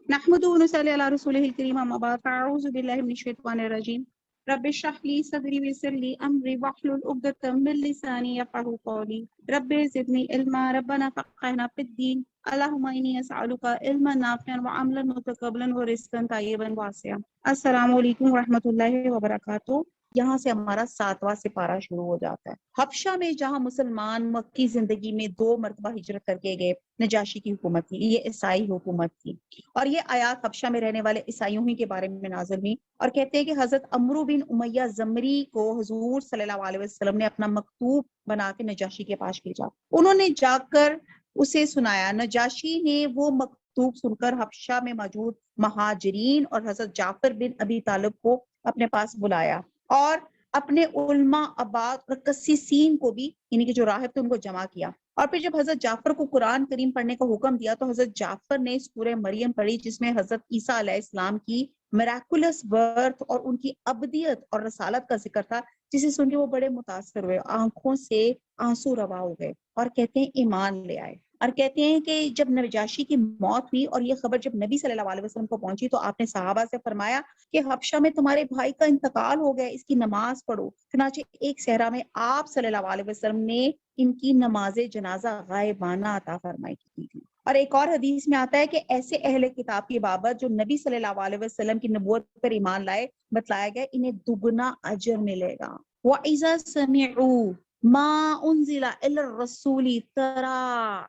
نحمده ونصلي على رسوله الكريم أما بعد فأعوذ بالله من الشيطان الرجيم رب اشرح لي صدري ويسر لي أمري واحلل عقدة من لساني يفقهوا قولي رب زدني علما ربنا فقهنا في الدين اللهم إني أسألك علما نافعا وعملا متقبلا ورزقا طيبا واسعا. السلام علیکم ورحمۃ اللہ وبرکاتہ. یہاں سے ہمارا 7واں سپارہ شروع ہو جاتا ہے. حبشہ میں جہاں مسلمان مکی زندگی میں 2 مرتبہ ہجرت کر کے گئے، نجاشی کی حکومت تھی، یہ عیسائی حکومت تھی، اور یہ آیات حبشہ میں رہنے والے عیسائیوں ہی کے بارے میں نازل ہوئی. اور کہتے ہیں کہ حضرت عمرو بن امیہ زمری کو حضور صلی اللہ علیہ وسلم نے اپنا مکتوب بنا کے نجاشی کے پاس بھیجا. انہوں نے جا کر اسے سنایا. نجاشی نے وہ مکتوب سن کر حبشہ میں موجود مہاجرین اور حضرت جعفر بن ابی طالب کو اپنے پاس بلایا اور اپنے علماء اباد اور قسیسین کو بھی، یعنی کہ جو راہب تھے، ان کو جمع کیا. اور پھر جب حضرت جعفر کو قرآن کریم پڑھنے کا حکم دیا تو حضرت جعفر نے سورہ مریم پڑھی، جس میں حضرت عیسیٰ علیہ السلام کی میراکولس برتھ اور ان کی ابدیت اور رسالت کا ذکر تھا، جسے سن کے وہ بڑے متاثر ہوئے، آنکھوں سے آنسو روا ہو گئے اور کہتے ہیں ایمان لے آئے. اور کہتے ہیں کہ جب نجاشی کی موت ہوئی اور یہ خبر جب نبی صلی اللہ علیہ وسلم کو پہنچی تو آپ نے صحابہ سے فرمایا کہ حبشہ میں تمہارے بھائی کا انتقال ہو گیا، اس کی نماز پڑھو. چنانچہ ایک صحرا میں آپ صلی اللہ علیہ وسلم نے ان کی نماز جنازہ غائبانہ عطا فرمائی کی تھی. اور ایک اور حدیث میں آتا ہے کہ ایسے اہل کتاب کی بابت جو نبی صلی اللہ علیہ وسلم کی نبوت پر ایمان لائے، بتلایا گیا انہیں دگنا اجر ملے گا. وَإِذَا سَمِعُوا مَا أُنزِلَ إِلَى الرَّسُولِ تَرَىٰ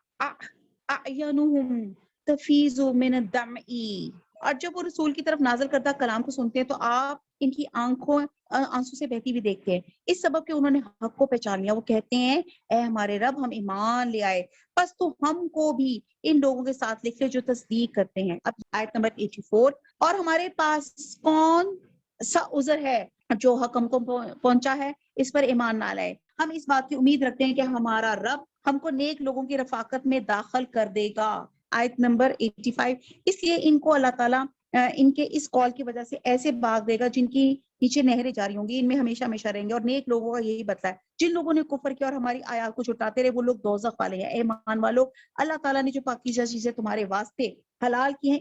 أَعْيُنُهُمْ تَفِيضُ مِنَ الدَّمْعِ. اور جب وہ رسول کی طرف نازل کردہ کلام کو سنتے ہیں تو آپ ان کی آنکھوں آنسو سے بہتی بھی دیکھتے ہیں، اس سبب کہ انہوں نے حق کو پہچان لیا. وہ کہتے ہیں اے ہمارے رب، ہم ایمان لے آئے، بس تو ہم کو بھی ان لوگوں کے ساتھ لکھ لے جو تصدیق کرتے ہیں. اب آیت نمبر 84. اور ہمارے پاس کون سا عذر ہے جو حق ہم کو پہنچا ہے، اس پر ایمان نہ لائے. ہم اس بات کی امید رکھتے ہیں کہ ہمارا رب ہم کو نیک لوگوں کی رفاقت میں داخل کر دے گا. آیت نمبر 85. اس لیے ان کو اللہ تعالیٰ ان کے اس قول کی وجہ سے ایسے باغ دے گا جن کی نیچے نہریں جاری ہوں گی، ان میں ہمیشہ ہمیشہ رہیں گے. اور نیک لوگوں کا یہی بدلہ ہے، جن لوگوں نے کفر کیا اور ہماری آیات کو چھٹاتے رہے وہ لوگ دوزخ والے ہیں. اے ایمان والو، اللہ تعالیٰ نے جو پاکیزہ چیزیں تمہارے واسطے حلال کی ہیں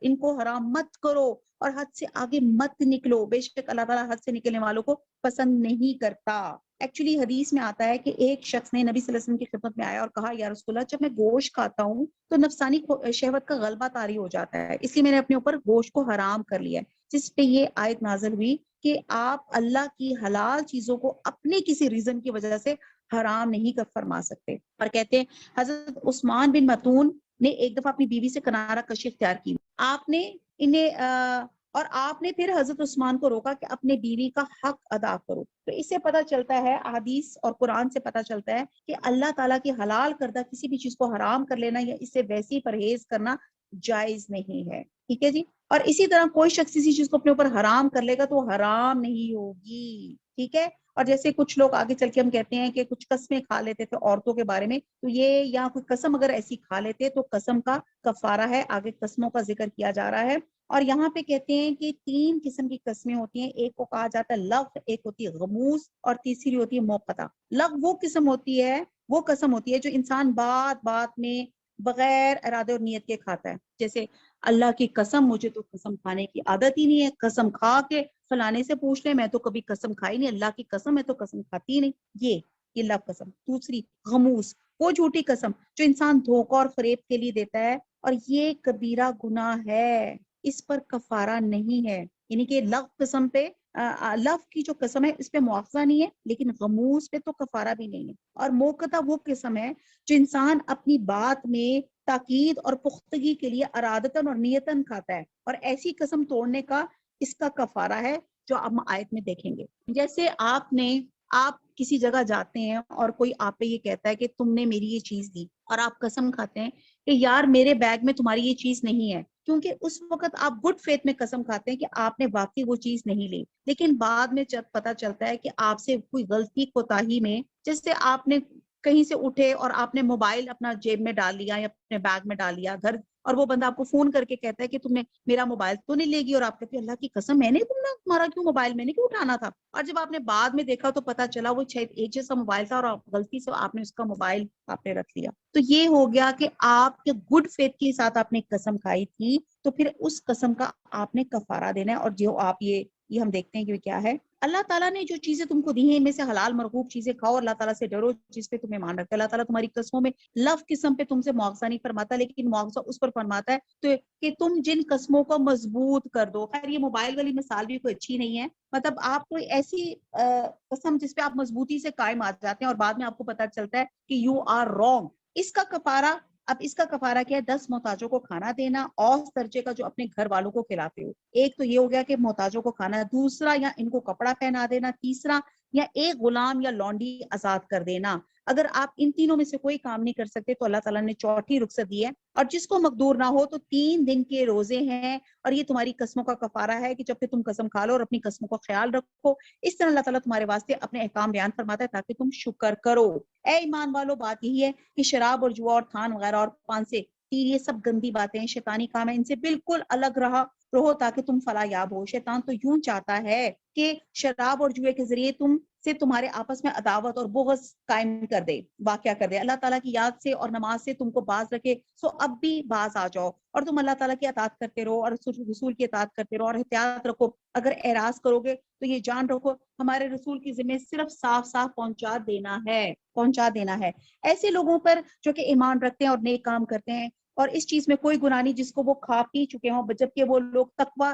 ان کو حرام مت کرو اور حد سے آگے مت نکلو، بے شک اللہ تعالیٰ حد سے نکلنے والوں کو پسند نہیں کرتا. ایکچولی حدیث میں آتا ہے کہ ایک شخص نے نبی صلی اللہ علیہ وسلم کی خدمت میں آیا اور کہا یا رسول اللہ، جب میں گوشت کھاتا ہوں تو نفسانی شہوت کا غلبہ طاری ہو جاتا ہے، اس لیے میں نے اپنے اوپر گوشت کو حرام کر لیا ہے. جس پہ یہ آیت نازل ہوئی کہ آپ اللہ کی حلال چیزوں کو اپنے کسی ریزن کی وجہ سے حرام نہیں کر فرما سکتے. اور کہتے ہیں حضرت عثمان بن مطعون نے ایک دفعہ اپنی بیوی سے کنارہ کشی اختیار کی. آپ نے پھر حضرت عثمان کو روکا کہ اپنے بیوی کا حق ادا کرو. تو اس سے پتہ چلتا ہے، احادیث اور قرآن سے پتہ چلتا ہے کہ اللہ تعالیٰ کی حلال کردہ کسی بھی چیز کو حرام کر لینا یا اس سے ویسی پرہیز کرنا جائز نہیں ہے. ٹھیک ہے جی. اور اسی طرح کوئی شخص کسی چیز کو اپنے اوپر حرام کر لے گا تو وہ حرام نہیں ہوگی. ٹھیک ہے. اور جیسے کچھ لوگ آگے چل کے ہم کہتے ہیں کہ کچھ قسمیں کھا لیتے تھے عورتوں کے بارے میں، تو یہ یا کوئی قسم اگر ایسی کھا لیتے تو قسم کا کفارہ ہے. آگے قسموں کا ذکر کیا جا رہا ہے. اور یہاں پہ کہتے ہیں کہ 3 قسم کی قسمیں ہوتی ہیں. ایک کو کہا جاتا ہے لغو، ایک ہوتی ہے غموس، اور تیسری ہوتی ہے موقتہ. لغو وہ قسم ہوتی ہے، وہ قسم ہوتی ہے جو انسان بات بات میں بغیر ارادے اور نیت کے کھاتا ہے. جیسے اللہ کی قسم، مجھے تو قسم کھانے کی عادت ہی نہیں ہے، قسم کھا کے فلانے سے پوچھ لے، میں تو کبھی قسم کھائی نہیں، اللہ کی قسم میں تو قسم کھاتی ہی نہیں. یہ لغو قسم. دوسری غموس، وہ جھوٹی قسم جو انسان دھوکہ اور فریب کے لیے دیتا ہے، اور یہ کبیرہ گناہ ہے، اس پر کفارہ نہیں ہے. یعنی کہ لغو قسم پہ لغو کی جو قسم ہے اس پہ مواخذہ نہیں ہے، لیکن غموس پہ تو کفارہ بھی نہیں ہے. اور موقتہ وہ قسم ہے جو انسان اپنی بات میں تاکید اور پختگی کے لیے ارادتاً اور نیتاً کھاتا ہے، اور ایسی قسم توڑنے کا اس کا کفارہ ہے جو ہم آیت میں دیکھیں گے. جیسے آپ کسی جگہ جاتے ہیں اور کوئی آپ پہ یہ کہتا ہے کہ تم نے میری یہ چیز دی، اور آپ قسم کھاتے ہیں کہ یار میرے بیگ میں تمہاری یہ چیز نہیں ہے، کیونکہ اس وقت آپ گڈ فیتھ میں قسم کھاتے ہیں کہ آپ نے واقعی وہ چیز نہیں لی. لیکن بعد میں جب پتہ چلتا ہے کہ آپ سے کوئی غلطی کوتاہی میں، جیسے آپ نے کہیں سے اٹھے اور آپ نے موبائل اپنا جیب میں ڈال لیا یا اپنے بیگ میں ڈال لیا، گھر اور وہ بندہ آپ کو فون کر کے کہتا ہے کہ تم نے میرا موبائل تو نہیں لے گی، اور آپ کہتے ہیں اللہ کی قسم میں نے تمہارا کیوں موبائل میں نے کیوں اٹھانا تھا، اور جب آپ نے بعد میں دیکھا تو پتا چلا وہ شاید ایک جیسا موبائل تھا اور غلطی سے آپ نے اس کا موبائل آپ نے رکھ لیا. تو یہ ہو گیا کہ آپ کے گڈ فیتھ کے ساتھ آپ نے قسم کھائی تھی، تو پھر اس قسم کا آپ نے کفارہ دینا ہے. اور جو آپ یہ ہم دیکھتے ہیں کہ کیا ہے، اللہ تعالیٰ نے جو چیزیں تم کو دی ہیں ان میں سے حلال مرغوب چیزیں کھاؤ، اللہ تعالیٰ سے ڈرو جس پہ تمہیں مان رکھتے. اللہ تعالیٰ تمہاری قسموں میں لف قسم پہ تم سے معاوضہ نہیں فرماتا، لیکن معاوضہ اس پر فرماتا ہے تو کہ تم جن قسموں کو مضبوط کر دو. خیر یہ موبائل والی مثال بھی کوئی اچھی نہیں ہے، مطلب آپ کوئی ایسی قسم جس پہ آپ مضبوطی سے قائم آ جاتے ہیں اور بعد میں آپ کو پتا چلتا ہے کہ یو آر رانگ. اس کا کفارہ، اب اس کا کفارہ کیا ہے؟ 10 محتاجوں کو کھانا دینا، اور درجے کا جو اپنے گھر والوں کو کھلاتے ہو. ایک تو یہ ہو گیا کہ محتاجوں کو کھانا، دوسرا یا ان کو کپڑا پہنا دینا، تیسرا یا ایک غلام یا لونڈی آزاد کر دینا. اگر آپ ان تینوں میں سے کوئی کام نہیں کر سکتے تو اللہ تعالیٰ نے چوتھی رخصت دی ہے، اور جس کو مقدور نہ ہو تو 3 دن کے روزے ہیں، اور یہ تمہاری قسموں کا کفارہ ہے کہ جب کہ تم قسم کھا لو اور اپنی قسموں کا خیال رکھو. اس طرح اللہ تعالیٰ تمہارے واسطے اپنے احکام بیان فرماتا ہے تاکہ تم شکر کرو. اے ایمان والو، بات یہی ہے کہ شراب اور جوا اور تھان وغیرہ اور پان سے تیر، یہ سب گندی باتیں ہیں، شیطانی کام ہے، ان سے بالکل الگ رہو تاکہ تم فلاح یاب ہو. شیطان تو یوں چاہتا ہے کہ شراب اور جوئے کے ذریعے تمہارے آپس میں عداوت اور بغض قائم کر دے، واقعہ کر دے. اللہ تعالیٰ کی یاد سے اور نماز سے تم کو باز رکھے، سو اب بھی باز آ جاؤ اور تم اللہ تعالیٰ کی اطاعت کرتے رہو اور رسول کی اطاعت کرتے رہو، اور احتیاط رکھو. اگر اعراض کرو گے تو یہ جان رکھو ہمارے رسول کی ذمہ صرف صاف صاف پہنچا دینا ہے ایسے لوگوں پر جو کہ ایمان رکھتے ہیں اور نیک کام کرتے ہیں، اور اس چیز میں کوئی گناہ نہیں جس کو وہ کھا پی چکے ہوں، جبکہ وہ لوگ تقویٰ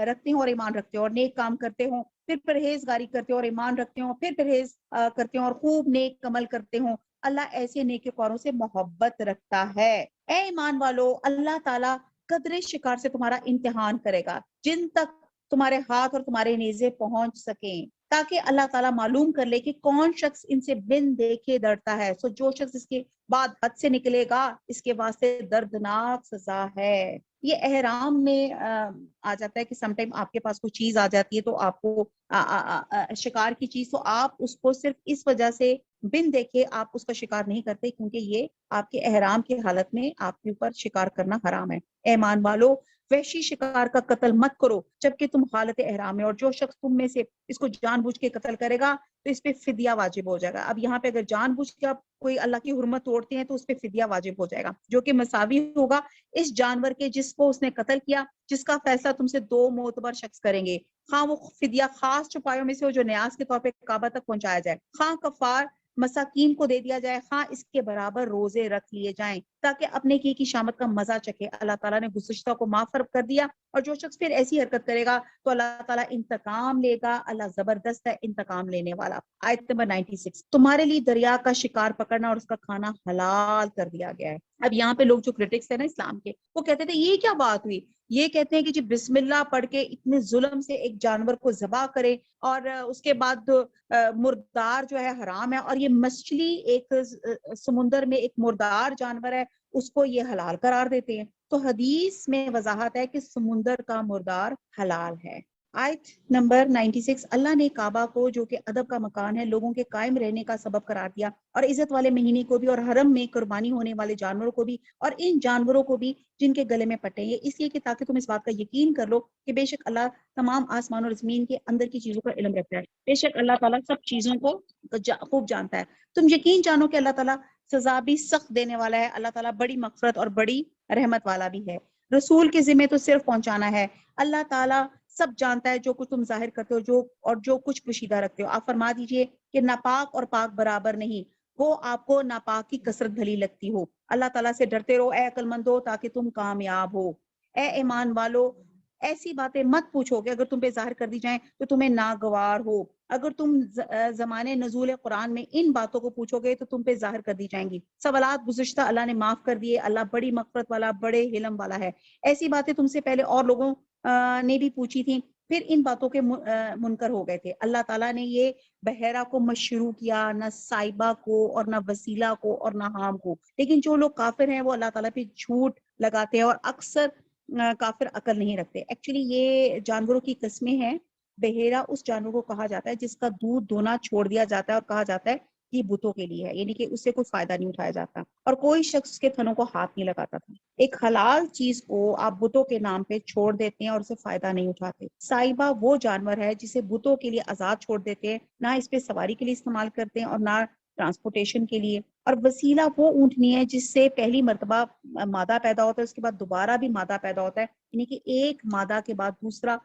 رکھتے ہوں اور ایمان رکھتے ہوں اور نیک کام کرتے ہوں، پھر پرہیزگاری کرتے ہوں اور ایمان رکھتے ہوں، پھر پرہیز کرتے ہوں اور خوب نیک عمل کرتے ہوں. اللہ ایسے نیک کاروں سے محبت رکھتا ہے. اے ایمان والو، اللہ تعالیٰ قدرے شکار سے تمہارا امتحان کرے گا جن تک تمہارے ہاتھ اور تمہارے نیزے پہنچ سکیں، تاکہ اللہ تعالیٰ معلوم کر لے کہ کون شخص ان سے بن دیکھے ڈرتا ہے. سو جو شخص اس کے بعد حد سے نکلے گا اس کے واسطے دردناک سزا ہے. یہ احرام میں آ جاتا ہے کہ سم ٹائم آپ کے پاس کوئی چیز آ جاتی ہے تو آپ کو شکار کی چیز، تو آپ اس کو صرف اس وجہ سے بن دیکھے آپ اس کا شکار نہیں کرتے کیونکہ یہ آپ کے احرام کی حالت میں آپ کے اوپر شکار کرنا حرام ہے. ایمان والو، وحشی شکار کا قتل مت کرو جبکہ تم حالت احرام میں، اور جو شخص تم میں سے اس کو جان بوجھ کے قتل کرے گا تو اس پہ فدیہ واجب ہو جائے گا. اب یہاں پہ اگر جان بوجھ کے آپ کوئی اللہ کی حرمت توڑتے ہیں تو اس پہ فدیہ واجب ہو جائے گا، جو کہ مساوی ہوگا اس جانور کے جس کو اس نے قتل کیا، جس کا فیصلہ تم سے 2 معتبر شخص کریں گے. خواہ وہ فدیہ خاص چپایوں میں سے ہو جو نیاز کے طور پہ کعبہ تک پہنچایا جائے، خواہ کفار مساکین کو دے دیا جائے، خواہ اس کے برابر روزے رکھ لیے جائیں تاکہ اپنے کی شامت کا مزہ چکھے. اللہ تعالیٰ نے گزشتہ کو معاف کر دیا، اور جو شخص پھر ایسی حرکت کرے گا تو اللہ تعالیٰ انتقام لے گا. اللہ زبردست ہے انتقام لینے والا. آیت نمبر 96، تمہارے لیے دریا کا شکار پکڑنا اور اس کا کھانا حلال کر دیا گیا ہے. اب یہاں پہ لوگ جو کرٹکس ہیں نا اسلام کے، وہ کہتے تھے یہ کیا بات ہوئی؟ یہ کہتے ہیں کہ جی بسم اللہ پڑھ کے اتنے ظلم سے ایک جانور کو ذبح کرے اور اس کے بعد مردار جو ہے حرام ہے، اور یہ مچھلی ایک سمندر میں ایک مردار جانور ہے اس کو یہ حلال قرار دیتے ہیں. تو حدیث میں وضاحت ہے کہ سمندر کا مردار حلال ہے. آیت نمبر 96، اللہ نے کعبہ کو جو کہ ادب کا مکان ہے لوگوں کے قائم رہنے کا سبب قرار دیا، اور عزت والے مہینے کو بھی اور حرم میں قربانی ہونے والے جانوروں کو بھی اور ان جانوروں کو بھی جن کے گلے میں پٹے. یہ اس لیے کہ تاکہ تم اس بات کا یقین کر لو کہ بے شک اللہ تمام آسمان اور زمین کے اندر کی چیزوں کا علم رکھتا ہے. بے شک اللہ تعالیٰ سب چیزوں کو خوب جانتا ہے. تم یقین جانو کہ اللہ تعالیٰ سزا بھی سخت دینے والا ہے. اللہ تعالیٰ بڑی مغفرت اور بڑی رحمت والا بھی ہے. رسول کے ذمہ تو صرف پہنچانا ہے. اللہ تعالیٰ سب جانتا ہے جو کچھ تم ظاہر کرتے ہو اور جو کچھ پوشیدہ رکھتے ہو. آپ فرما دیجئے کہ ناپاک اور پاک برابر نہیں، وہ آپ کو ناپاک کی کثرت بھلی لگتی ہو. اللہ تعالیٰ سے ڈرتے رہو اے عقل مندو تاکہ تم کامیاب ہو. اے ایمان والو، ایسی باتیں مت پوچھو کہ اگر تم پہ ظاہر کر دی جائیں تو تمہیں ناگوار ہو. اگر تم زمانے نزول قرآن میں ان باتوں کو پوچھو گے تو تم پہ ظاہر کر دی جائیں گی. سوالات گزشتہ اللہ نے معاف کر دیے. اللہ بڑی مغفرت والا بڑے حلم والا ہے. ایسی باتیں تم سے پہلے اور لوگوں نے بھی پوچھی تھیں، پھر ان باتوں کے منکر ہو گئے تھے. اللہ تعالیٰ نے یہ بحیرہ کو مشروع کیا، نہ سائبہ کو اور نہ وسیلہ کو اور نہ حام کو. لیکن جو لوگ کافر ہیں وہ اللہ تعالیٰ پہ جھوٹ لگاتے ہیں اور اکثر کافر عقل نہیں رکھتے. ایکچولی یہ جانوروں کی قسمیں ہیں. بحیرہ اس جانور کو کہا جاتا ہے جس کا دودھ دونا چھوڑ دیا جاتا ہے اور کہا جاتا ہے یہ بتوں کے لیے ہے، یعنی کہ اس سے کوئی فائدہ نہیں اٹھایا جاتا، اور کوئی شخص کے تھنوں کو ہاتھ نہیں لگاتا تھا۔ ایک حلال چیز کو آپ بتوں کے نام پہ چھوڑ دیتے ہیں اور اسے فائدہ نہیں اٹھاتے۔ سائبہ وہ جانور ہے جسے بتوں کے لیے آزاد چھوڑ دیتے ہیں، نہ اس پہ سواری کے لیے استعمال کرتے ہیں اور نہ ٹرانسپورٹیشن کے لیے۔ اور وسیلہ وہ اونٹنی ہے جس سے پہلی مرتبہ مادہ پیدا ہوتا ہے، اس کے بعد دوبارہ بھی مادہ پیدا ہوتا ہے، یعنی کہ ایک مادہ کے بعد دوسرا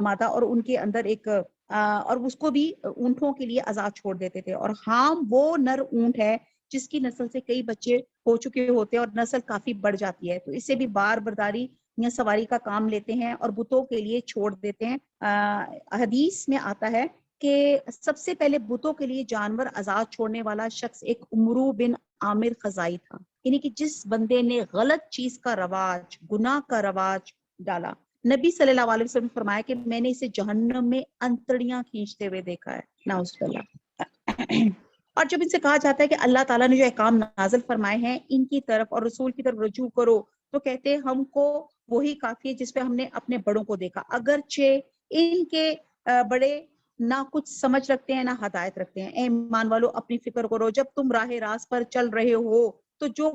مادہ، اور ان کے اندر ایک اور اس کو بھی اونٹوں کے لیے آزاد چھوڑ دیتے تھے۔ اور حام وہ نر اونٹ ہے جس کی نسل سے کئی بچے ہو چکے ہوتے ہیں اور نسل کافی بڑھ جاتی ہے، تو اس سے بھی بار برداری یا سواری کا کام لیتے ہیں اور بتوں کے لیے چھوڑ دیتے ہیں۔ حدیث میں آتا ہے کہ سب سے پہلے بتوں کے لیے جانور آزاد چھوڑنے والا شخص ایک عمرو بن عامر خزائی تھا، یعنی کہ جس بندے نے غلط چیز کا رواج، گناہ کا رواج ڈالا۔ نبی صلی اللہ علیہ وسلم نے فرمایا کہ میں نے اسے جہنم میں انتڑیاں کھینچتے ہوئے دیکھا ہے، نعوذ باللہ۔ اور جب ان سے کہا جاتا ہے کہ اللہ تعالیٰ نے جو احکام نازل فرمائے ہیں ان کی طرف اور رسول کی طرف رجوع کرو، تو کہتے ہیں ہم کو وہی کافی ہے جس پہ ہم نے اپنے بڑوں کو دیکھا، اگرچہ ان کے بڑے نہ کچھ سمجھ رکھتے ہیں نہ ہدایت رکھتے ہیں۔ اے ایمان والو اپنی فکر کرو، جب تم راہ راست پر چل رہے ہو تو جو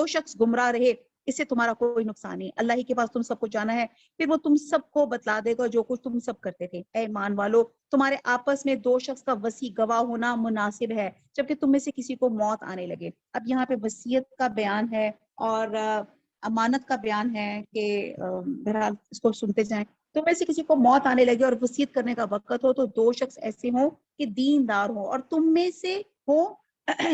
شخص گمراہ رہے اس سے تمہارا کوئی نقصان نہیں، اللہ ہی کے پاس تم سب کو جانا ہے، پھر وہ تم سب کو بتلا دے گا جو کچھ تم سب کرتے تھے۔ اے ایمان والو تمہارے آپس میں دو شخص کا وسیع گواہ ہونا مناسب ہے جبکہ تم میں سے کسی کو موت آنے لگے۔ اب یہاں پہ وصیت کا بیان ہے اور امانت کا بیان ہے کہ بہرحال اس کو سنتے جائیں۔ تم میں سے کسی کو موت آنے لگے اور وصیت کرنے کا وقت ہو تو دو شخص ایسے ہوں کہ دیندار ہوں، اور تم میں سے ہو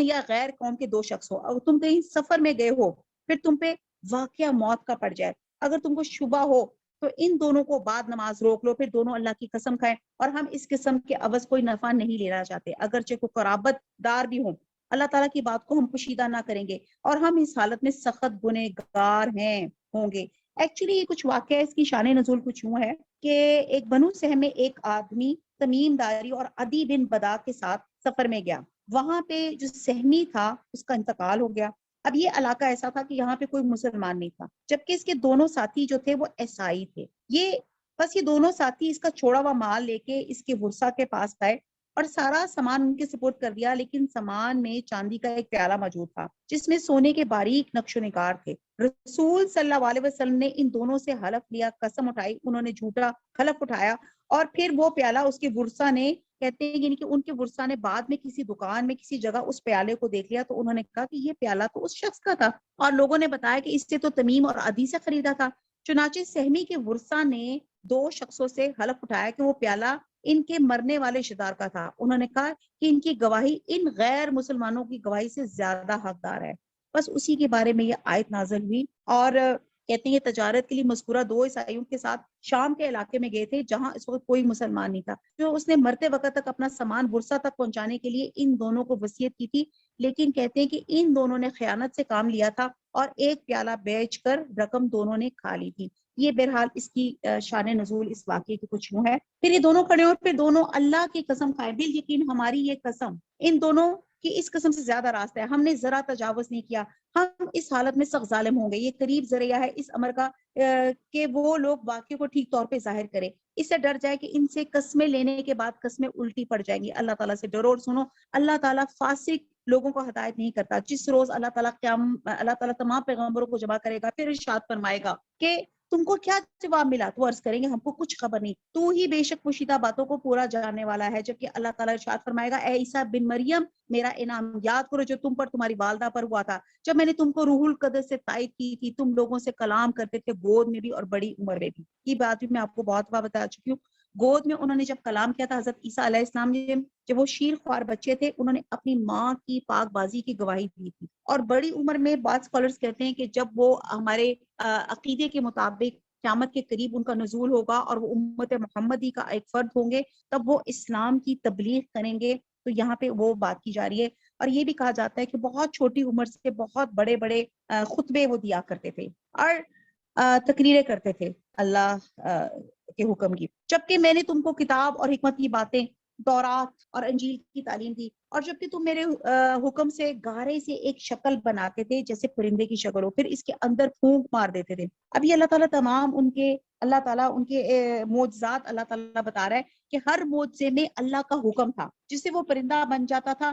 یا غیر قوم کے دو شخص ہو، اور تم کہیں سفر میں گئے ہو پھر تم پہ واقعہ موت کا پڑ جائے، اگر تم کو شبہ ہو تو ان دونوں کو بعد نماز روک لو، پھر دونوں اللہ کی قسم کھائیں اور ہم اس قسم کے عوض کوئی نفع نہیں لینا چاہتے، اگرچہ کوئی قرابت دار بھی ہوں، اللہ تعالیٰ کی بات کو ہم پوشیدہ نہ کریں گے اور ہم اس حالت میں سخت گنہگار ہوں گے۔ ایکچولی یہ کچھ واقعہ، اس کی شان نزول کچھ یوں ہے کہ ایک بنو سہم میں ایک آدمی تمیم داری اور عدی بن بدا کے ساتھ سفر میں گیا، وہاں پہ جو سہمی تھا اس کا انتقال ہو گیا۔ اب یہ علاقہ ایسا تھا کہ یہاں پہ کوئی مسلمان نہیں تھا، جبکہ اس کے دونوں ساتھی جو تھے وہ عیسائی تھے۔ یہ دونوں ساتھی اس کا چھوڑا ہوا مال لے کے اس کے ورثہ کے پاس گئے اور سارا سامان ان کے سپورٹ کر دیا، لیکن سامان میں چاندی کا ایک پیالہ موجود تھا جس میں سونے کے باریک نقش و نگار تھے۔ رسول صلی اللہ علیہ وسلم نے ان دونوں سے حلف لیا، قسم اٹھائی، انہوں نے جھوٹا حلف اٹھایا، اور پھر وہ پیالہ اس کے ورثہ نے، کہتے ہیں یعنی کہ ان کے ورثہ نے بعد میں کسی دکان میں کسی جگہ اس پیالے کو دیکھ لیا تو انہوں نے کہا کہ یہ پیالہ تو اس شخص کا تھا، اور لوگوں نے بتایا کہ اس سے تو تمیم اور عدی سے خریدا تھا۔ چنانچہ سہمی کے ورثہ نے دو شخصوں سے حلف اٹھایا کہ وہ پیالہ ان کے مرنے والے رشتہ دار کا تھا، انہوں نے کہا کہ ان کی گواہی ان غیر مسلمانوں کی گواہی سے زیادہ حقدار ہے۔ بس اسی کے بارے میں یہ آیت نازل ہوئی، اور کہتے ہیں یہ تجارت کے لیے مذکورہ دو عیسائیوں کے ساتھ شام کے علاقے میں گئے تھے جہاں اس وقت کوئی مسلمان نہیں تھا، جو اس نے مرتے وقت تک اپنا سامان ورثہ تک پہنچانے کے لیے ان دونوں کو وصیت کی تھی، لیکن کہتے ہیں کہ ان دونوں نے خیانت سے کام لیا تھا اور ایک پیالہ بیچ کر رقم دونوں نے کھا لی تھی۔ یہ بہرحال اس کی شان نزول اس واقعے کی کچھ یوں ہے۔ پھر یہ دونوں کھڑے اور پھر دونوں اللہ کی قسم کھائے، بال یقین ہماری یہ قسم ان دونوں کی اس قسم سے زیادہ راستہ ہے، ہم نے ذرا تجاوز نہیں کیا، ہم اس حالت میں سخت ظالم ہوں گے۔ یہ قریب ذریعہ ہے اس امر کا کہ وہ لوگ واقعے کو ٹھیک طور پہ ظاہر کرے، اس سے ڈر جائے کہ ان سے قسمیں لینے کے بعد قسمیں الٹی پڑ جائیں گی۔ اللہ تعالیٰ سے ڈرو اور سنو، اللہ تعالیٰ فاسق لوگوں کو ہدایت نہیں کرتا۔ جس روز اللہ تعالیٰ تمام پیغمبروں کو جمع کرے گا، پھر ارشاد فرمائے گا کہ تم کو کیا جواب ملا، تو عرض کریں گے ہم کو کچھ خبر نہیں، تو ہی بے شک پوشیدہ باتوں کو پورا جاننے والا ہے۔ جبکہ اللہ تعالیٰ ارشاد فرمائے گا، اے عیسیٰ بن مریم میرا انعام یاد کرو جو تم پر تمہاری والدہ پر ہوا تھا، جب میں نے تم کو روح القدس سے تائید کی تھی، تم لوگوں سے کلام کرتے تھے گود میں بھی اور بڑی عمر میں بھی۔ یہ بات بھی میں آپ کو بہت بار بتا چکی ہوں، گود میں انہوں نے جب کلام کیا تھا حضرت عیسیٰ علیہ السلام نے، جب وہ شیر خوار بچے تھے، انہوں نے اپنی ماں کی پاک بازی کی گواہی دی تھی۔ اور بڑی عمر میں بعض اسکالرز کہتے ہیں کہ جب وہ ہمارے عقیدے کے مطابق قیامت کے قریب ان کا نزول ہوگا اور وہ امت محمدی کا ایک فرد ہوں گے، تب وہ اسلام کی تبلیغ کریں گے، تو یہاں پہ وہ بات کی جا رہی ہے۔ اور یہ بھی کہا جاتا ہے کہ بہت چھوٹی عمر سے بہت بڑے بڑے خطبے وہ دیا کرتے تھے اور تقریریں کرتے تھے اللہ کے حکم کی۔ جبکہ میں نے تم کو کتاب اور حکمت کی باتیں تورات اور انجیل کی تعلیم دی، اور جبکہ تم میرے حکم سے گارے سے ایک شکل بناتے تھے جیسے پرندے کی شکل ہو، پھر اس کے اندر پھونک مار دیتے تھے۔ اب یہ اللہ تعالیٰ تمام اللہ تعالیٰ ان کے معجزات اللہ تعالیٰ بتا رہا ہے کہ ہر معجزے میں اللہ کا حکم تھا، جس سے وہ پرندہ بن جاتا تھا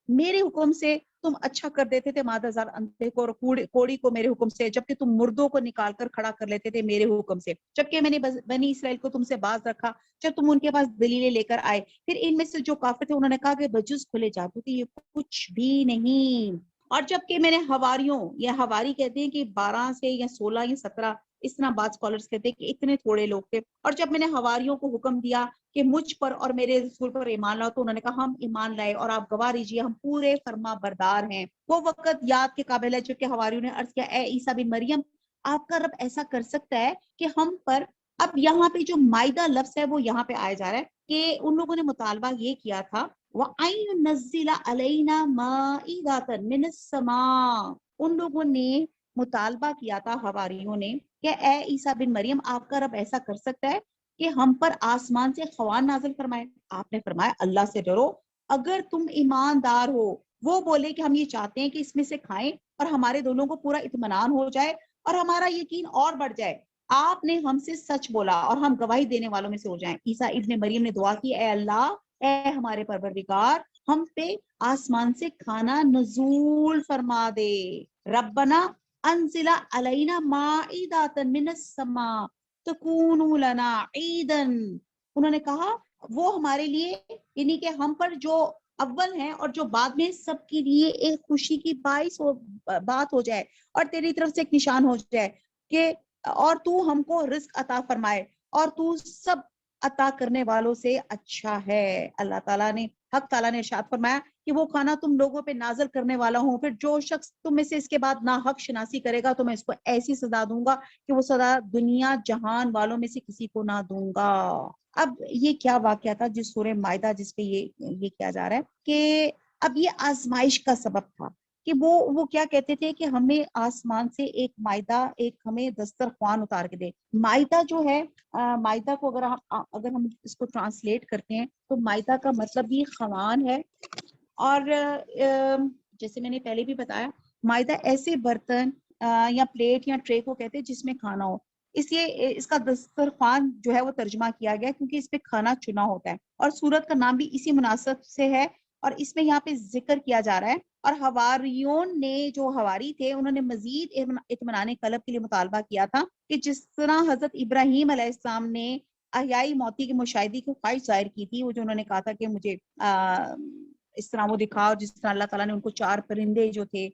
میرے حکم سے، تم اچھا کر دیتے تھے مادہ زار اندھے کو اور کوڑی کو میرے حکم سے، جبکہ تم مردوں کو نکال کر کھڑا کر لیتے تھے میرے حکم سے، جبکہ میں نے بنی اسرائیل کو تم سے باز رکھا جب تم ان کے پاس دلیلیں لے کر آئے۔ پھر ان میں سے جو کافر تھے انہوں نے کہا کہ بجز کھلے جادو کہ یہ کچھ بھی نہیں۔ اور جبکہ میں نے حواریوں، یا حواری کہتے ہیں کہ 12 سے یا 16 یا 17، اس طرح بعض اسکالرس کہتے ہیں کہ اتنے تھوڑے لوگ تھے، اور جب میں نے حواریوں کو حکم دیا کہ مجھ پر اور میرے رسول پر ایمان لاؤ تو انہوں نے کہا ہم ایمان لائے اور آپ گواہ دیجیے ہم پورے فرما بردار ہیں۔ وہ وقت یاد کے قابل ہے جبکہ حواریوں نے عرض کیا اے عیسیٰ بن مریم، آپ کا رب ایسا کر سکتا ہے کہ ہم پر، اب یہاں پہ جو مائدہ لفظ ہے وہ یہاں پہ آیا جا رہا ہے کہ ان لوگوں نے مطالبہ یہ کیا تھا وَأَن يُنَزِّلَ عَلَيْنَا مَائِدَةً مِّنَ السَّمَاءِ، ان لوگوں نے مطالبہ کیا تھا حواریوں نے کہ اے عیسیٰ بن مریم آپ کا رب ایسا کر سکتا ہے کہ ہم پر آسمان سے خوان نازل فرمائے۔ آپ نے فرمایا اللہ سے ڈرو اگر تم ایماندار ہو۔ وہ بولے کہ ہم یہ چاہتے ہیں کہ اس میں سے کھائیں اور ہمارے دونوں کو پورا اطمینان ہو جائے اور ہمارا یقین اور بڑھ جائے۔ آپ نے ہم سے سچ بولا اور ہم گواہی دینے والوں میں سے ہو جائیں۔ عیسیٰ ابن مریم نے دعا کی اے اللہ، اے ہمارے پروردگار، ہم پہ آسمان سے کھانا نزول فرما دے۔ ربنا انزل علینا مائدۃ من السماء تکون لنا عیدا، انہوں نے کہا وہ ہمارے لیے، یعنی کہ ہم پر جو اول ہیں اور جو بعد میں سب کے لیے ایک خوشی کی باعث بات ہو جائے اور تیری طرف سے ایک نشان ہو جائے کہ اور تو ہم کو رزق عطا فرمائے اور تو سب عطا کرنے والوں سے اچھا ہے۔ اللہ تعالیٰ نے، حق تعالیٰ نے ارشاد فرمایا کہ وہ کھانا تم لوگوں پہ نازل کرنے والا ہوں، پھر جو شخص تم میں سے اس کے بعد ناحق شناسی کرے گا تو میں اس کو ایسی سزا دوں گا کہ وہ سزا دنیا جہان والوں میں سے کسی کو نہ دوں گا۔ اب یہ کیا واقعہ تھا جس سورہ مائدہ جس پہ یہ کیا جا رہا ہے کہ اب یہ آزمائش کا سبب تھا کہ وہ کیا کہتے تھے کہ ہمیں آسمان سے ایک مائدہ، ایک ہمیں دسترخوان اتار کے دے۔ مائدہ جو ہے، مائدہ کو اگر ہم اس کو ٹرانسلیٹ کرتے ہیں تو مائدہ کا مطلب یہ خوان ہے، اور جیسے میں نے پہلے بھی بتایا مائدہ ایسے برتن یا پلیٹ یا ٹرے کو کہتے ہیں جس میں کھانا ہو، اس لیے اس کا دسترخوان جو ہے وہ ترجمہ کیا گیا کیونکہ اس پہ کھانا چنا ہوتا ہے، اور سورت کا نام بھی اسی مناسب سے ہے، اور اس میں یہاں پہ ذکر کیا جا رہا ہے۔ اور حواریون نے، جو حواری تھے، انہوں نے مزید اطمینان قلب کے لیے مطالبہ کیا تھا کہ جس طرح حضرت ابراہیم علیہ السلام نے احیائی موتی کے مشاہدے کی خواہش ظاہر کی تھی، وہ جو انہوں نے کہا تھا کہ مجھے اس طرح وہ دکھا، اور جس طرح اللہ تعالیٰ نے ان کو 4 پرندے جو تھے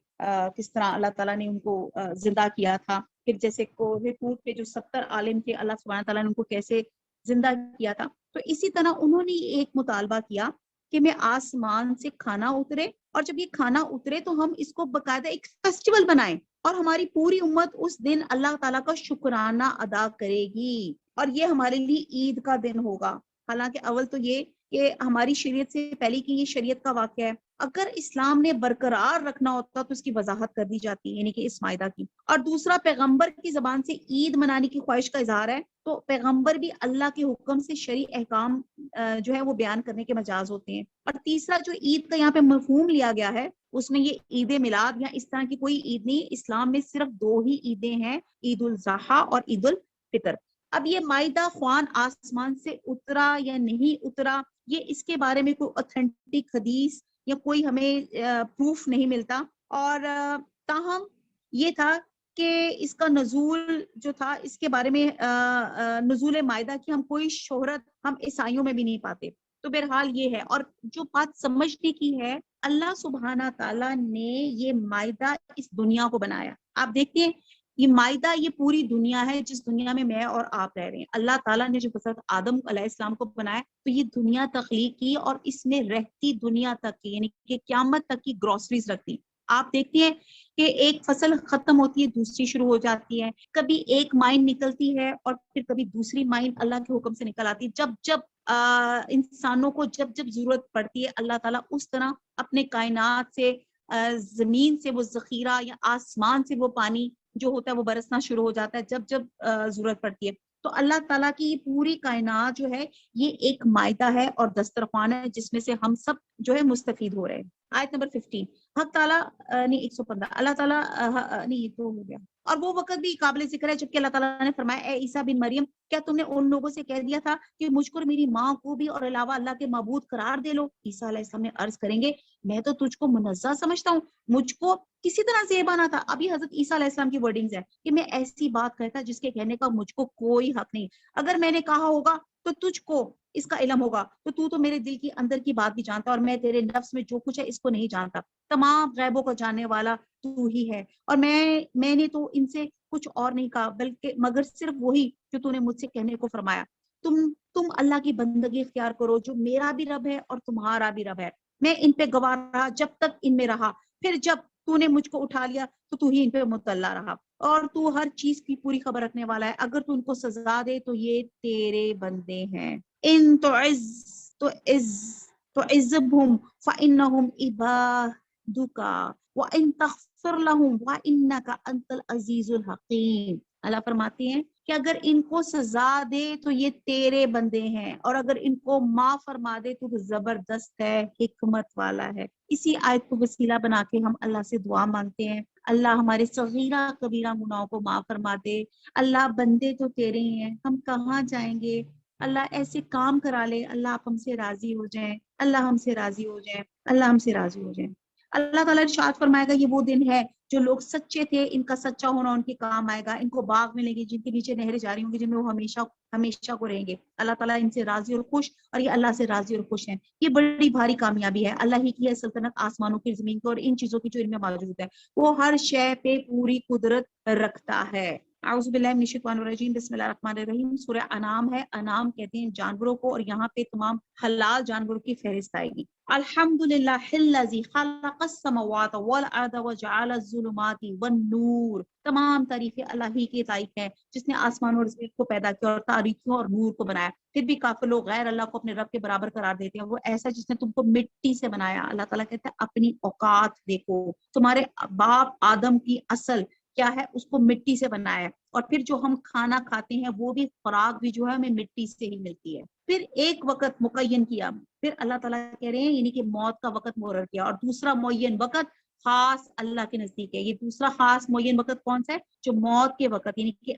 کس طرح اللہ تعالیٰ نے ان کو زندہ کیا تھا، پھر جیسے کوہ طور پہ جو 70 عالم تھے اللہ سبحانہ تعالیٰ نے ان کو کیسے زندہ کیا تھا، تو اسی طرح انہوں نے ایک مطالبہ کیا کہ میں آسمان سے کھانا اترے، اور جب یہ کھانا اترے تو ہم اس کو باقاعدہ ایک فیسٹیول بنائیں اور ہماری پوری امت اس دن اللہ تعالیٰ کا شکرانہ ادا کرے گی، اور یہ ہمارے لیے عید کا دن ہوگا۔ حالانکہ اول تو یہ کہ ہماری شریعت سے پہلے کی یہ شریعت کا واقعہ ہے، اگر اسلام نے برقرار رکھنا ہوتا تو اس کی وضاحت کر دی جاتی ہے، یعنی کہ اس مائدہ کی۔ اور دوسرا، پیغمبر کی زبان سے عید منانے کی خواہش کا اظہار ہے، تو پیغمبر بھی اللہ کے حکم سے شرعی احکام جو ہے وہ بیان کرنے کے مجاز ہوتے ہیں۔ اور تیسرا، جو عید کا یہاں پہ مفہوم لیا گیا ہے اس میں یہ عید میلاد یا اس طرح کی کوئی عید نہیں، اسلام میں صرف 2 ہی عیدیں ہیں، عید الاضحیٰ اور عید الفطر۔ اب یہ مائدہ خوان آسمان سے اترا یا نہیں اترا، یہ اس کے بارے میں کوئی اوتھینٹک حدیث یا کوئی ہمیں پروف نہیں ملتا، اور تاہم یہ تھا کہ اس کا نزول جو تھا، اس کے بارے میں نزول مائدہ کی ہم کوئی شہرت ہم عیسائیوں میں بھی نہیں پاتے۔ تو بہرحال یہ ہے، اور جو بات سمجھنے کی ہے، اللہ سبحانہ تعالیٰ نے یہ مائدہ اس دنیا کو بنایا۔ آپ دیکھتے ہیں یہ مائدہ یہ پوری دنیا ہے جس دنیا میں اور آپ رہ رہے ہیں۔ اللہ تعالیٰ نے جب حضرت آدم علیہ السلام کو بنایا تو یہ دنیا تخلیق کی، اور اس میں رہتی دنیا تک کی، یعنی کہ قیامت تک کی گروسریز رکھتی۔ آپ دیکھتے ہیں کہ ایک فصل ختم ہوتی ہے دوسری شروع ہو جاتی ہے، کبھی ایک مائن نکلتی ہے اور پھر کبھی دوسری مائن اللہ کے حکم سے نکل آتی ہے۔ جب جب انسانوں کو جب جب ضرورت پڑتی ہے، اللہ تعالیٰ اس طرح اپنے کائنات سے، زمین سے وہ ذخیرہ یا آسمان سے وہ پانی جو ہوتا ہے وہ برسنا شروع ہو جاتا ہے جب جب ضرورت پڑتی ہے۔ تو اللہ تعالیٰ کی پوری کائنات جو ہے یہ ایک مائدہ ہے اور دسترخوان ہے جس میں سے ہم سب جو ہے مستفید ہو رہے ہیں. آیت نمبر 15. حق تعالیٰ نہیں 115. اللہ تعالیٰ نہیں یہ تو ہو گیا. اور وہ وقت بھی قابل ذکر ہے جبکہ اللہ تعالیٰ نے فرمایا اے عیسیٰ بن مریم کیا تم نے ان لوگوں سے کہہ دیا تھا کہ مجھ کو اور میری ماں کو بھی اور علاوہ اللہ کے معبود قرار دے لو. عیسیٰ علیہ السلام نے عرض کریں گے میں تو تجھ کو منزہ سمجھتا ہوں, مجھ کو کسی طرح سے یہ بنا تھا. ابھی حضرت عیسیٰ علیہ السلام کی ورڈنگز ہے کہ میں ایسی بات کہتا جس کے کہنے کا مجھ کو کوئی حق نہیں. اگر میں نے کہا ہوگا تو تجھ کو اس کا علم ہوگا, تو میرے دل کی اندر کی بات بھی جانتا, اور میں تیرے نفس میں جو کچھ ہے اس کو نہیں جانتا. تمام غیبوں کو جاننے والا تو ہی ہے, اور میں نے تو ان سے کچھ اور نہیں کہا بلکہ مگر صرف وہی جو تو نے مجھ سے کہنے کو فرمایا. تم اللہ کی بندگی اختیار کرو جو میرا بھی رب ہے اور تمہارا بھی رب ہے. میں ان پہ گواہ رہا جب تک ان میں رہا, پھر جب تو نے مجھ کو اٹھا لیا تو ہی ان پہ مطلع رہا, اور تو ہر چیز کی پوری خبر رکھنے والا ہے. اگر تو ان کو سزا دے تو یہ تیرے بندے ہیں. ان تعذبهم فإنهم عبادك وإن تغفر لهم فإنك أنت العزيز الحكيم. اللہ فرماتے ہیں کہ اگر ان کو سزا دے تو یہ تیرے بندے ہیں, اور اگر ان کو معاف فرما دے تو زبردست ہے, حکمت والا ہے. اسی آیت کو وسیلہ بنا کے ہم اللہ سے دعا مانگتے ہیں اللہ ہمارے صغیرہ کبیرہ گناہوں کو معاف فرما دے. اللہ بندے تو تیرے ہی ہیں, ہم کہاں جائیں گے. اللہ ایسے کام کرا لے, اللہ آپ ہم سے راضی ہو جائیں, اللہ ہم سے راضی ہو جائیں, اللہ ہم سے راضی ہو جائیں. اللہ تعالیٰ ارشاد فرمائے گا یہ وہ دن ہے جو لوگ سچے تھے ان کا سچا ہونا ان کے کام آئے گا. ان کو باغ ملیں گے جن کے نیچے نہریں جاری ہوں گی جن میں وہ ہمیشہ کو رہیں گے. اللہ تعالیٰ ان سے راضی اور خوش, اور یہ اللہ سے راضی اور خوش ہیں. یہ بڑی بھاری کامیابی ہے. اللہ ہی کی ہے سلطنت آسمانوں کی زمین کی اور ان چیزوں کی جو ان میں موجود ہے. وہ ہر شے پہ پوری قدرت رکھتا ہے. اعوذ باللہ من الشیطان الرجیم. بسم اللہ الرحمن الرحیم. سورہ انعام ہے. انعام کہتے ہیں جانوروں کو, اور یہاں پہ تمام حلال جانوروں کی فہرست آئے گی. الحمدللہ الذی خلق السماوات والارض وجعل الظلمات والنور. تمام تعریفیں اللہ ہی کی لائق ہیں جس نے آسمان اور زمین کو پیدا کیا اور تاریکیوں اور نور کو بنایا. پھر بھی کافر لوگ غیر اللہ کو اپنے رب کے برابر قرار دیتے ہیں. وہ ایسا جس نے تم کو مٹی سے بنایا. اللہ تعالیٰ کہتا ہے اپنی اوقات دیکھو, تمہارے باپ آدم کی اصل کیا ہے اس کو مٹی سے بنایا ہے, اور پھر جو ہم کھانا کھاتے ہیں وہ بھی خوراک بھی جو ہے ہمیں مٹی سے ہی ملتی ہے. پھر ایک وقت مقین کیا, پھر اللہ تعالیٰ کہہ رہے ہیں یعنی کہ موت کا وقت مقرر کیا, اور دوسرا معین وقت خاص اللہ کے نزدیک ہے. یہ دوسرا خاص معین وقت کون سا ہے؟ جو موت کے وقت یعنی کہ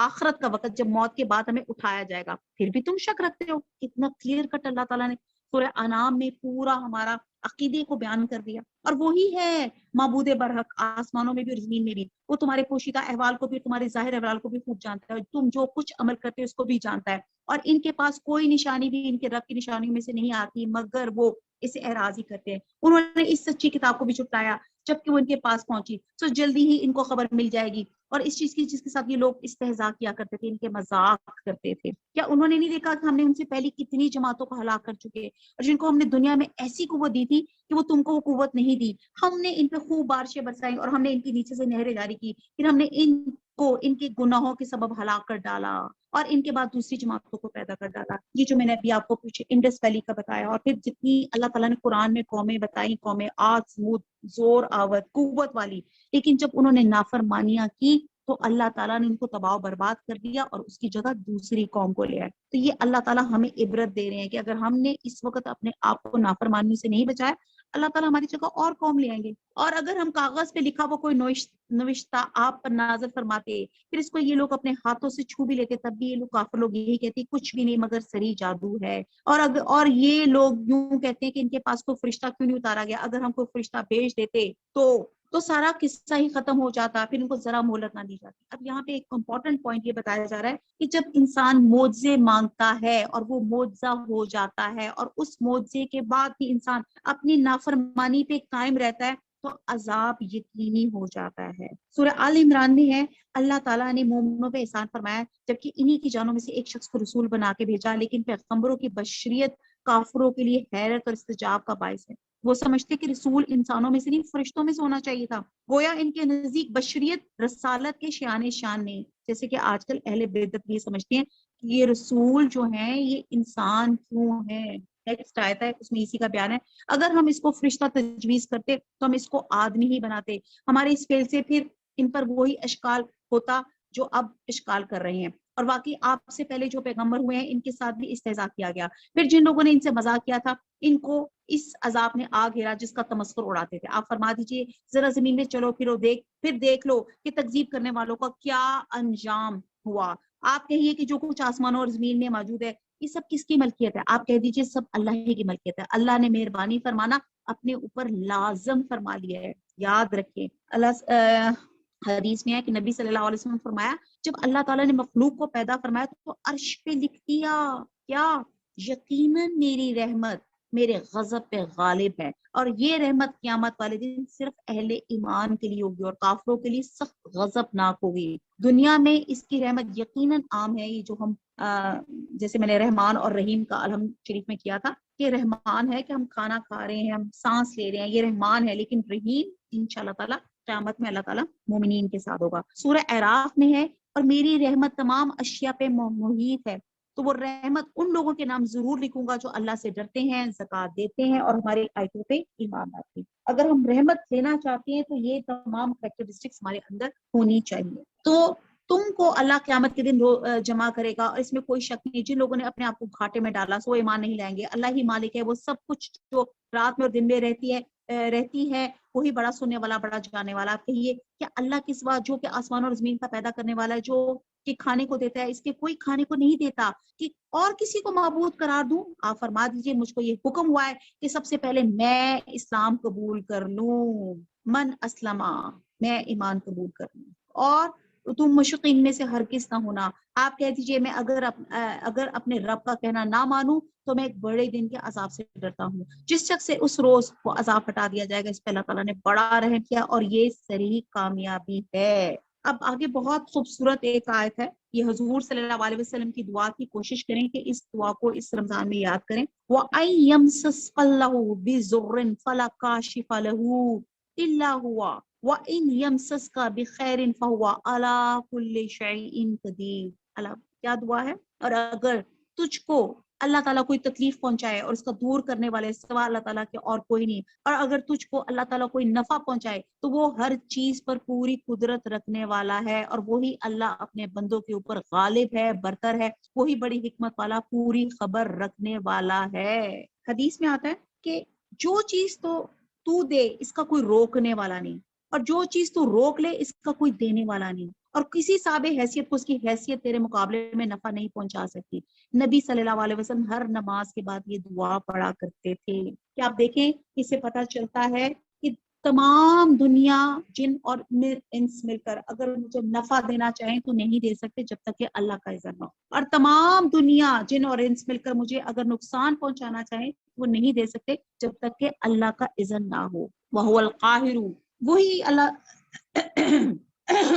آخرت کا وقت, جب موت کے بعد ہمیں اٹھایا جائے گا. پھر بھی تم شک رکھتے ہو. کتنا کلیئر کٹ اللہ تعالیٰ نے سورہ انعام میں پورا ہمارا عقیدے کو بیان کر دیا. اور وہی ہے معبود برحق آسمانوں میں بھی اور زمین میں بھی. وہ تمہارے پوشیدہ احوال کو بھی تمہارے ظاہر احوال کو بھی خوب جانتا ہے. تم جو کچھ عمل کرتے ہو اس کو بھی جانتا ہے. اور ان کے پاس کوئی نشانی بھی ان کے رب کی نشانیوں میں سے نہیں آتی مگر وہ اسے اعراض ہی کرتے ہیں. انہوں نے اس سچی کتاب کو بھی چھپایا جبکہ وہ ان کے پاس پہنچی تو جلدی ہی ان کو خبر مل جائے گی. اور اس چیز کی جس کے ساتھ یہ لوگ استہزاء کیا کرتے تھے, ان کے مذاق کرتے تھے. کیا انہوں نے نہیں دیکھا کہ ہم نے ان سے پہلی کتنی جماعتوں کو ہلاک کر چکے, اور جن کو ہم نے دنیا میں ایسی قوت دی تھی کہ وہ تم کو وہ قوت نہیں دی. ہم نے ان پہ خوب بارشیں برسائی اور ہم نے ان کے نیچے سے نہریں جاری کی. پھر ہم نے ان کو ان کے گناہوں کے سبب ہلاک کر ڈالا, اور ان کے بعد دوسری جماعتوں کو پیدا کر ڈالا. یہ جو میں نے ابھی آپ کو پیچھے انڈس ویلی کا بتایا, اور پھر جتنی اللہ تعالیٰ نے قرآن میں قومیں بتائی, قومیں عاد سمود زور آور قوت والی, لیکن جب انہوں نے نافرمانیاں کی تو اللہ تعالیٰ نے ان کو تباہ و برباد کر دیا اور اس کی جگہ دوسری قوم کو لے آئے. تو یہ اللہ تعالیٰ ہمیں عبرت دے رہے ہیں کہ اگر ہم نے اس وقت اپنے آپ کو نافرمانی سے نہیں بچایا, اللہ تعالیٰ ہماری جگہ اور قوم لے آئیں گے. اور اگر ہم کاغذ پہ لکھا وہ کوئی نوشتہ آپ پر نازل فرماتے, پھر اس کو یہ لوگ اپنے ہاتھوں سے چھو بھی لیتے, تب بھی یہ لوگ کافر لوگ یہی کہتے ہیں کچھ بھی نہیں مگر سری جادو ہے. اور یہ لوگ یوں کہتے ہیں کہ ان کے پاس کوئی فرشتہ کیوں نہیں اتارا گیا, اگر ہم کوئی فرشتہ بھیج دیتے تو سارا قصہ ہی ختم ہو جاتا, پھر ان کو ذرا مہلت نہ دی جاتی. اب یہاں پہ ایک امپورٹنٹ پوائنٹ یہ بتایا جا رہا ہے کہ جب انسان معجزے مانگتا ہے اور وہ معجزہ ہو جاتا ہے, اور اس معجزے کے بعد بھی انسان اپنی نافرمانی پہ قائم رہتا ہے تو عذاب یقینی ہو جاتا ہے. سورہ آل عمران میں ہے اللہ تعالیٰ نے مومنوں پہ احسان فرمایا جبکہ انہی کی جانوں میں سے ایک شخص کو رسول بنا کے بھیجا, لیکن پیغمبروں کی بشریت کافروں کے لیے حیرت اور استجاب کا باعث ہے. وہ سمجھتے کہ رسول انسانوں میں سے نہیں فرشتوں میں سے ہونا چاہیے تھا. گویا ان کے نزدیک بشریت رسالت کے شان نہیں, جیسے کہ آج کل اہل بدعت یہ سمجھتے ہیں کہ یہ رسول جو ہیں یہ انسان کیوں ہے. نیکسٹ آیت ہے اس میں اسی کا بیان ہے, اگر ہم اس کو فرشتہ تجویز کرتے تو ہم اس کو آدمی ہی بناتے. ہمارے اس فعل سے پھر ان پر وہی اشکال ہوتا جو اب اشکال کر رہے ہیں. اور واقعی آپ سے پہلے جو پیغمبر ہوئے ہیں ان کے ساتھ بھی استہزاء کیا گیا. پھر جن لوگوں نے ان سے مذاق کیا تھا ان کو اس عذاب نے آ گھیرا جس کا تمسخر اڑاتے تھے. آپ فرما دیجئے ذرا زمین میں چلو پھرو پھر دیکھ لو کہ تکذیب کرنے والوں کا کیا انجام ہوا. آپ کہیے کہ جو کچھ آسمانوں اور زمین میں موجود ہے یہ سب کس کی ملکیت ہے؟ آپ کہہ دیجئے سب اللہ ہی کی ملکیت ہے. اللہ نے مہربانی فرمانا اپنے اوپر لازم فرما لیا ہے. یاد رکھیں اللہ حدیث میں ہے کہ نبی صلی اللہ علیہ وسلم نے فرمایا جب اللہ تعالیٰ نے مخلوق کو پیدا فرمایا تو عرش پہ لکھ دیا کیا؟ یقیناً میری رحمت میرے غضب پہ غالب ہے، اور یہ رحمت قیامت والے دن صرف اہل ایمان کے لیے ہوگی اور کافروں کے لیے سخت غضبناک ہوگی. دنیا میں اس کی رحمت یقیناً عام ہے. یہ جو ہم جیسے میں نے رحمان اور رحیم کا الحمد شریف میں کیا تھا کہ رحمان ہے کہ ہم کھانا کھا رہے ہیں ہم سانس لے رہے ہیں یہ رحمان ہے، لیکن رحیم انشاءاللہ تعالیٰ قیامت میں اللہ تعالیٰ مومنین کے ساتھ ہوگا. سورہ اعراف میں ہے اور میری رحمت تمام اشیاء پہ محیط ہے. تو وہ رحمت ان لوگوں کے نام ضرور لکھوں گا جو اللہ سے ڈرتے ہیں، زکوٰۃ دیتے ہیں اور ہماری آیتوں پہ ایمان لاتے ہیں. اگر ہم رحمت لینا چاہتے ہیں تو یہ تمام کریکٹرسٹکس ہمارے اندر ہونی چاہیے. تو تم کو اللہ قیامت کے دن جمع کرے گا اور اس میں کوئی شک نہیں. جن لوگوں نے اپنے آپ کو گھاٹے میں ڈالا سو ایمان نہیں لائیں گے. اللہ ہی مالک ہے، وہ سب کچھ جو رات میں اور دن میں رہتی ہے وہی بڑا سننے والا بڑا جانے والا. آپ کہیے کہ اللہ کے سوا جو کہ آسمان اور زمین کا پیدا کرنے والا ہے جو کہ کھانے کو دیتا ہے اس کے کوئی کھانے کو نہیں دیتا کہ اور کسی کو معبود قرار دوں؟ آپ فرما دیجئے مجھ کو یہ حکم ہوا ہے کہ سب سے پہلے میں اسلام قبول کر لوں. من اسلمہ، میں ایمان قبول کر لوں. اور تم مشرکین میں سے ہرگز نہ ہونا. آپ کہہ دیجئے میں اگر اپنے رب کا کہنا نہ مانوں تو میں ایک بڑے دن کے عذاب سے ڈرتا ہوں. جس شخص سے اس روز کو عذاب ہٹا دیا جائے گا اس پہ اللہ تعالیٰ نے بڑا رحم کیا اور یہ صریح کامیابی ہے. اب آگے بہت خوبصورت ایک آیت ہے. یہ حضور صلی اللہ علیہ وسلم کی دعا کی کوشش کریں کہ اس دعا کو اس رمضان میں یاد کریں. وَأَن يَمْسَسْكَ اللَّهُ بِضُرٍّ فَلَا كَاشِفَ لَهُ إِلَّا هُوَ وَإِن يَمْسَسْكَ بِخَيْرٍ فَهُوَ عَلَى كُلِّ شَيْءٍ قَدِيرٌ. اللہ کیا دعا ہے؟ اور اگر تجھ کو اللہ تعالیٰ کوئی تکلیف پہنچائے اور اس کا دور کرنے والے سوا اللہ تعالیٰ کے اور کوئی نہیں، اور اگر تجھ کو اللہ تعالیٰ کوئی نفع پہنچائے تو وہ ہر چیز پر پوری قدرت رکھنے والا ہے، اور وہی اللہ اپنے بندوں کے اوپر غالب ہے، برتر ہے، وہی بڑی حکمت والا پوری خبر رکھنے والا ہے. حدیث میں آتا ہے کہ جو چیز تو دے اس کا کوئی روکنے والا نہیں، اور جو چیز تو روک لے اس کا کوئی دینے والا نہیں، اور کسی صاحب حیثیت کو اس کی حیثیت تیرے مقابلے میں نفع نہیں پہنچا سکتی. نبی صلی اللہ علیہ وسلم ہر نماز کے بعد یہ دعا پڑھا کرتے تھے. کہ آپ دیکھیں اس سے پتہ چلتا ہے کہ تمام دنیا جن اور انس مل کر اگر مجھے نفع دینا چاہیں تو نہیں دے سکتے جب تک کہ اللہ کا اذن ہو، اور تمام دنیا جن اور انس مل کر مجھے اگر نقصان پہنچانا چاہیں وہ نہیں دے سکتے جب تک کہ اللہ کا اذن نہ ہو. وَهُوَ الْقَاهِرُ، وہی اللہ.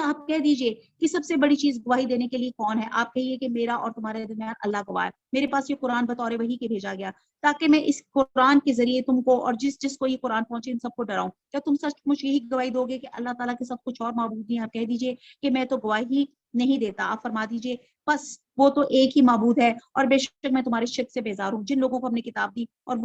آپ کہہ دیجئے کہ سب سے بڑی چیز گواہی دینے کے لیے کون ہے؟ آپ کہیے کہ میرا اور تمہارے درمیان اللہ گواہ ہے. میرے پاس یہ قرآن بطور وحی کے بھیجا گیا تاکہ میں اس قرآن کے ذریعے تم کو اور جس کو یہ قرآن پہنچے ان سب کو ڈراؤں. کیا تم سچ مچ یہی گواہی دو گے کہ اللہ تعالیٰ کے سب کچھ اور معبود نہیں؟ آپ کہہ دیجئے کہ میں تو گواہی نہیں دیتا. آپ فرما دیجئے بس وہ تو ایک ہی معبود ہے اور بے شک میں تمہارے شرک سے بیزار ہوں. جن لوگوں کو ہم نے کتاب دی اور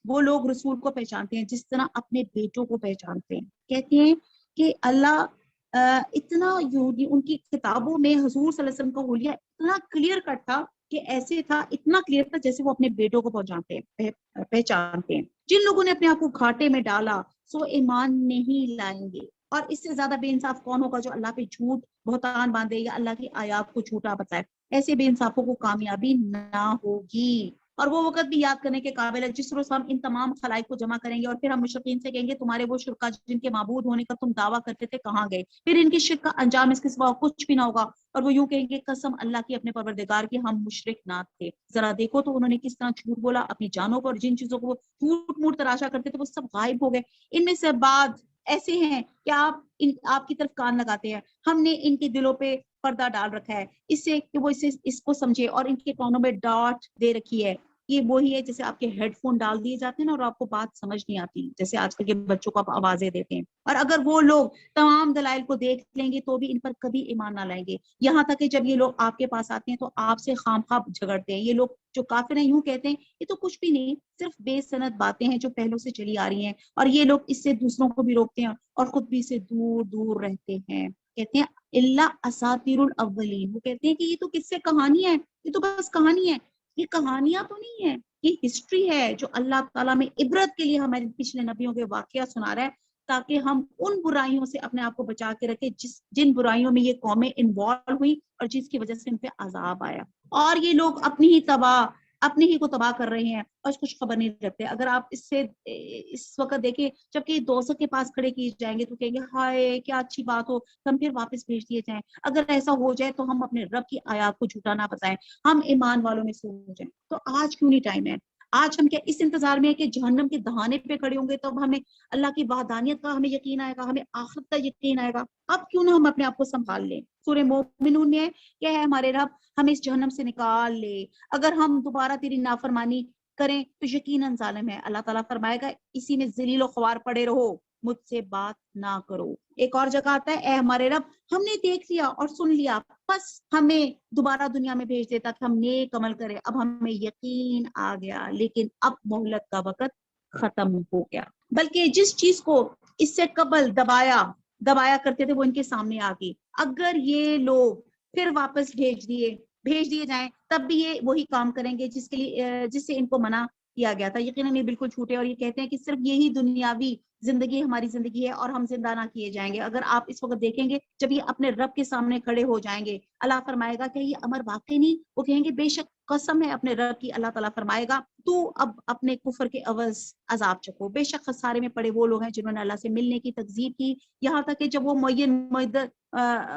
وہ لوگ رسول کو پہچانتے ہیں جس طرح اپنے بیٹوں کو پہچانتے ہیں. کہتے ہیں کہ اللہ اتنا یہودی ان کی کتابوں میں حضور صلی اللہ علیہ وسلم کا حلیہ اتنا کلیئر کٹ تھا کہ ایسے تھا، اتنا کلیئر تھا جیسے وہ اپنے بیٹوں کو پہچانتے ہیں. جن لوگوں نے اپنے آپ کو گھاٹے میں ڈالا سو ایمان نہیں لائیں گے. اور اس سے زیادہ بے انصاف کون ہوگا جو اللہ پہ جھوٹ بہتان باندھے یا اللہ کی آیات کو جھوٹا بتائے؟ ایسے بے انصافوں کو کامیابی نہ ہوگی. اور وہ وقت بھی یاد کرنے کے قابل ہے جس روز ہم ان تمام خلائق کو جمع کریں گے اور پھر ہم مشرکین سے کہیں گے تمہارے وہ شرکا جن کے معبود ہونے کا تم دعویٰ کرتے تھے کہاں گئے؟ پھر ان کی شرک کا انجام اس کے سوا کچھ بھی نہ ہوگا اور وہ یوں کہیں گے قسم اللہ کی اپنے پروردگار کی ہم مشرک نہ تھے. ذرا دیکھو تو انہوں نے کس طرح جھوٹ بولا اپنی جانوں کو، اور جن چیزوں کو وہ جھوٹ موٹ تراشا کرتے تھے وہ سب غائب ہو گئے. ان میں سے بعد ایسے ہیں کہ آپ کی طرف کان لگاتے ہیں. ہم نے ان کے دلوں پہ پردہ ڈال رکھا ہے اس سے کہ وہ اس کو سمجھے، اور ان کے کانوں میں ڈاٹ دے رکھی ہے. یہ وہی ہے جیسے آپ کے ہیڈ فون ڈال دیے جاتے ہیں نا اور آپ کو بات سمجھ نہیں آتی، جیسے آج کل کے بچوں کو آپ آوازیں دیتے ہیں. اور اگر وہ لوگ تمام دلائل کو دیکھ لیں گے تو بھی ان پر کبھی ایمان نہ لائیں گے. یہاں تک کہ جب یہ لوگ آپ کے پاس آتے ہیں تو آپ سے خام خواہ جھگڑتے ہیں. یہ لوگ جو کافر ہیں یوں کہتے ہیں یہ تو کچھ بھی نہیں، صرف بے سند باتیں ہیں جو پہلوں سے چلی آ رہی ہیں، اور یہ لوگ اس سے دوسروں کو بھی روکتے ہیں اور خود بھی سے دور دور رہتے ہیں. کہتے ہیں الا اساطیر الاولین، وہ کہتے ہیں کہ یہ تو قصے کہانی ہے، یہ تو بس کہانی ہے، یہ کہانیاں تو نہیں ہے، یہ ہسٹری ہے جو اللہ تعالیٰ میں عبرت کے لیے ہمارے پچھلے نبیوں کے واقعہ سنا رہا ہے، تاکہ ہم ان برائیوں سے اپنے آپ کو بچا کے رکھیں جن برائیوں میں یہ قومیں انوالو ہوئی اور جس کی وجہ سے ان پہ عذاب آیا۔ اور یہ لوگ اپنی ہی کو تباہ کر رہے ہیں اور کچھ خبر نہیں رکھتے۔ اگر آپ اس وقت دیکھیں جب کہ دوزخ کے پاس کھڑے کیے جائیں گے تو کہیں گے ہائے کیا اچھی بات ہو، ہم پھر واپس بھیج دیے جائیں۔ اگر ایسا ہو جائے تو ہم اپنے رب کی آیات کو جھوٹا نہ بتائیں، ہم ایمان والوں میں سے ہو جائیں۔ تو آج کیوں نہیں ٹائم ہے؟ آج ہم کیا اس انتظار میں ہے کہ جہنم کے دہانے پہ کھڑے ہوں گے تب ہمیں اللہ کی وحدانیت کا ہمیں یقین آئے گا، ہمیں آخرت کا یقین آئے گا؟ اب کیوں نہ ہم اپنے آپ کو سنبھال لیں؟ سورہ مومنون میں کیا ہے، ہمارے رب ہمیں اس جہنم سے نکال لے، اگر ہم دوبارہ تیری نافرمانی کریں تو یقیناً ظالم ہے۔ اللہ تعالیٰ فرمائے گا اسی میں ذلیل و خوار پڑے رہو، مجھ سے بات نہ کرو۔ ایک اور جگہ آتا ہے اے ہمارے رب ہم نے دیکھ لیا اور سن لیا، بس ہمیں دوبارہ دنیا میں بھیج دیتا کہ ہم نیک عمل کریں، اب ہمیں یقین آ گیا، لیکن اب مہلت کا وقت ختم ہو گیا۔ بلکہ جس چیز کو اس سے قبل دبایا کرتے تھے وہ ان کے سامنے آ گئی۔ اگر یہ لوگ پھر واپس بھیج دیے جائیں تب بھی یہ وہی کام کریں گے جس سے ان کو منع کیا گیا تھا۔ یقیناً یہ بالکل جھوٹے، اور یہ کہتے ہیں کہ صرف یہی دنیاوی زندگی ہماری زندگی ہے اور ہم زندہ نہ کیے جائیں گے۔ اگر آپ اس وقت دیکھیں گے جب یہ اپنے رب کے سامنے کھڑے ہو جائیں گے، اللہ فرمائے گا کہ یہ امر واقعی نہیں؟ وہ کہیں گے بے شک قسم ہے اپنے رب کی، اللہ تعالیٰ فرمائے گا تو اب اپنے کفر کے عوض عذاب چکو۔ بے شک خسارے میں پڑے وہ لوگ ہیں جنہوں نے اللہ سے ملنے کی تکذیب کی، یہاں تک کہ جب وہ معین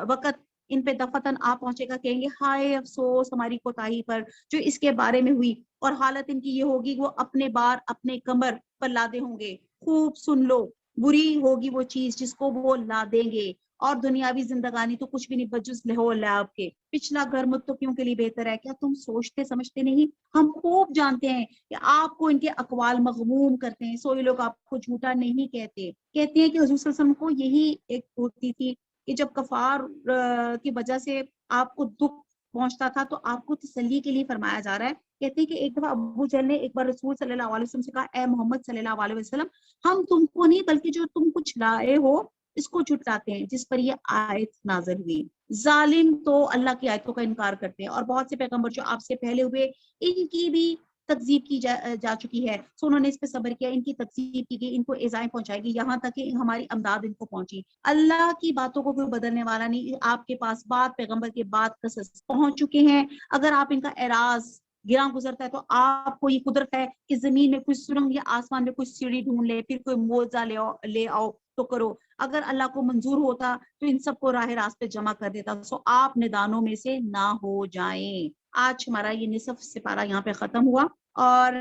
وقت ان پہ دفتن آ پہنچے گا کہیں گے ہائے افسوس ہماری کوتاہی پر جو اس کے بارے میں ہوئی، اور حالت ان کی یہ ہوگی وہ اپنے بار اپنے کمر پر لادے ہوں گے۔ خوب سن لو، بری ہوگی وہ چیز جس کو وہ لادیں گے، اور دنیاوی زندگانی تو کچھ بھی نہیں بجز لہو لعب کے، پچھلا گھر متقیوں کے لیے بہتر ہے۔ کیا تم سوچتے سمجھتے نہیں؟ ہم خوب جانتے ہیں کہ آپ کو ان کے اقوال مغموم کرتے ہیں، سو یہ لوگ آپ کو جھوٹا نہیں کہتے ہیں کہ حضور صلی اللہ علیہ وسلم کو یہی ایک ہوتی تھی کہ جب کفار کی وجہ سے آپ کو دکھ پہنچتا تھا تو آپ کو تسلی کے لیے فرمایا جا رہا ہے۔ کہتے ہیں کہ ایک دفعہ ابو جہل نے ایک بار رسول صلی اللہ علیہ وسلم سے کہا اے محمد صلی اللہ علیہ وسلم ہم تم کو نہیں بلکہ جو تم کچھ لائے ہو اس کو جھٹلاتے ہیں، جس پر یہ آیت نازل ہوئی۔ ظالم تو اللہ کی آیتوں کا انکار کرتے ہیں، اور بہت سے پیغمبر جو آپ سے پہلے ہوئے ان کی بھی تکذیب کی جا چکی ہے، سو انہوں نے اس پہ صبر کیا، ان کی تکذیب کی گئی، ان کو ایذائیں پہنچائے گی، یہاں تک کہ ہماری امداد ان کو پہنچی۔ اللہ کی باتوں کو کوئی بدلنے والا نہیں، آپ کے پاس بات پیغمبر کے بعد قصص پہنچ چکے ہیں۔ اگر آپ ان کا اعراض گراں گزرتا ہے تو آپ کو یہ قدرت ہے کہ زمین میں کوئی سرنگ یا آسمان میں کوئی سیڑھی ڈھونڈ لے، پھر کوئی معجزہ لے آؤ تو کرو۔ اگر اللہ کو منظور ہوتا تو ان سب کو راہ راست پہ جمع کر دیتا، سو آپ ندانوں میں سے نہ ہو جائیں۔ آج ہمارا یہ نصف سپارہ یہاں پہ ختم ہوا، اور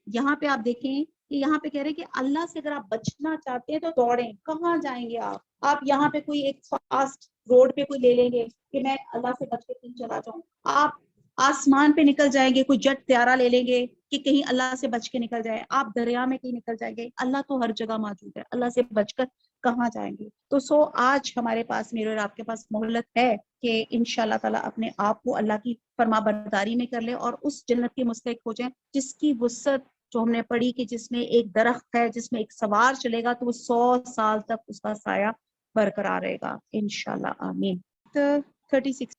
یہاں پہ آپ دیکھیں کہ یہاں پہ کہہ رہے کہ اللہ سے اگر آپ بچنا چاہتے ہیں تو دوڑیں۔ کہاں جائیں گے آپ یہاں پہ کوئی ایک فاسٹ روڈ پہ کوئی لے لیں گے کہ میں اللہ سے بچ کے کہیں چلا جاؤں، آپ آسمان پہ نکل جائیں گے، کوئی جٹ طیارہ لے لیں گے کہ کہیں اللہ سے بچ کے نکل جائے، آپ دریا میں کہیں نکل جائیں گے، اللہ تو ہر جگہ موجود ہے، اللہ سے بچ کر کہاں جائیں گے؟ تو سو آج ہمارے پاس، میرے اور آپ کے پاس مہلت ہے کہ انشاءاللہ تعالیٰ اپنے آپ کو اللہ کی فرما برداری میں کر لے اور اس جنت کے مستحق ہو جائیں جس کی وسعت جو ہم نے پڑھی کہ جس میں ایک درخت ہے، جس میں ایک سوار چلے گا تو وہ 100 سال تک اس کا سایہ برقرار رہے گا انشاءاللہ، آمین۔ 36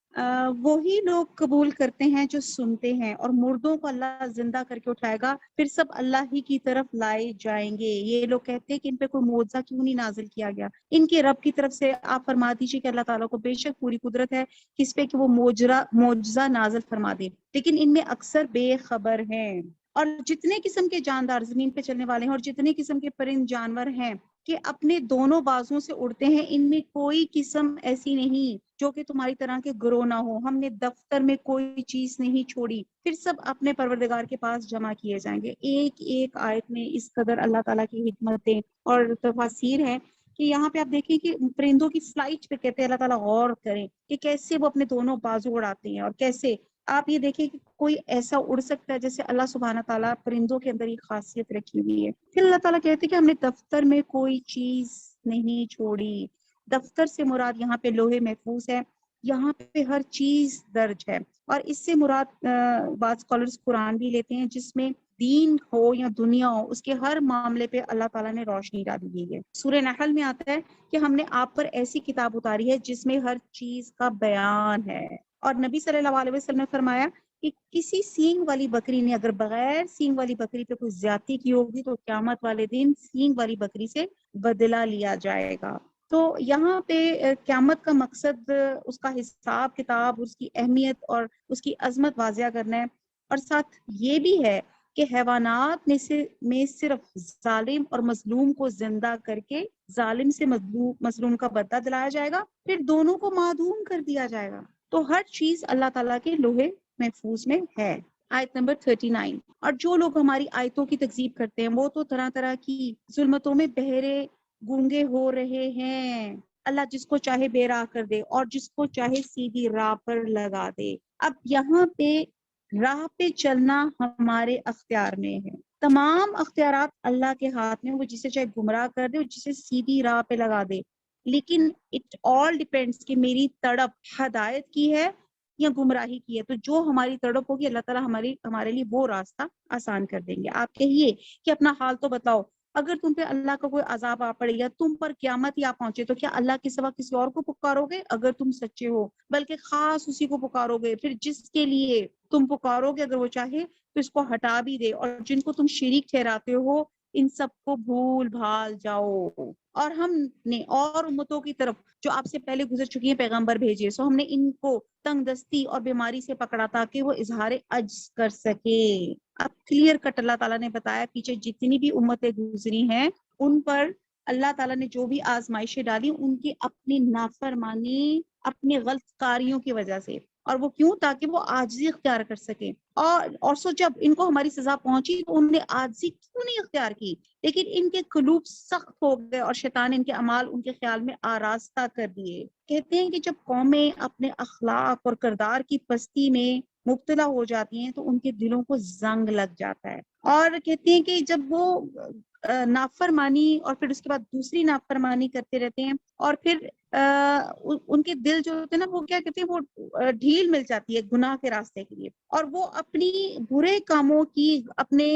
وہی لوگ قبول کرتے ہیں جو سنتے ہیں، اور مردوں کو اللہ زندہ کر کے اٹھائے گا، پھر سب اللہ ہی کی طرف لائے جائیں گے۔ یہ لوگ کہتے ہیں کہ ان پہ کوئی معجزہ کیوں نہیں نازل کیا گیا؟ ان کے رب کی طرف سے آپ فرما دیجیے کہ اللہ تعالیٰ کو بے شک پوری قدرت ہے کس پہ کہ وہ معجزہ نازل فرما دے، لیکن ان میں اکثر بے خبر ہیں۔ اور جتنے قسم کے جاندار زمین پہ چلنے والے ہیں اور جتنے قسم کے پرند جانور ہیں کہ اپنے دونوں بازوں سے اڑتے ہیں، ان میں کوئی قسم ایسی نہیں جو کہ تمہاری طرح کے گروہ نہ ہو۔ ہم نے دفتر میں کوئی چیز نہیں چھوڑی، پھر سب اپنے پروردگار کے پاس جمع کیے جائیں گے۔ ایک ایک آیت میں اس قدر اللہ تعالیٰ کی حکمتیں اور تفاسیر ہیں کہ یہاں پہ آپ دیکھیں کہ پرندوں کی فلائٹ پہ کہتے ہیں اللہ تعالیٰ غور کریں کہ کیسے وہ اپنے دونوں بازو اڑاتے ہیں، اور کیسے آپ یہ دیکھیں کہ کوئی ایسا اڑ سکتا ہے جیسے اللہ سبحانہ تعالیٰ پرندوں کے اندر ایک خاصیت رکھی ہوئی ہے۔ پھر اللہ تعالیٰ کہتے ہیں کہ ہم نے دفتر میں کوئی چیز نہیں چھوڑی۔ دفتر سے مراد یہاں پہ لوہے محفوظ ہے، یہاں پہ ہر چیز درج ہے، اور اس سے مراد بعض اسکالرز قرآن بھی لیتے ہیں جس میں دین ہو یا دنیا ہو، اس کے ہر معاملے پہ اللہ تعالیٰ نے روشنی ڈالی گئی ہے۔ سورہ نحل میں آتا ہے کہ ہم نے آپ پر ایسی کتاب اتاری ہے جس میں ہر چیز کا بیان ہے، اور نبی صلی اللہ علیہ وسلم نے فرمایا کہ کسی سینگ والی بکری نے اگر بغیر سینگ والی بکری پہ کوئی زیادتی کی ہوگی تو قیامت والے دن سینگ والی بکری سے بدلہ لیا جائے گا۔ تو یہاں پہ قیامت کا مقصد اس کا حساب کتاب، اس کی اہمیت اور اس کی عظمت واضح کرنا ہے، اور ساتھ یہ بھی ہے کہ حیوانات میں صرف ظالم اور مظلوم کو زندہ کر کے ظالم سے مظلوم کا بدلہ دلایا جائے گا، پھر دونوں کو معدوم کر دیا جائے گا۔ تو ہر چیز اللہ تعالیٰ کے لوہے محفوظ میں ہے۔ آیت نمبر 39، اور جو لوگ ہماری آیتوں کی تکذیب کرتے ہیں وہ تو طرح طرح کی ظلمتوں میں بہرے گونگے ہو رہے ہیں۔ اللہ جس کو چاہے بے راہ کر دے اور جس کو چاہے سیدھی راہ پر لگا دے۔ اب یہاں پہ راہ پہ چلنا ہمارے اختیار میں ہے، تمام اختیارات اللہ کے ہاتھ میں، وہ جسے چاہے گمراہ کر دے اور جسے سیدھی راہ پہ لگا دے، لیکن اٹ آل ڈیپینڈس کہ میری تڑپ ہدایت کی ہے یا گمراہی کی ہے۔ تو جو ہماری تڑپ ہوگی اللہ تعالیٰ ہمارے لیے وہ راستہ آسان کر دیں گے۔ آپ کہیے کہ اپنا حال تو بتاؤ، اگر تم پہ اللہ کا کوئی عذاب آ پڑے یا تم پر قیامت ہی آ پہنچے تو کیا اللہ کے سوا کسی اور کو پکارو گے؟ اگر تم سچے ہو بلکہ خاص اسی کو پکارو گے، پھر جس کے لیے تم پکارو گے اگر وہ چاہے تو اس کو ہٹا بھی دے، اور جن کو تم شریک ٹھہراتے ہو ان سب کو بھول بھال جاؤ۔ اور ہم نے اور امتوں کی طرف جو آپ سے پہلے گزر چکی ہیں پیغمبر بھیجے، سو ہم نے ان کو تنگ دستی اور بیماری سے پکڑا تاکہ وہ اظہار عجز کر سکے۔ اب کلیئر کٹ اللہ تعالیٰ نے بتایا پیچھے جتنی بھی امتیں گزری ہیں ان پر اللہ تعالیٰ نے جو بھی آزمائشیں ڈالی ان کی اپنی نافرمانی، اپنی غلط کاریوں کی وجہ سے، اور وہ کیوں؟ تاکہ وہ عاجزی اختیار کر سکیں۔ اور سو جب ان کو ہماری سزا پہنچی تو انہوں نے عاجزی کیوں نہیں اختیار کی؟ لیکن ان کے قلوب سخت ہو گئے اور شیطان ان کے اعمال ان کے خیال میں آراستہ کر دیے۔ کہتے ہیں کہ جب قومیں اپنے اخلاق اور کردار کی پستی میں مبتلا ہو جاتی ہیں تو ان کے دلوں کو زنگ لگ جاتا ہے، اور کہتے ہیں کہ جب وہ نافرمانی اور پھر اس کے بعد دوسری نافرمانی کرتے رہتے ہیں اور پھر ان کے دل جو ہوتے ہیں نا وہ کیا کہتے ہیں، وہ ڈھیل مل جاتی ہے گناہ کے راستے کے لیے، اور وہ اپنی برے کاموں کی، اپنے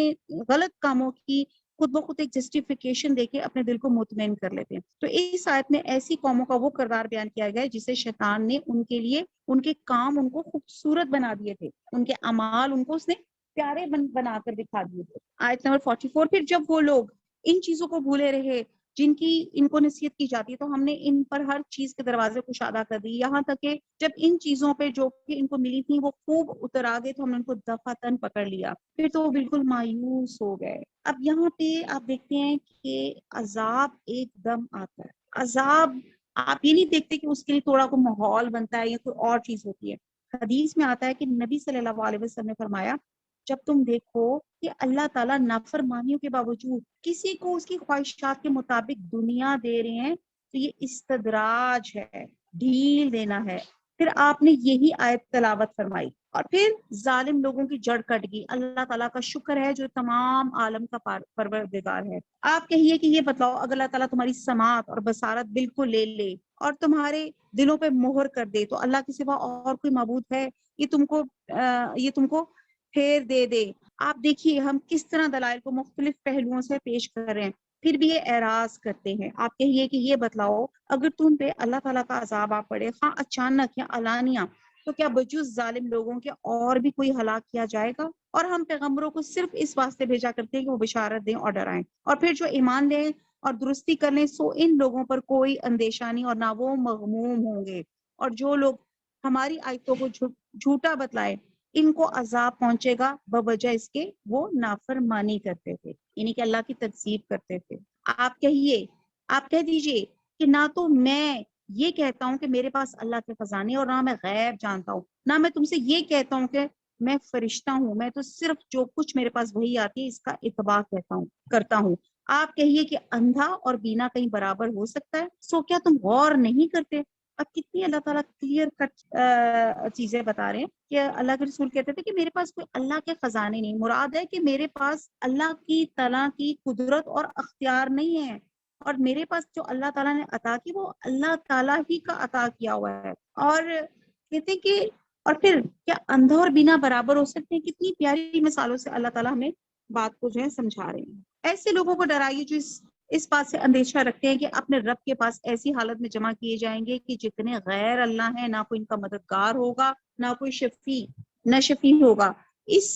غلط کاموں کی خود بخود ایک جسٹیفیکیشن دے کے اپنے دل کو مطمئن کر لیتے ہیں۔ تو اس آیت میں ایسی قوموں کا وہ کردار بیان کیا گیا ہے جسے شیطان نے ان کے لیے، ان کے کام ان کو خوبصورت بنا دیے تھے، ان کے اعمال ان کو اس نے پیارے بنا کر دکھا دیے تھے۔ آیت نمبر 44، پھر جب وہ لوگ ان چیزوں کو بھولے رہے جن کی ان کو نصیحت کی جاتی ہے تو ہم نے ان پر ہر چیز کے دروازے کشادہ کر دی، یہاں تک کہ جب ان چیزوں پہ جو کہ ان کو ملی تھی وہ خوب اتر آ گئے تو ہم نے ان کو دفعتاً پکڑ لیا، پھر تو وہ بالکل مایوس ہو گئے۔ اب یہاں پہ آپ دیکھتے ہیں کہ عذاب ایک دم آتا ہے، عذاب آپ یہ نہیں دیکھتے کہ اس کے لیے تھوڑا کوئی ماحول بنتا ہے یا کوئی اور چیز ہوتی ہے۔ حدیث میں آتا ہے کہ نبی صلی اللہ علیہ وسلم نے فرمایا جب تم دیکھو کہ اللہ تعالیٰ نافرمانیوں کے باوجود کسی کو اس کی خواہشات کے مطابق دنیا دے رہے ہیں تو یہ استدراج ہے، ڈھیل دینا ہے۔ پھر آپ نے یہی آیت تلاوت فرمائی اور پھر ظالم لوگوں کی جڑ کٹ گئی۔ اللہ تعالیٰ کا شکر ہے جو تمام عالم کا پروردگار ہے۔ آپ کہیے کہ یہ بتلاؤ اگر اللہ تعالیٰ تمہاری سماعت اور بصارت بالکل لے لے اور تمہارے دلوں پہ مہر کر دے تو اللہ کے سوا اور کوئی معبود ہے یہ تم کو پھیر دے۔ آپ دیکھیے ہم کس طرح دلائل کو مختلف پہلوؤں سے پیش کر رہے ہیں، پھر بھی یہ اعراض کرتے ہیں۔ آپ کہیے کہ یہ بتلاؤ اگر تم پہ اللہ تعالیٰ کا عذاب آ پڑے، خواہ اچانک یا علانیہ، تو کیا بجز ظالم لوگوں کے اور بھی کوئی ہلاک کیا جائے گا؟ اور ہم پیغمبروں کو صرف اس واسطے بھیجا کرتے ہیں کہ وہ بشارت دیں اور ڈرائیں، اور پھر جو ایمان لیں اور درستی کر لیں سو ان لوگوں پر کوئی اندیشہ نہیں اور نہ وہ مغموم ہوں گے۔ اور جو لوگ ہماری آیتوں کو جھوٹا بتلائے ان کو عذاب پہنچے گا بوجہ اس کے وہ نافرمانی کرتے تھے، یعنی کہ اللہ کی تکذیب کرتے تھے۔ آپ کہہ دیجئے کہ نہ تو میں یہ کہتا ہوں کہ میرے پاس اللہ کے خزانے اور نہ میں غیب جانتا ہوں، نہ میں تم سے یہ کہتا ہوں کہ میں فرشتہ ہوں، میں تو صرف جو کچھ میرے پاس وہی آتی ہے اس کا اتباع کرتا ہوں۔ آپ کہیے کہ اندھا اور بینا کہیں برابر ہو سکتا ہے؟ سو کیا تم غور نہیں کرتے؟ اب کتنی اللہ تعالیٰ کلیئر کٹ چیزیں بتا رہے ہیں کہ اللہ کے رسول کہتے تھے کہ میرے پاس کوئی اللہ کے خزانے نہیں، مراد ہے کہ میرے پاس اللہ کی تعالیٰ کی قدرت اور اختیار نہیں ہے، اور میرے پاس جو اللہ تعالیٰ نے عطا کی وہ اللہ تعالیٰ ہی کا عطا کیا ہوا ہے۔ اور کہتے کہ اور پھر کیا اندھا اور بینا برابر ہو سکتے ہیں؟ کتنی پیاری مثالوں سے اللہ تعالیٰ ہمیں بات کو جو ہے سمجھا رہے ہیں۔ ایسے لوگوں کو ڈرائیے جو اس بات سے اندیشہ رکھتے ہیں کہ اپنے رب کے پاس ایسی حالت میں جمع کیے جائیں گے کہ جتنے غیر اللہ ہیں نہ کوئی ان کا مددگار ہوگا، نہ کوئی شفیع ہوگا، اس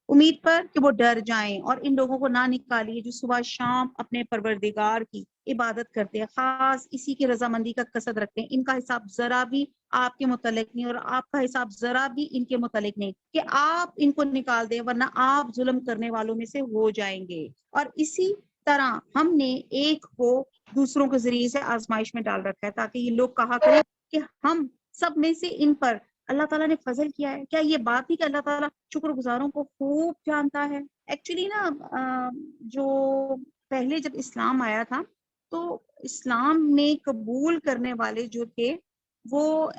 امید پر کہ وہ ڈر جائیں۔ اور ان لوگوں کو نہ نکالیے جو صبح شام اپنے پروردگار کی عبادت کرتے ہیں، خاص اسی کی رضامندی کا قصد رکھتے ہیں۔ ان کا حساب ذرا بھی آپ کے متعلق نہیں، اور آپ کا حساب ذرا بھی ان کے متعلق نہیں کہ آپ ان کو نکال دیں، ورنہ آپ ظلم کرنے والوں میں سے ہو جائیں گے۔ اور اسی طرح ہم نے ایک کو دوسروں کے ذریعے سے آزمائش میں ڈال رکھا ہے تاکہ یہ لوگ کہا کریں کہ ہم سب میں سے ان پر اللہ تعالیٰ نے فضل کیا ہے۔ کیا یہ بات نہیں کہ اللہ تعالیٰ شکر گزاروں کو خوب جانتا ہے؟ ایکچولی نا جو پہلے جب اسلام آیا تھا تو اسلام میں قبول کرنے والے جو تھے وہ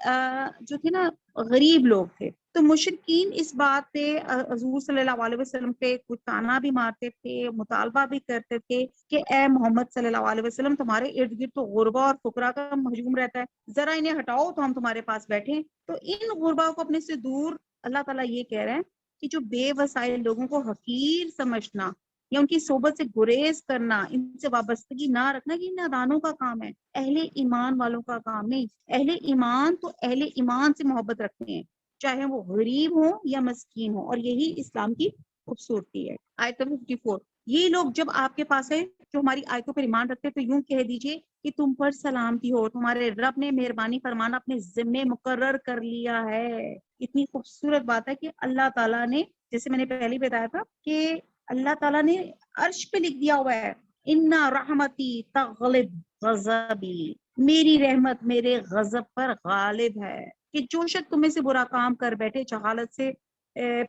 جو تھے نا غریب لوگ تھے، تو مشرکین اس بات پہ حضور صلی اللہ علیہ وسلم پہ کچھ طعنہ بھی مارتے تھے، مطالبہ بھی کرتے تھے کہ اے محمد صلی اللہ علیہ وسلم، تمہارے ارد گرد تو غربا اور فقراء کا ہجوم رہتا ہے، ذرا انہیں ہٹاؤ تو ہم تمہارے پاس بیٹھیں۔ تو ان غربا کو اپنے سے دور اللہ تعالیٰ یہ کہہ رہے ہیں کہ جو بے وسائل لوگوں کو حقیر سمجھنا یا ان کی صحبت سے گریز کرنا، ان سے وابستگی نہ رکھنا، یہ نادانوں کا کام ہے، اہل ایمان والوں کا کام نہیں۔ اہل ایمان تو اہل ایمان سے محبت رکھتے ہیں، چاہے وہ غریب ہوں یا مسکین ہوں، اور یہی اسلام کی خوبصورتی ہے۔ آیت 54، یہ لوگ جب آپ کے پاس ہے جو ہماری آیتوں پر ایمان رکھتے تو یوں کہہ دیجئے کہ تم پر سلامتی ہو، تمہارے رب نے مہربانی فرمانا اپنے ذمے مقرر کر لیا ہے۔ اتنی خوبصورت بات ہے کہ اللہ تعالیٰ نے، جیسے میں نے پہلے بتایا تھا کہ اللہ تعالیٰ نے عرش پہ لکھ دیا ہوا ہے اِنَّ رحمتی تغلب غضبی، میری رحمت میرے غضب پر غالب ہے، کہ جو شخص تم میں سے برا کام کر بیٹھے جہالت سے،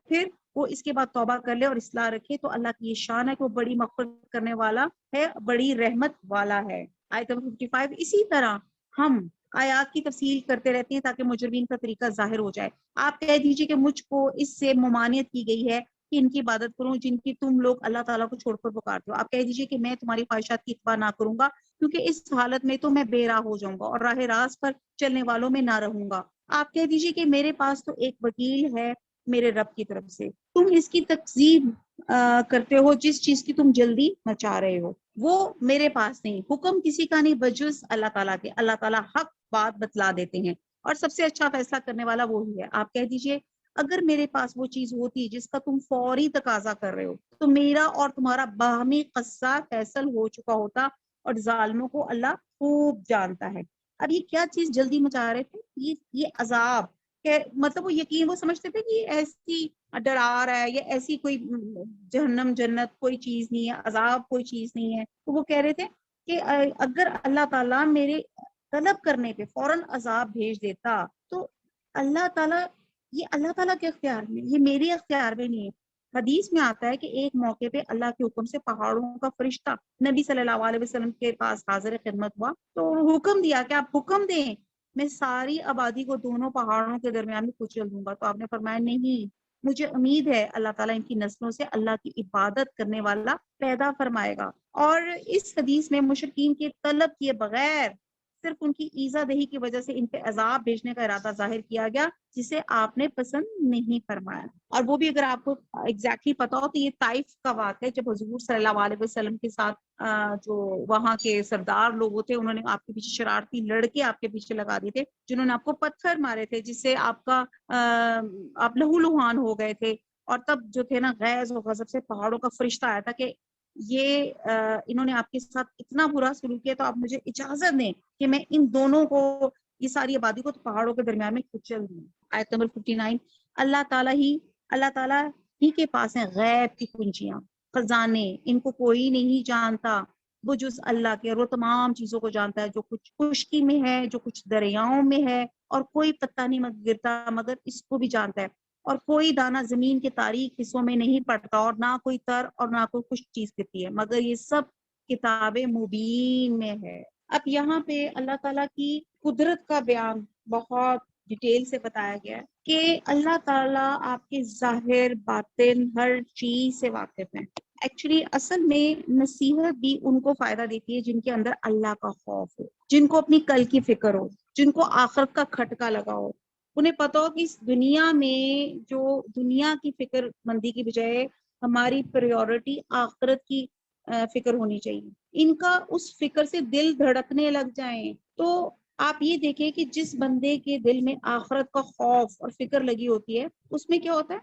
پھر وہ اس کے بعد توبہ کر لے اور اصلاح رکھے تو اللہ کی یہ شان ہے کہ وہ بڑی مغفرت کرنے والا ہے، بڑی رحمت والا ہے۔ آیت 55، اسی طرح ہم آیات کی تفصیل کرتے رہتے ہیں تاکہ مجرمین کا طریقہ ظاہر ہو جائے۔ آپ کہہ دیجئے کہ مجھ کو اس سے ممانعت کی گئی ہے کہ ان کی عبادت کروں جن کی تم لوگ اللہ تعالیٰ کو چھوڑ کر پکارتے ہو۔ آپ کہہ دیجئے کہ میں تمہاری خواہشات کی اتباع نہ کروں گا، کیونکہ اس حالت میں تو میں بے راہ ہو جاؤں گا اور راہ راست پر چلنے والوں میں نہ رہوں گا۔ آپ کہہ دیجئے کہ میرے پاس تو ایک وکیل ہے میرے رب کی طرف سے، تم اس کی تکذیب کرتے ہو، جس چیز کی تم جلدی مچا رہے ہو وہ میرے پاس نہیں، حکم کسی کا نہیں بجز اللہ تعالیٰ کے، اللہ تعالیٰ حق بات بتلا دیتے ہیں اور سب سے اچھا فیصلہ کرنے والا وہی ہے۔ آپ کہہ دیجئے اگر میرے پاس وہ چیز ہوتی جس کا تم فوری تقاضا کر رہے ہو تو میرا اور تمہارا باہمی قصہ فیصل ہو چکا ہوتا، اور ظالموں کو اللہ خوب جانتا ہے۔ اب یہ کیا چیز جلدی مچا رہے تھے؟ یہ عذاب، کہ مطلب وہ یقین، وہ سمجھتے تھے کہ یہ ایسی ڈرا رہا ہے، یہ ایسی کوئی جہنم جنت کوئی چیز نہیں ہے، عذاب کوئی چیز نہیں ہے، تو وہ کہہ رہے تھے کہ اگر اللہ تعالیٰ میرے طلب کرنے پہ فوراً عذاب بھیج دیتا تو اللہ تعالیٰ، یہ اللہ تعالیٰ کے اختیار میں، یہ میرے اختیار میں نہیں ہے۔ حدیث میں آتا ہے کہ ایک موقع پہ اللہ کے حکم سے پہاڑوں کا فرشتہ نبی صلی اللہ علیہ وسلم کے پاس حاضر خدمت ہوا تو حکم دیا کہ آپ حکم دیں میں ساری آبادی کو دونوں پہاڑوں کے درمیان میں کچل دوں گا، تو آپ نے فرمایا نہیں، مجھے امید ہے اللہ تعالیٰ ان کی نسلوں سے اللہ کی عبادت کرنے والا پیدا فرمائے گا۔ اور اس حدیث میں مشرکین کے طلب کیے بغیر صرف ان کی ایذا دہی کی وجہ سے ان پہ عذاب بھیجنے کا ارادہ ظاہر کیا گیا، جسے آپ نے پسند نہیں فرمایا۔ اور وہ بھی اگر آپ کو ایگزیکٹلی پتا ہو تو یہ طائف کا واقعہ، جب حضور صلی اللہ علیہ وسلم کے ساتھ جو وہاں کے سردار لوگ تھے انہوں نے آپ کے پیچھے شرارتی لڑکے آپ کے پیچھے لگا دیے تھے، جنہوں نے آپ کو پتھر مارے تھے جس سے آپ لہو لہان ہو گئے تھے، اور تب جو تھے نا غیظ و غضب سے پہاڑوں کا فرشتہ آیا تھا کہ یہ انہوں نے آپ کے ساتھ اتنا برا سلوک کیا تو آپ مجھے اجازت دیں کہ میں ان دونوں کو، یہ ساری آبادی کو پہاڑوں کے درمیان میں کچل دوں۔ آیت نمبر 59، اللہ تعالیٰ ہی کے پاس ہیں غیب کی کنجیاں، خزانے، ان کو کوئی نہیں جانتا بجز اللہ کے، اور وہ تمام چیزوں کو جانتا ہے جو کچھ خشکی میں ہے، جو کچھ دریاؤں میں ہے، اور کوئی پتہ نہیں گرتا مگر اس کو بھی جانتا ہے، اور کوئی دانہ زمین کے تاریک حصوں میں نہیں پڑتا، اور نہ کوئی تر اور نہ کوئی خشک چیز گرتی ہے، مگر یہ سب کتاب مبین میں ہے۔ اب یہاں پہ اللہ تعالیٰ کی قدرت کا بیان بہت ڈیٹیل سے بتایا گیا ہے کہ اللہ تعالیٰ آپ کے ظاہر باطن ہر چیز سے واقف ہیں۔ ایکچولی اصل میں نصیحت بھی ان کو فائدہ دیتی ہے جن کے اندر اللہ کا خوف ہو، جن کو اپنی کل کی فکر ہو، جن کو آخرت کا کھٹکا لگا ہو، انہیں پتا ہو کہ اس دنیا میں جو دنیا کی فکر مندی کی بجائے ہماری پریورٹی آخرت کی فکر ہونی چاہیے. ان کا اس فکر سے دل دھڑکنے لگ جائیں. تو آپ یہ دیکھیں کہ جس بندے کے دل میں آخرت کا خوف اور فکر لگی ہوتی ہے اس میں کیا ہوتا ہے,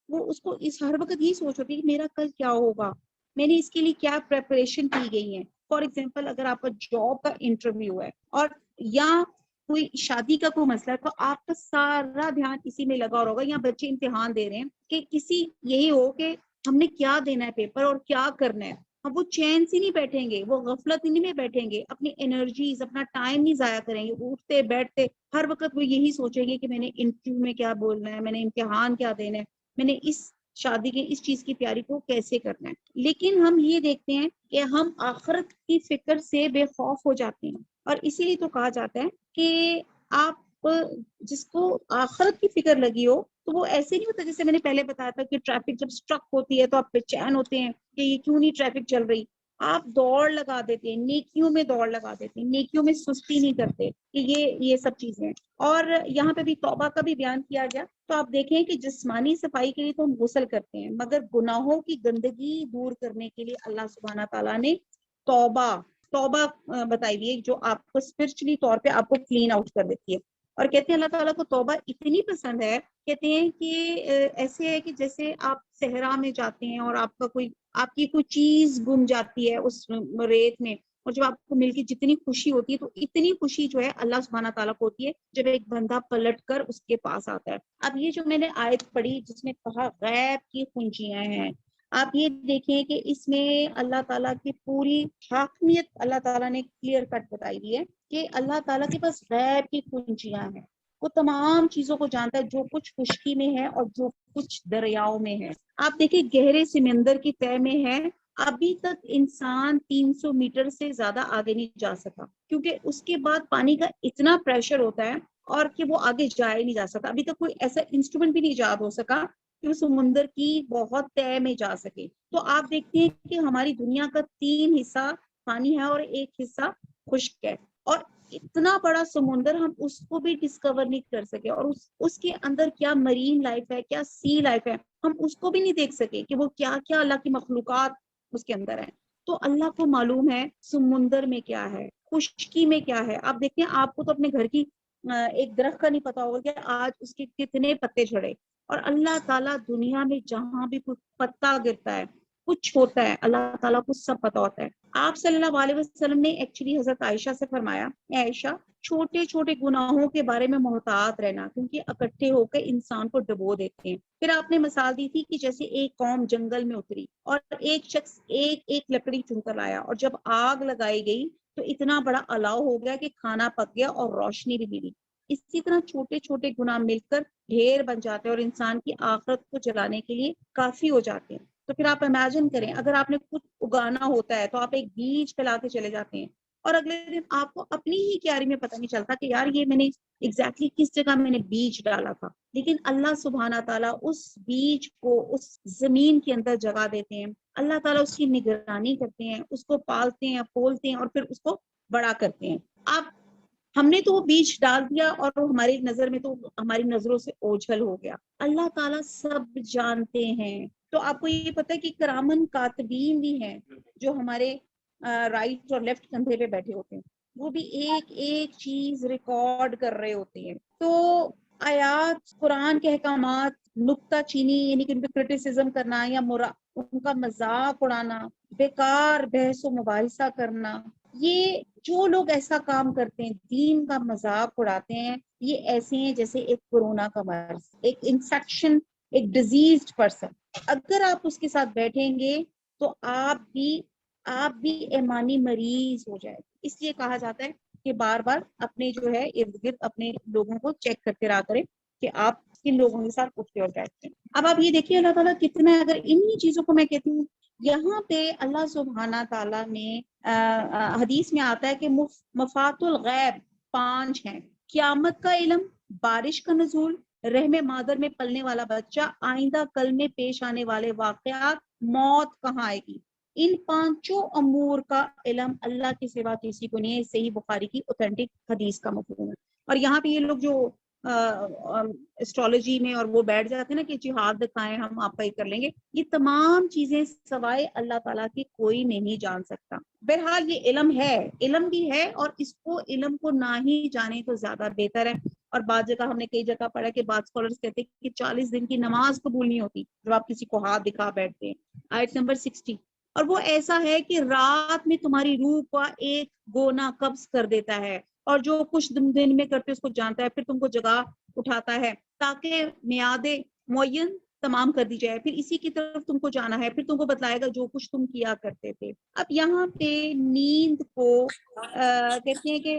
وہ اس کو اس ہر وقت یہی سوچ ہوتی ہے کہ میرا کل کیا ہوگا, میں نے اس کے لیے کیا پریپریشن کی گئی ہے. فار ایگزامپل اگر آپ کا جاب کا انٹرویو ہے اور یا کوئی شادی کا کوئی مسئلہ ہے تو آپ کا سارا دھیان اسی میں لگا ہوگا, یا بچے امتحان دے رہے ہیں کہ کسی یہی ہو کہ ہم نے کیا دینا ہے پیپر اور کیا کرنا ہے. اب وہ چین سے نہیں بیٹھیں گے, وہ غفلت نہیں میں بیٹھیں گے, اپنی انرجیز اپنا ٹائم نہیں ضائع کریں گے, اٹھتے بیٹھتے ہر وقت وہ یہی سوچیں گے کہ میں نے انٹرویو میں کیا بولنا ہے, میں نے امتحان کیا دینا ہے, میں نے اس شادی کے اس چیز کی تیاری کو کیسے کرنا ہے. لیکن ہم یہ دیکھتے ہیں کہ ہم آخرت کی فکر سے بے خوف ہو جاتے ہیں, اور اسی لیے تو کہا جاتا ہے کہ آپ جس کو آخرت کی فکر لگی ہو تو وہ ایسے نہیں ہوتا جیسے میں نے پہلے بتایا تھا کہ ٹریفک جب سٹرک ہوتی ہے تو آپ بے چین ہوتے ہیں کہ یہ کیوں نہیں ٹریفک چل رہی. آپ دوڑ لگا دیتے ہیں, نیکیوں میں دوڑ لگا دیتے ہیں, نیکیوں میں سستی نہیں کرتے کہ یہ سب چیزیں. اور یہاں پہ بھی توبہ کا بھی بیان کیا گیا. تو آپ دیکھیں کہ جسمانی صفائی کے لیے تو ہم غسل کرتے ہیں, مگر گناہوں کی گندگی دور کرنے کے لیے اللہ سبحانہ تعالیٰ نے توبہ بتائی ہوئی ہے, جو آپ کو اسپرچولی طور پہ آپ کو کلین آؤٹ کر دیتی ہے. اور کہتے ہیں اللہ تعالیٰ کو توبہ اتنی پسند ہے, کہتے ہیں کہ ایسے ہے کہ جیسے آپ صحرا میں جاتے ہیں اور آپ کی کوئی چیز گم جاتی ہے اس ریت میں, اور جب آپ کو مل کے جتنی خوشی ہوتی ہے تو اتنی خوشی جو ہے اللہ سبحانہ تعالیٰ کو ہوتی ہے جب ایک بندہ پلٹ کر اس کے پاس آتا ہے. اب یہ جو میں نے آیت پڑھی جس میں کہا غیب کی کنجیاں ہیں, آپ یہ دیکھیں کہ اس میں اللہ تعالیٰ کی پوری حاکمیت اللہ تعالیٰ نے کلیئر کٹ بتائی دی ہے کہ اللہ تعالیٰ کے پاس غیب کی کنجیاں ہیں. وہ تمام چیزوں کو جانتا ہے, جو کچھ خشکی میں ہے اور جو کچھ دریاؤں میں ہے. آپ دیکھیں گہرے سمندر کی تہ میں ہے, ابھی تک انسان 300 میٹر سے زیادہ آگے نہیں جا سکا, کیونکہ اس کے بعد پانی کا اتنا پریشر ہوتا ہے اور کہ وہ آگے جا ہی نہیں جا سکتا. ابھی تک کوئی ایسا انسٹرومنٹ بھی نہیں ایجاد ہو سکا کہ وہ سمندر کی بہت تہ میں جا سکے. تو آپ دیکھتے ہیں کہ ہماری دنیا کا 3 حصہ پانی ہے اور 1 حصہ خشک ہے, اور اتنا بڑا سمندر ہم اس کو بھی ڈسکور نہیں کر سکے, اور اس کے اندر کیا مرین لائف ہے, کیا سی لائف ہے, ہم اس کو بھی نہیں دیکھ سکے کہ وہ کیا کیا اللہ کی مخلوقات اس کے اندر ہیں. تو اللہ کو معلوم ہے سمندر میں کیا ہے, خشکی میں کیا ہے. آپ دیکھیں آپ کو تو اپنے گھر کی ایک درخت کا نہیں پتا ہوگا کہ آج اس کے کتنے پتے جھڑے, اور اللہ تعالیٰ دنیا میں جہاں بھی کوئی پتا گرتا ہے کچھ ہوتا ہے اللہ تعالیٰ کو سب پتا ہوتا ہے. آپ صلی اللہ علیہ وسلم نے ایکچولی حضرت عائشہ سے فرمایا, عائشہ چھوٹے چھوٹے گناہوں کے بارے میں محتاط رہنا کیونکہ اکٹھے ہو کے انسان کو ڈبو دیتے ہیں. پھر آپ نے مثال دی تھی کہ جیسے ایک قوم جنگل میں اتری اور ایک شخص ایک لکڑی چن کر لایا, اور جب آگ لگائی گئی تو اتنا بڑا الاؤ ہو گیا کہ کھانا پک گیا اور روشنی بھی ملی. اسی طرح چھوٹے چھوٹے گناہ مل کر ڈھیر بن جاتے ہیں اور انسان کی آخرت کو جلانے کے لیے کافی ہو جاتے ہیں. تو پھر آپ امیجن کریں اگر آپ نے کچھ اگانا ہوتا ہے تو آپ ایک بیج پھیلا کے چلے جاتے ہیں, اور اگلے دن آپ کو اپنی ہی کیاری میں پتہ نہیں چلتا کہ یار یہ میں نے ایگزیکٹلی کس جگہ میں نے بیج ڈالا تھا. لیکن اللہ سبحانہ تعالیٰ اس بیج کو اس زمین کے اندر جگہ دیتے ہیں, اللہ تعالیٰ اس کی نگرانی کرتے ہیں, اس کو پالتے ہیں, پھولتے ہیں اور پھر اس کو بڑا کرتے ہیں. آپ ہم نے تو وہ بیج ڈال دیا اور ہماری نظر میں تو ہماری نظروں سے اوجھل ہو گیا. اللہ تعالیٰ سب جانتے ہیں. تو آپ کو یہ پتہ ہے کہ کرامن کاتبین بھی ہیں جو ہمارے رائٹ اور لیفٹ کندھے پہ بیٹھے ہوتے ہیں, وہ بھی ایک ایک چیز ریکارڈ کر رہے ہوتے ہیں. تو آیات قرآن کے احکامات نکتہ چینی یعنی کہ ان پہ کرٹیسزم کرنا یا ان کا مذاق اڑانا, بیکار بحث و مباحثہ کرنا, یہ جو لوگ ایسا کام کرتے ہیں دین کا مذاق اڑاتے ہیں, یہ ایسے ہیں جیسے ایک کورونا کا مرض, ایک انفیکشن, ایک ڈیزیزڈ پرسن. اگر آپ اس کے ساتھ بیٹھیں گے تو آپ بھی ایمانی مریض ہو جائے. اس لیے کہا جاتا ہے کہ بار بار اپنے جو ہے ارد گرد اپنے لوگوں کو چیک کرتے رہا کریں کہ آپ کن لوگوں کے ساتھ اٹھتے اور بیٹھتے ہیں. اب آپ یہ دیکھیے اللہ تعالیٰ کتنا ہے, اگر انہی چیزوں کو میں کہتی ہوں, یہاں پہ اللہ سبحانہ تعالیٰ نے حدیث میں آتا ہے کہ مفات الغیب 5 ہیں. قیامت کا علم, بارش کا نزول, رحم مادر میں پلنے والا بچہ, آئندہ کل میں پیش آنے والے واقعات, موت کہاں آئے گی. ان 5 امور کا علم اللہ کے سوا کسی کو نہیں ہے. صحیح بخاری کی اوتھینٹک حدیث کا مفہوم ہے. اور یہاں پہ یہ لوگ جو اسٹرالوجی میں اور وہ بیٹھ جاتے ہیں نا کہ جہاد دکھائیں ہم آپ کا یہ کر لیں گے، یہ تمام چیزیں سوائے اللہ تعالیٰ کی کوئی نہیں جان سکتا۔ بہرحال یہ علم ہے، علم بھی ہے، اور اس کو علم کو نہ ہی جانے تو زیادہ بہتر ہے۔ اور بعض جگہ ہم نے کئی جگہ پڑھا کہ بعض اسکالرز کہتے ہیں کہ 40 دن کی نماز قبول نہیں ہوتی جب آپ کسی کو ہاتھ دکھا بیٹھتے ہیں۔ آیت نمبر 60، اور وہ ایسا ہے کہ رات میں تمہاری روح کا ایک گونا قبض کر دیتا ہے، اور جو کچھ دن میں کرتے اس کو جانتا ہے، پھر تم کو جگا اٹھاتا ہے تاکہ میعاد معین تمام کر دی جائے، پھر اسی کی طرف تم کو جانا ہے، پھر تم کو بتلائے گا جو کچھ تم کیا کرتے تھے۔ اب یہاں پہ نیند کو کہتے ہیں کہ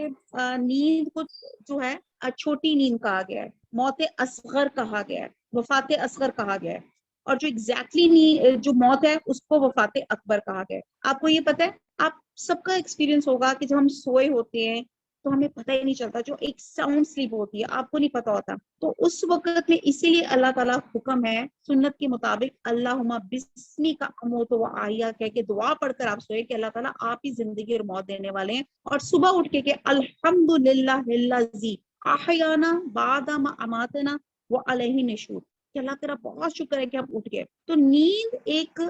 نیند کو جو ہے چھوٹی نیند کہا گیا ہے، موت اصغر کہا گیا ہے، وفات اصغر کہا گیا ہے، اور جو ایگزیکٹلی جو موت ہے اس کو وفات اکبر کہا گیا ہے۔ آپ کو یہ پتہ ہے، آپ سب کا ایکسپیرینس ہوگا کہ جب ہم سوئے ہوتے ہیں تو ہمیں پتہ ہی نہیں چلتا، جو ایک ساؤنڈ سلیپ ہوتی ہے آپ کو نہیں پتا ہوتا، تو اس وقت میں اسی لیے اللہ تعالیٰ حکم ہے سنت کے مطابق اللہم بسمی کا اموت و احیا کہہ کے دعا پڑھ کر آپ سوئے کہ اللہ تعالیٰ آپ ہی زندگی اور موت دینے والے ہیں، اور صبح اٹھ کے کہ الحمدللہ الذی احیانا بعد ما اماتنا وعلیہ نشور، کہ اللہ تعالیٰ بہت شکر ہے کہ ہم اٹھ گئے۔ تو نیند ایک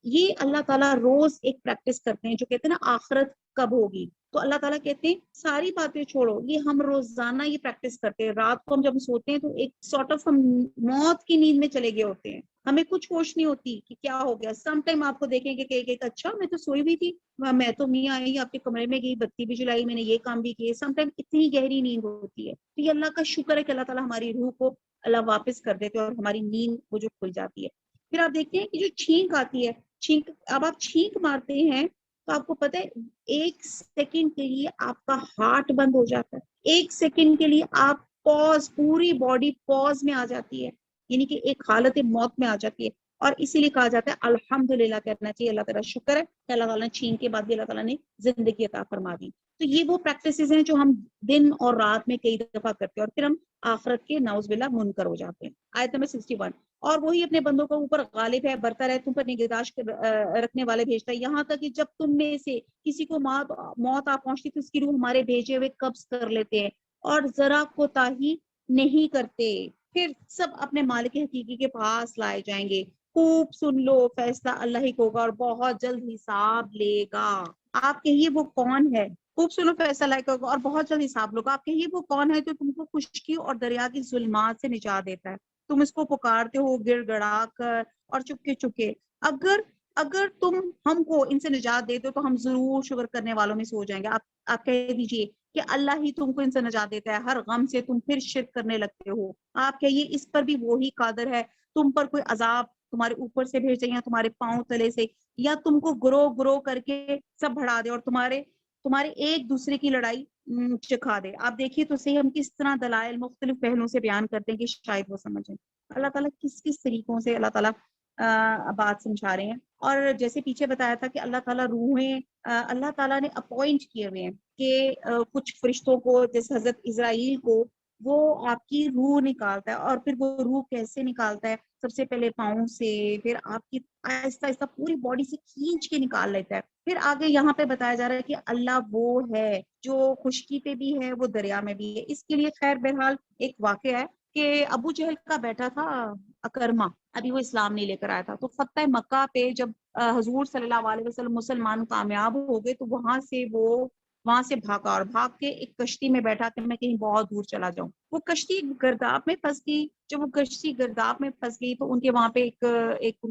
یہ اللہ تعالیٰ روز ایک پریکٹس کرتے ہیں، جو کہتے ہیں نا آخرت کب ہوگی، تو اللہ تعالیٰ کہتے ہیں ساری باتیں چھوڑو، یہ ہم روزانہ یہ پریکٹس کرتے ہیں۔ رات کو ہم جب سوتے ہیں تو ایک سارٹ آف ہم موت کی نیند میں چلے گئے ہوتے ہیں، ہمیں کچھ ہوش نہیں ہوتی کہ کیا ہو گیا۔ سم ٹائم آپ کو دیکھیں گے کہ اچھا میں تو سوئی ہوئی تھی، میں تو نہیں آئی، آپ کے کمرے میں گئی، بتی بھی جلائی، میں نے یہ کام بھی کیے۔ سم ٹائم اتنی گہری نیند ہوتی ہے، تو یہ اللہ کا شکر ہے کہ اللہ تعالیٰ ہماری روح کو اللہ واپس کر دیتے ہیں اور ہماری نیند وہ جو کھل جاتی ہے۔ پھر آپ دیکھتے ہیں کہ جو چھینک آتی ہے، چھینک، اب آپ چھینک مارتے ہیں تو آپ کو پتہ ہے 1 سیکنڈ کے لیے آپ کا ہارٹ بند ہو جاتا ہے، 1 سیکنڈ کے لیے آپ پوز، پوری باڈی پوز میں آ جاتی ہے، یعنی کہ ایک حالت موت میں آ جاتی ہے، اور اسی لیے کہا جاتا ہے الحمدللہ کہنا چاہیے، اللہ تعالیٰ شکر ہے کہ اللہ تعالیٰ نے چھین کے بعد بھی اللہ تعالیٰ نے زندگی عطا فرما دی۔ تو یہ وہ پریکٹسز ہیں جو ہم دن اور رات میں کئی دفعہ کرتے ہیں، اور پھر ہم آخرت کے نعوذ باللہ منکر ہو جاتے ہیں۔ آیت نمبر 61، اور وہی اپنے بندوں کے اوپر غالب ہے، برتر ہے، تم پر نگہداشت رکھنے والے بھیجتا ہے، یہاں تک کہ جب تم میں سے کسی کو موت آ پہنچتی تو اس کی روح ہمارے بھیجے ہوئے قبض کر لیتے ہیں، اور ذرا کوتاہی نہیں کرتے، پھر سب اپنے مالک حقیقی کے پاس لائے جائیں گے۔ خوب سن لو، فیصلہ اللہ ہی کو ہوگا اور بہت جلد حساب لے گا۔ آپ کہیے وہ کون ہے؟ خوب سنو، فیصلہ اللہ کا ہوگا اور بہت جلد حساب لوگا۔ آپ کہیے وہ کون ہے جو تم کو خشکی اور دریا کی ظلمات سے نجات دیتا ہے؟ تم اس کو پکارتے ہو گڑ گڑا کر اور چپکے چپکے۔ اگر تم ہم کو ان سے نجات دیتے ہو تو ہم ضرور شکر کرنے والوں میں سے ہو جائیں گے۔ آپ کہہ دیجئے کہ اللہ ہی تم کو ان سے نجات دیتا ہے، ہر غم سے تم پھر شرک کرنے لگتے ہو۔ آپ کہیے اس پر بھی وہی قادر ہے، تم پر کوئی عذاب تمہارے اوپر سے بھیج دے یا تمہارے پاؤں تلے سے، یا تم کو گروہ گروہ کر کے سب بڑھا دے اور تمہارے ایک دوسرے کی لڑائی چکھا دے۔ آپ دیکھیے تو صحیح ہم کس طرح دلائل مختلف پہلوؤں سے بیان کرتے ہیں کہ شاید وہ سمجھیں اللہ تعالیٰ کس طریقوں سے اللہ تعالیٰ بات سمجھا رہے ہیں۔ اور جیسے پیچھے بتایا تھا کہ اللہ تعالیٰ روحیں اللہ تعالیٰ نے اپوائنٹ کیے ہوئے ہیں کہ کچھ فرشتوں کو، جیسے حضرت اسرائیل کو، وہ آپ کی روح نکالتا ہے، اور پھر وہ روح کیسے نکالتا ہے؟ سب سے پہلے پاؤں سے، پھر آپ کی آہستہ آہستہ پوری باڈی سے کھینچ کے نکال لیتا ہے۔ پھر آگے یہاں پہ بتایا جا رہا ہے کہ اللہ وہ ہے جو خشکی پہ بھی ہے، وہ دریا میں بھی ہے۔ اس کے لیے خیر بہرحال ایک واقعہ ہے کہ ابو جہل کا بیٹا تھا اکرما، ابھی وہ اسلام نہیں لے کر آیا تھا، تو فتح مکہ پہ جب حضور صلی اللہ علیہ وسلم مسلمان کامیاب ہو گئے تو وہاں سے بھاگا اور بھاگ کے ایک کشتی میں بیٹھا کہ میں کہیں بہت دور چلا جاؤں۔ وہ کشتی گرداب میں پھنس گئی۔ جب وہ کشتی گرداب میں پھنس گئی تو ان کے وہاں پہ ایک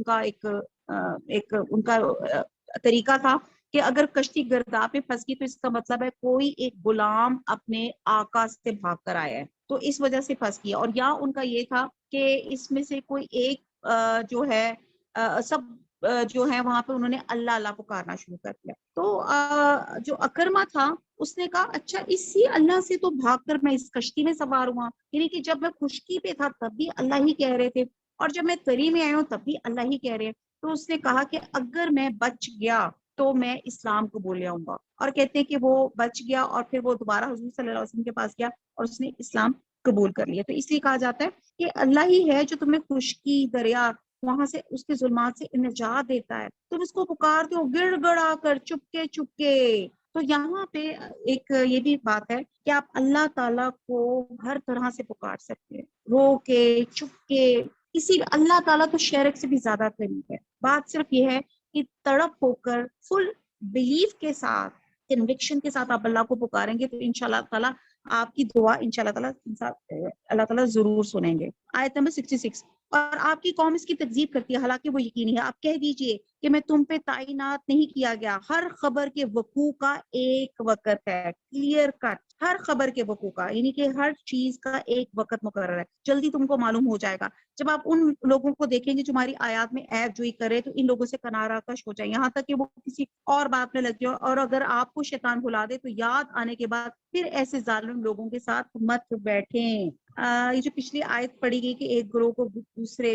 ان کا طریقہ تھا کہ اگر کشتی گرداب میں پھنس گئی تو اس کا مطلب ہے کوئی ایک غلام اپنے آقا سے بھاگ کر آیا ہے، تو اس وجہ سے پھنس گیا۔ اور یا ان کا یہ تھا کہ اس میں سے کوئی ایک جو ہے سب جو ہے وہاں پہ انہوں نے اللہ اللہ پکارنا شروع کر دیا۔ تو جو اکرما تھا اس نے کہا اچھا اسی اللہ سے تو بھاگ کر میں اس کشتی میں سوار ہوا، یعنی کہ جب میں خشکی پہ تھا تب بھی اللہ ہی کہہ رہے تھے، اور جب میں تری میں آیا ہوں تب بھی اللہ ہی کہہ رہے ہیں۔ تو اس نے کہا کہ اگر میں بچ گیا تو میں اسلام قبول لے آؤں گا، اور کہتے ہیں کہ وہ بچ گیا اور پھر وہ دوبارہ حضور صلی اللہ علیہ وسلم کے پاس گیا اور اس نے اسلام قبول کر لیا۔ تو اس لیے کہا جاتا ہے کہ اللہ ہی ہے جو تمہیں خشکی، دریا، وہاں سے اس کے ظلمات سے نجات دیتا ہے۔ تم اس کو پکارتے ہو گڑ گڑا کر، چپکے چپکے، تو یہاں پہ ایک یہ بھی بات ہے کہ آپ اللہ تعالیٰ کو ہر طرح سے پکار سکتے ہیں، رو کے، چپ کے، اللہ تعالیٰ تو شرک سے بھی زیادہ قریب ہے. بات صرف یہ ہے کہ تڑپ ہو کر فل بلیف کے ساتھ، کنوکشن کے ساتھ آپ اللہ کو پکاریں گے تو انشاءاللہ تعالیٰ آپ کی دعا انشاءاللہ تعالیٰ اللہ تعالیٰ ضرور سنیں گے. آیت نمبر 66. اور آپ کی قوم اس کی تکذیب کرتی ہے حالانکہ وہ یقینی ہے. آپ کہہ دیجئے کہ میں تم پہ تعینات نہیں کیا گیا. ہر خبر کے وقوع کا ایک وقت ہے، کلیئر کٹ. ہر خبر کے وقوع کا یعنی کہ ہر چیز کا ایک وقت مقرر ہے، جلدی تم کو معلوم ہو جائے گا. جب آپ ان لوگوں کو دیکھیں گے جو ہماری آیات میں عیب جوئی کرے تو ان لوگوں سے کنارہ کش ہو جائیں، یہاں تک کہ وہ کسی اور بات میں لگ جائے. اور اگر آپ کو شیطان بھلا دے تو یاد آنے کے بعد پھر ایسے ظالم لوگوں کے ساتھ مت بیٹھیں. یہ جو پچھلی آیت پڑھی گئی کہ ایک گروہ کو دوسرے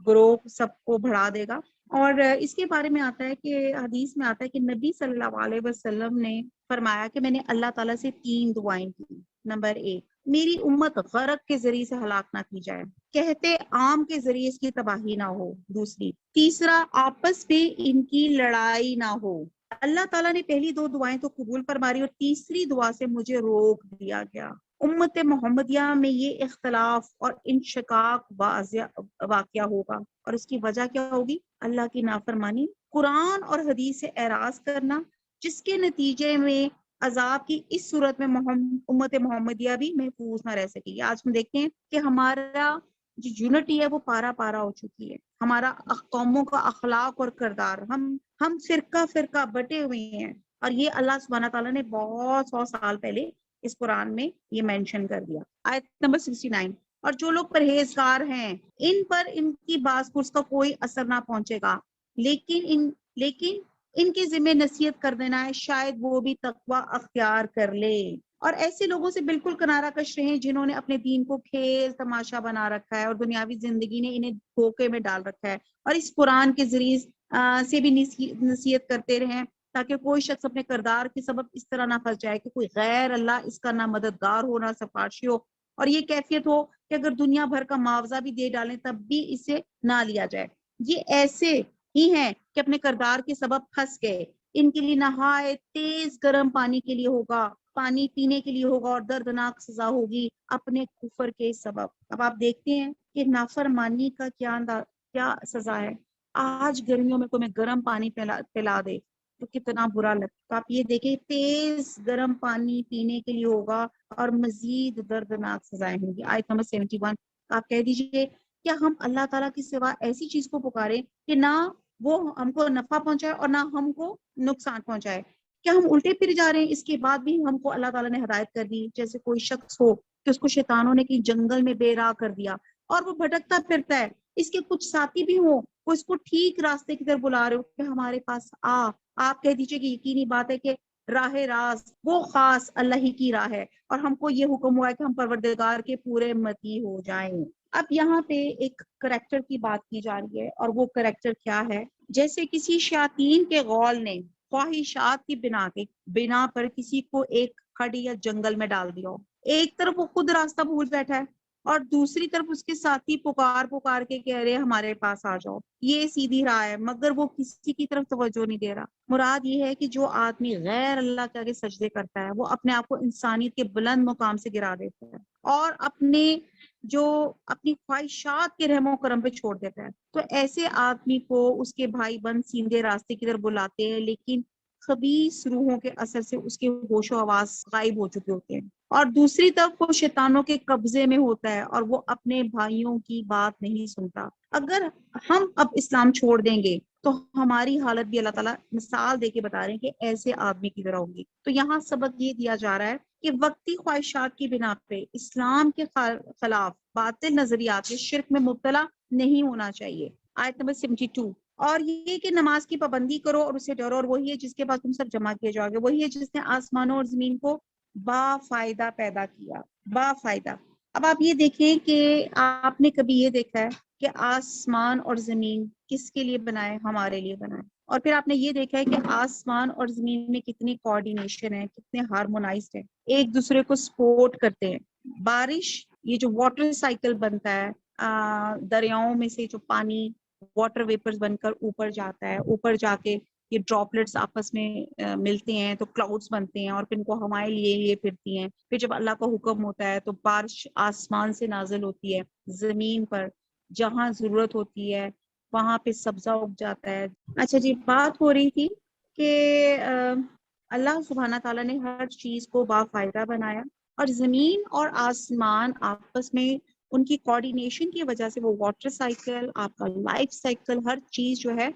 گروہ سب کو بڑھا دے گا، اور اس کے بارے میں آتا ہے کہ حدیث میں آتا ہے کہ نبی صلی اللہ علیہ وسلم نے فرمایا کہ میں نے اللہ تعالیٰ سے 3 دعائیں کی. نمبر 1، میری امت غرق کے ذریعے سے ہلاک نہ کی جائے، کہتے عام کے ذریعے اس کی تباہی نہ ہو. دوسری، تیسرا، آپس میں ان کی لڑائی نہ ہو. اللہ تعالیٰ نے پہلی 2 دعائیں تو قبول فرماری اور تیسری دعا سے مجھے روک دیا گیا. امت محمدیہ میں یہ اختلاف اور انشقاق واقعہ ہوگا، اور اس کی وجہ کیا ہوگی؟ اللہ کی نافرمانی، قرآن اور حدیث سے اعراض کرنا، جس کے نتیجے میں عذاب کی اس صورت میں امت محمدیہ بھی محفوظ نہ رہ سکے گی. آج ہم دیکھتے ہیں کہ ہمارا جو یونٹی ہے وہ پارا پارا ہو چکی ہے. ہمارا قوموں کا اخلاق اور کردار، ہم فرقہ فرقہ بٹے ہوئے ہیں، اور یہ اللہ سبحانہ تعالیٰ نے بہت 100 سال پہلے اس قرآن میں یہ مینشن کر دیا. آیت نمبر 69. اور جو لوگ پرہیزگار ہیں ان پر ان کی باز پرس کا کوئی اثر نہ پہنچے گا، لیکن ان کے ذمہ نصیحت کر دینا ہے، شاید وہ بھی تقوی اختیار کر لے. اور ایسے لوگوں سے بالکل کنارہ کش رہیں جنہوں نے اپنے دین کو کھیل تماشا بنا رکھا ہے اور دنیاوی زندگی نے انہیں دھوکے میں ڈال رکھا ہے، اور اس قرآن کے ذریعے سے بھی نصیحت کرتے رہیں تاکہ کوئی شخص اپنے کردار کے سبب اس طرح نہ پھنس جائے کہ کوئی غیر اللہ اس کا نہ مددگار ہو نہ سفارشی ہو، اور یہ کیفیت ہو کہ اگر دنیا بھر کا معاوضہ بھی دے ڈالیں تب بھی اسے نہ لیا جائے. یہ ایسے ہی ہیں کہ اپنے کردار کے سبب پھنس گئے. ان کے لیے نہایت تیز گرم پانی کے لیے ہوگا، پانی پینے کے لیے ہوگا، اور دردناک سزا ہوگی اپنے کفر کے سبب. اب آپ دیکھتے ہیں کہ نافرمانی کا کیا سزا ہے. آج گرمیوں میں کوئی میں گرم پانی پلا دے تو کتنا برا لگتا. آپ یہ دیکھیں تیز گرم پانی پینے کے لیے ہوگا اور مزید دردناک سزائیں ہوں گی. آیت نمبر 71. آپ کہہ دیجئے کیا ہم اللہ تعالیٰ کی سوا ایسی چیز کو پکاریں کہ نہ وہ ہم کو نفع پہنچائے اور نہ ہم کو نقصان پہنچائے؟ کیا ہم الٹے پھر جا رہے ہیں؟ اس کے بعد بھی ہم کو اللہ تعالیٰ نے ہدایت کر دی. جیسے کوئی شخص ہو کہ اس کو شیطانوں نے کہیں جنگل میں بے راہ کر دیا اور وہ بھٹکتا پھرتا ہے، اس کے کچھ ساتھی بھی ہوں وہ اس کو ٹھیک راستے کی طرف بلا رہے ہو کہ ہمارے پاس آپ کہہ دیجئے کہ یقینی بات ہے کہ راہ راز وہ خاص اللہ ہی کی راہ ہے، اور ہم کو یہ حکم ہوا ہے کہ ہم پروردگار کے پورے متی ہو جائیں. اب یہاں پہ ایک کریکٹر کی بات کی جا رہی ہے، اور وہ کریکٹر کیا ہے؟ جیسے کسی شیاطین کے غول نے خواہشات کی بنا پر کسی کو ایک کھڑی یا جنگل میں ڈال دیا ہو. ایک طرف وہ خود راستہ بھول بیٹھا ہے اور دوسری طرف اس کے ساتھی پکار کے کہہ رہے ہمارے پاس آ جاؤ، یہ سیدھی راہ ہے، مگر وہ کسی کی طرف توجہ نہیں دے رہا. مراد یہ ہے کہ جو آدمی غیر اللہ کے آگے سجدے کرتا ہے وہ اپنے آپ کو انسانیت کے بلند مقام سے گرا دیتا ہے اور اپنی خواہشات کے رحم و کرم پہ چھوڑ دیتا ہے. تو ایسے آدمی کو اس کے بھائی بند سیدھے راستے کی طرف بلاتے ہیں، لیکن خبیث روحوں کے اثر سے اس کے ہوش و حواس غائب ہو چکے ہوتے ہیں، اور دوسری طرف وہ شیطانوں کے قبضے میں ہوتا ہے اور وہ اپنے بھائیوں کی بات نہیں سنتا. اگر ہم اب اسلام چھوڑ دیں گے تو ہماری حالت بھی اللہ تعالیٰ مثال دے کے بتا رہے ہیں کہ ایسے آدمی کی طرح ہوگی. تو یہاں سبق یہ دیا جا رہا ہے کہ وقتی خواہشات کی بنا پہ اسلام کے خلاف باطل نظریات کے شرک میں مبتلا نہیں ہونا چاہیے. آیت نمبر 72. اور یہ کہ نماز کی پابندی کرو اور اسے ڈرو، اور وہی ہے جس کے پاس تم سب جمع کیے جاؤ گے، وہی ہے جس نے آسمانوں اور زمین کو با فائدہ پیدا کیا، با فائدہ. اب آپ یہ دیکھیں کہ آپ نے کبھی یہ دیکھا ہے کہ آسمان اور زمین کس کے لیے بنائے؟ ہمارے لیے بنائے. اور پھر آپ نے یہ دیکھا ہے کہ آسمان اور زمین میں کتنی کوآرڈینیشن ہے، کتنے ہارمونائزڈ ہے، ایک دوسرے کو سپورٹ کرتے ہیں. بارش، یہ جو واٹر سائیکل بنتا ہے، دریاؤں میں سے جو پانی واٹر ویپرز بن کر اوپر جاتا ہے، اوپر جا کے یہ ڈراپلیٹس آپس میں ملتے ہیں تو کلاؤڈز بنتے ہیں اور پھر ان کو ہوائیں لیے لیے پھرتی ہیں. پھر جب اللہ کا حکم ہوتا ہے تو بارش آسمان سے نازل ہوتی ہے زمین پر, جہاں ضرورت ہوتی ہے وہاں پہ سبزہ اگ جاتا ہے. اچھا جی, بات ہو رہی تھی کہ اللہ سبحانہ تعالیٰ نے ہر چیز کو بافائدہ بنایا اور زمین اور آسمان آپس میں ان کی کوارڈینیشن کی وجہ سے وہ واٹر سائیکل, آپ کا لائف سائیکل, ہر چیز جو ہے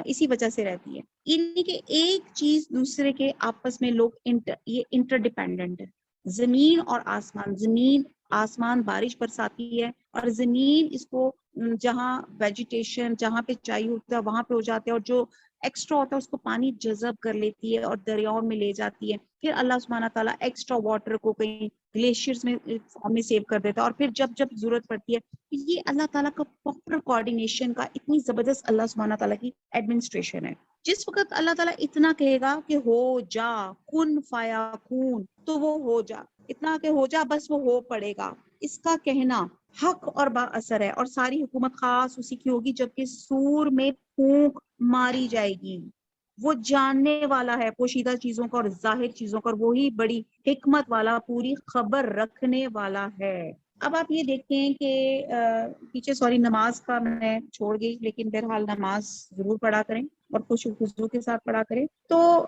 اسی وجہ سے رہتی ہے. یعنی کہ ایک چیز دوسرے کے آپس میں لوگ یہ انٹر ڈیپینڈنٹ ہے. زمین اور آسمان, زمین آسمان بارش برساتی ہے اور زمین اس کو جہاں ویجیٹیشن جہاں پہ چاہیے ہوتا ہے وہاں پہ ہو جاتے ہیں, اور جو ایکسٹرا ہوتا ہے اس کو پانی جذب کر لیتی ہے اور دریاؤں میں لے جاتی ہے. پھر اللہ سبحانہ تعالیٰ ایکسٹرا واٹر کو کہیں گلیشیئرز میں فارم میں سیو کر دیتا ہے, اور پھر جب جب ضرورت پڑتی ہے. یہ اللہ تعالیٰ کا پراپر کوارڈینیشن کا اتنی زبردست اللہ سبحانہ تعالیٰ کی ایڈمنسٹریشن ہے. جس وقت اللہ تعالیٰ اتنا کہے گا کہ ہو جا, کن فیاکون, تو وہ ہو جا, اتنا کہ ہو جا بس وہ ہو پڑے گا. اس کا کہنا حق اور با اثر ہے, اور ساری حکومت خاص اسی کی ہوگی جبکہ سور میں پھونک ماری جائے گی. وہ جاننے والا ہے پوشیدہ چیزوں کا اور ظاہر چیزوں کا, اور وہی بڑی حکمت والا, پوری خبر رکھنے والا ہے. اب آپ یہ دیکھتے ہیں کہ پیچھے سوری نماز کا میں چھوڑ گئی, لیکن بہرحال نماز ضرور پڑھا کریں اور خوش خضو کے ساتھ پڑھا کریں. تو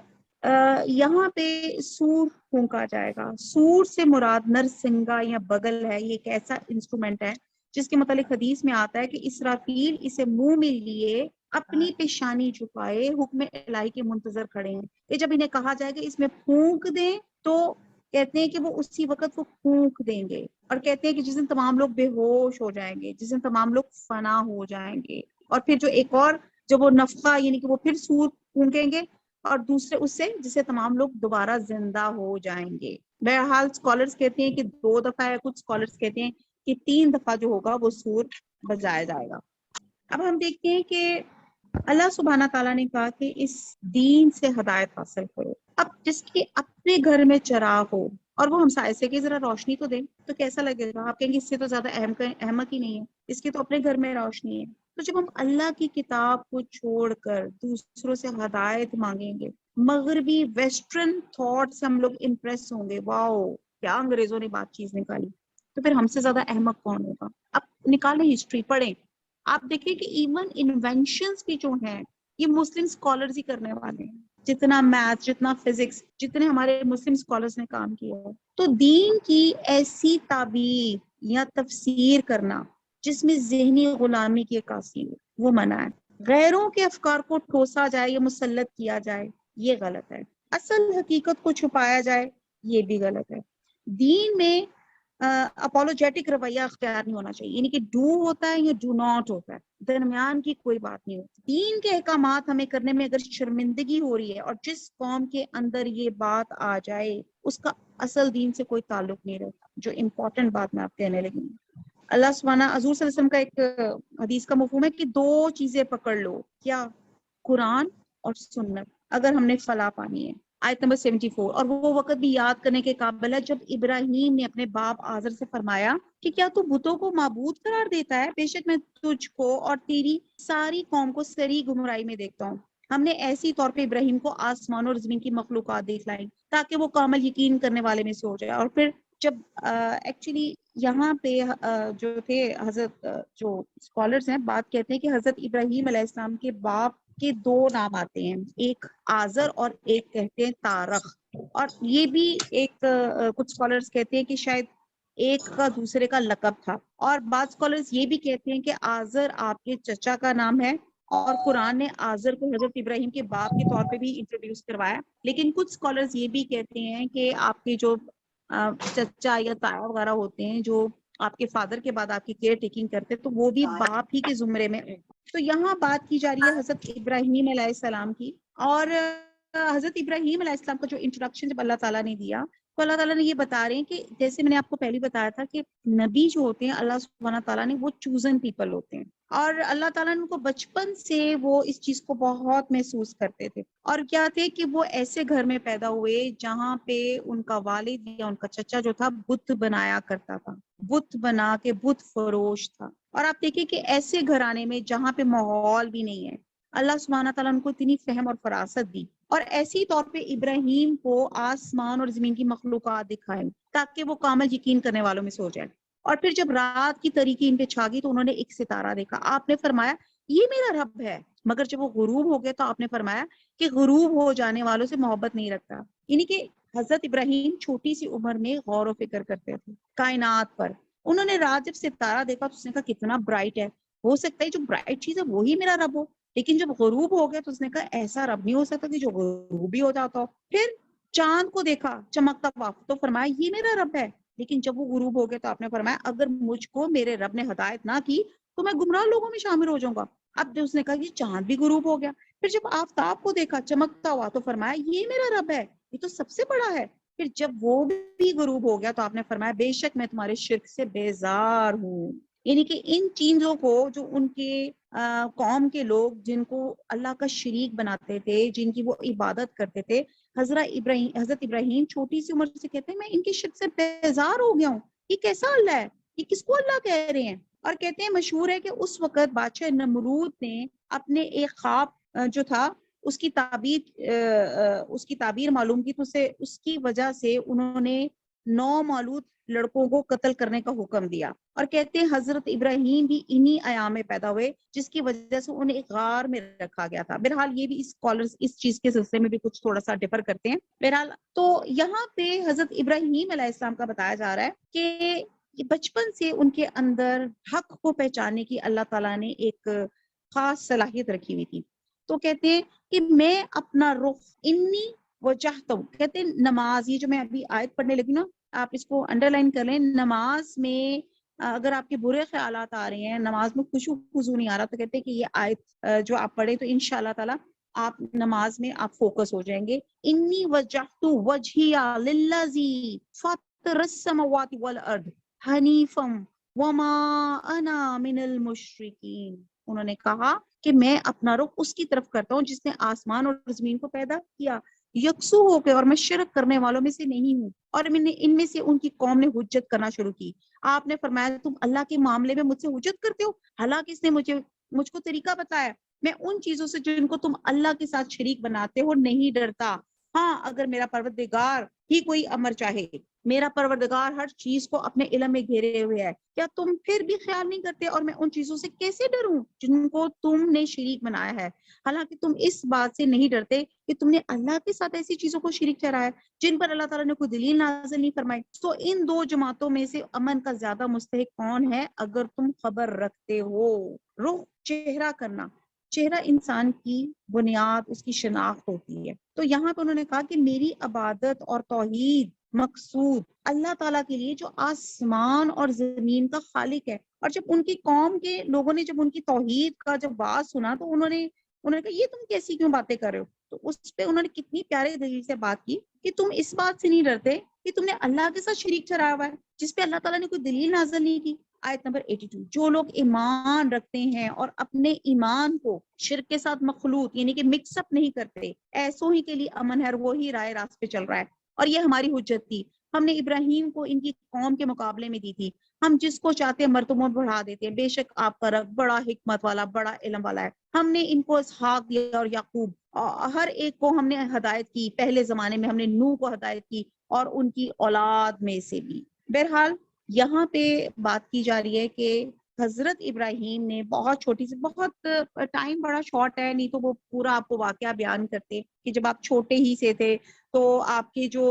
یہاں پہ سور پھونکا جائے گا. سور سے مراد نرسنگا یا بغل ہے. یہ ایک ایسا انسٹرومنٹ ہے جس کے متعلق حدیث میں آتا ہے کہ اسرافیل اسے منہ میں لیے اپنی پیشانی چھپائے حکم الہی کے منتظر کھڑے ہیں. یہ جب انہیں کہا جائے کہ اس میں پھونک دیں تو کہتے ہیں کہ وہ اسی وقت وہ پھونک دیں گے, اور کہتے ہیں کہ جس دن تمام لوگ بے ہوش ہو جائیں گے, جس دن تمام لوگ فنا ہو جائیں گے. اور پھر جو ایک اور جب وہ نفخہ یعنی کہ وہ پھر سور پھونکیں گے اور دوسرے اس سے جسے تمام لوگ دوبارہ زندہ ہو جائیں گے. بہرحال اسکالرز کہتے ہیں کہ 2 دفعہ ہے, کچھ اسکالرز کہتے ہیں کہ 3 دفعہ جو ہوگا وہ سور بجایا جائے گا. اب ہم دیکھتے ہیں کہ اللہ سبحانہ تعالیٰ نے کہا کہ اس دین سے ہدایت حاصل کرو. اب جس کے اپنے گھر میں چراغ ہو اور وہ ہمسائے سے کہ ذرا روشنی تو دے, تو کیسا لگے گا؟ آپ کہیں گے اس سے تو زیادہ احمق ہی نہیں ہے, اس کے تو اپنے گھر میں روشنی ہے. تو جب ہم اللہ کی کتاب کو چھوڑ کر دوسروں سے ہدایت مانگیں گے, مغربی ویسٹرن تھاٹ سے ہم لوگ امپریس ہوں گے, واؤ کیا انگریزوں نے بات چیز نکالی, تو پھر ہم سے زیادہ احمق کون ہوگا؟ اب نکالیں ہسٹری پڑھیں, آپ دیکھیں کہ ایون انوینشنز بھی جو ہیں یہ مسلم اسکالرز ہی کرنے والے ہیں. جتنا میتھ, جتنا فزکس, جتنے ہمارے مسلم اسکالرز نے کام کیا ہے. تو دین کی ایسی تعبیر یا تفسیر کرنا جس میں ذہنی غلامی کی عکاسی ہو وہ منع ہے. غیروں کے افکار کو ٹھوسا جائے یا مسلط کیا جائے یہ غلط ہے. اصل حقیقت کو چھپایا جائے یہ بھی غلط ہے. دین میں اپولوجیٹک رویہ اختیار نہیں ہونا چاہیے, یعنی کہ ڈو ہوتا ہے یا ڈو ناٹ ہوتا ہے, درمیان کی کوئی بات نہیں ہوتی. دین کے احکامات ہمیں کرنے میں اگر شرمندگی ہو رہی ہے اور جس قوم کے اندر یہ بات آ جائے اس کا اصل دین سے کوئی تعلق نہیں رہتا. جو امپورٹنٹ بات میں آپ کہنے لگی, اللہ سبحانہ حضور صلی اللہ علیہ وسلم کا ایک حدیث کا مفہوم ہے کہ 2 چیزیں پکڑ لو, کیا؟ قرآن اور سنت, اگر ہم نے فلاح پانی ہے. آیت نمبر 74. اور وہ وقت بھی یاد کرنے کے قابل ہے جب ابراہیم نے اپنے باپ آزر سے فرمایا کہ کیا تو بتوں کو معبود قرار دیتا ہے؟ بے شک میں تجھ کو اور تیری ساری قوم کو سری گمراہی میں دیکھتا ہوں. ہم نے ایسی طور پہ ابراہیم کو آسمان اور زمین کی مخلوقات دکھلائیں تاکہ وہ کامل یقین کرنے والے میں سے ہو جائے. اور پھر جب ایکچولی یہاں پہ جو تھے حضرت جو اسکالرز ہیں بات کہتے ہیں کہ حضرت ابراہیم علیہ السلام کے باپ کے 2 نام آتے ہیں, ایک آزر اور ایک کہتے ہیں تارخ. اور یہ بھی ایک کچھ اسکالرز کہتے ہیں کہ شاید ایک کا دوسرے کا لقب تھا. اور بعض اسکالرز یہ بھی کہتے ہیں کہ آزر آپ کے چچا کا نام ہے, اور قرآن نے آزر کو حضرت ابراہیم کے باپ کے طور پہ بھی انٹروڈیوس کروایا. لیکن کچھ اسکالرز یہ بھی کہتے ہیں کہ آپ کے جو چچا یا تایا وغیرہ ہوتے ہیں جو آپ کے فادر کے بعد آپ کی کیئر ٹیکنگ کرتے تو وہ بھی باپ ہی کے زمرے میں. تو یہاں بات کی جا رہی ہے حضرت ابراہیم علیہ السلام کی. اور حضرت ابراہیم علیہ السلام کا جو انٹروڈکشن جب اللہ تعالیٰ نے دیا تو اللہ تعالیٰ نے یہ بتا رہے ہیں کہ جیسے میں نے آپ کو پہلے بتایا تھا کہ نبی جو ہوتے ہیں اللہ سبحانہ تعالیٰ نے وہ چوزن پیپل ہوتے ہیں, اور اللہ تعالیٰ نے ان کو بچپن سے وہ اس چیز کو بہت محسوس کرتے تھے. اور کیا تھے کہ وہ ایسے گھر میں پیدا ہوئے جہاں پہ ان کا والد یا ان کا چچا جو تھا بت بنایا کرتا تھا, بت بنا کے بت فروش تھا. اور آپ دیکھیں کہ ایسے گھرانے میں جہاں پہ ماحول بھی نہیں ہے, اللہ سبحانہ تعالیٰ ان کو اتنی فہم اور فراست دی اور ایسی طور پہ ابراہیم کو آسمان اور زمین کی مخلوقات دکھائیں تاکہ وہ کامل یقین کرنے والوں میں سے ہو جائے. اور پھر جب رات کی تاریکی ان پہ چھا گئی تو انہوں نے ایک ستارہ دیکھا. آپ نے فرمایا یہ میرا رب ہے. مگر جب وہ غروب ہو گیا تو آپ نے فرمایا کہ غروب ہو جانے والوں سے محبت نہیں رکھتا. یعنی کہ حضرت ابراہیم چھوٹی سی عمر میں غور و فکر کرتے تھے کائنات پر. انہوں نے رات جب ستارہ دیکھا تو اس نے کہا کتنا برائٹ ہے, ہو سکتا ہے جو برائٹ چیز ہے وہی میرا رب ہو. لیکن جب غروب ہو گیا تو اس نے کہا ایسا رب نہیں ہو سکتا کہ جو غروب بھی ہو جاتا ہو. پھر چاند کو دیکھا چمکتا ہوا تو فرمایا یہ میرا رب ہے. لیکن جب وہ غروب ہو گیا تو آپ نے فرمایا اگر مجھ کو میرے رب نے ہدایت نہ کی تو میں گمراہ لوگوں میں شامل ہو جاؤں گا. اب جب اس نے کہا یہ چاند بھی غروب ہو گیا, پھر جب آفتاب کو دیکھا چمکتا ہوا تو فرمایا یہ میرا رب ہے, یہ تو سب سے بڑا ہے. پھر جب وہ بھی غروب ہو گیا تو آپ نے فرمایا بے شک میں تمہارے شرک سے بیزار ہوں. یعنی کہ ان چیزوں کو جو ان کے قوم کے لوگ جن کو اللہ کا شریک بناتے تھے, جن کی وہ عبادت کرتے تھے, حضرت ابراہیم چھوٹی سی عمر سے کہتے ہیں میں ان کے شرک سے بیزار ہو گیا ہوں. یہ کیسا اللہ ہے, یہ کس کو اللہ کہہ رہے ہیں. اور کہتے ہیں مشہور ہے کہ اس وقت بادشاہ نمرود نے اپنے ایک خواب جو تھا اس کی تعبیر معلوم کی, تو اس کی وجہ سے انہوں نے 9 مولود لڑکوں کو قتل کرنے کا حکم دیا. اور کہتے ہیں حضرت ابراہیم بھی انہی ایام میں پیدا ہوئے جس کی وجہ سے انہیں ایک غار میں رکھا گیا تھا. بہرحال یہ بھی اسکالرز اس چیز کے سلسلے میں بھی کچھ تھوڑا سا ڈفر کرتے ہیں. بہرحال تو یہاں پہ حضرت ابراہیم علیہ السلام کا بتایا جا رہا ہے کہ بچپن سے ان کے اندر حق کو پہچاننے کی اللہ تعالیٰ نے ایک خاص صلاحیت رکھی ہوئی تھی. تو کہتے ہیں کہ میں اپنا رخ انی وجہتا ہوں. کہتے ہیں نماز, یہ جو میں ابھی آیت پڑھنے لگی نا, آپ اس کو انڈر لائن کر لیں. نماز میں اگر آپ کے برے خیالات آ رہے ہیں, نماز میں خشوع خضوع نہیں آ رہا, تو کہتے ہیں کہ یہ آیت جو آپ پڑھیں تو انشاءاللہ تعالی آپ نماز میں آپ فوکس ہو جائیں گے. انی وجہت وجہی للذی فطر السماوات والارض حنیفا وما انا من المشرکین. انہوں نے کہا کہ میں اپنا رخ اس کی طرف کرتا ہوں جس نے آسمان اور زمین کو پیدا کیا یکسو ہو کے, اور میں شرک کرنے والوں میں سے نہیں ہوں. اور ان میں سے ان کی قوم نے حجت کرنا شروع کی. آپ نے فرمایا تم اللہ کے معاملے میں مجھ سے حجت کرتے ہو, حالانکہ اس نے مجھ کو طریقہ بتایا. میں ان چیزوں سے جن کو تم اللہ کے ساتھ شریک بناتے ہو نہیں ڈرتا. ہاں اگر میرا پروردگار ہی کوئی امر چاہے, میرا پروردگار ہر چیز کو اپنے علم میں گھیرے ہوئے ہے, کیا تم پھر بھی خیال نہیں کرتے؟ اور میں ان چیزوں سے کیسے ڈروں جن کو تم نے شریک بنایا ہے, حالانکہ تم اس بات سے نہیں ڈرتے کہ تم نے اللہ کے ساتھ ایسی چیزوں کو شریک ٹھہرایا جن پر اللہ تعالیٰ نے کوئی دلیل نازل نہیں فرمائی. تو ان 2 جماعتوں میں سے امن کا زیادہ مستحق کون ہے اگر تم خبر رکھتے ہو؟ رخ چہرہ کرنا, چہرہ انسان کی بنیاد اس کی شناخت ہوتی ہے. تو یہاں پہ انہوں نے کہا کہ میری عبادت اور توحید مقصود اللہ تعالیٰ کے لیے جو آسمان اور زمین کا خالق ہے. اور جب ان کی قوم کے لوگوں نے جب ان کی توحید کا جب بات سنا تو انہوں نے کہا یہ تم کیسی کیوں باتیں کر رہے ہو. تو اس پہ انہوں نے کتنی پیارے دلیل سے بات کی کہ تم اس بات سے نہیں ڈرتے کہ تم نے اللہ کے ساتھ شریک ٹھہرایا ہوا ہے جس پہ اللہ تعالیٰ نے کوئی دلیل نازل نہیں کی. آیت نمبر 82, جو لوگ ایمان رکھتے ہیں اور اپنے ایمان کو شرک کے ساتھ مخلوط یعنی کہ مکس اپ نہیں کرتے, ایسوں ہی کے لیے امن ہے, وہی رائے راست پہ چل رہا ہے. اور یہ ہماری حجت تھی, ہم نے ابراہیم کو ان کی قوم کے مقابلے میں دی تھی. ہم جس کو چاہتے ہیں مرتبہ بڑھا دیتے ہیں. بے شک آپ کا رب بڑا حکمت والا بڑا علم والا ہے. ہم نے ان کو اسحاق دیا اور یعقوب, ہر ایک کو ہم نے ہدایت کی. پہلے زمانے میں ہم نے نوح کو ہدایت کی اور ان کی اولاد میں سے بھی. بہرحال یہاں پہ بات کی جا رہی ہے کہ حضرت ابراہیم نے بہت چھوٹی سی, بہت ٹائم بڑا شارٹ ہے, نہیں تو وہ پورا آپ کو واقعہ بیان کرتے کہ جب آپ چھوٹے ہی سے تھے تو آپ کے جو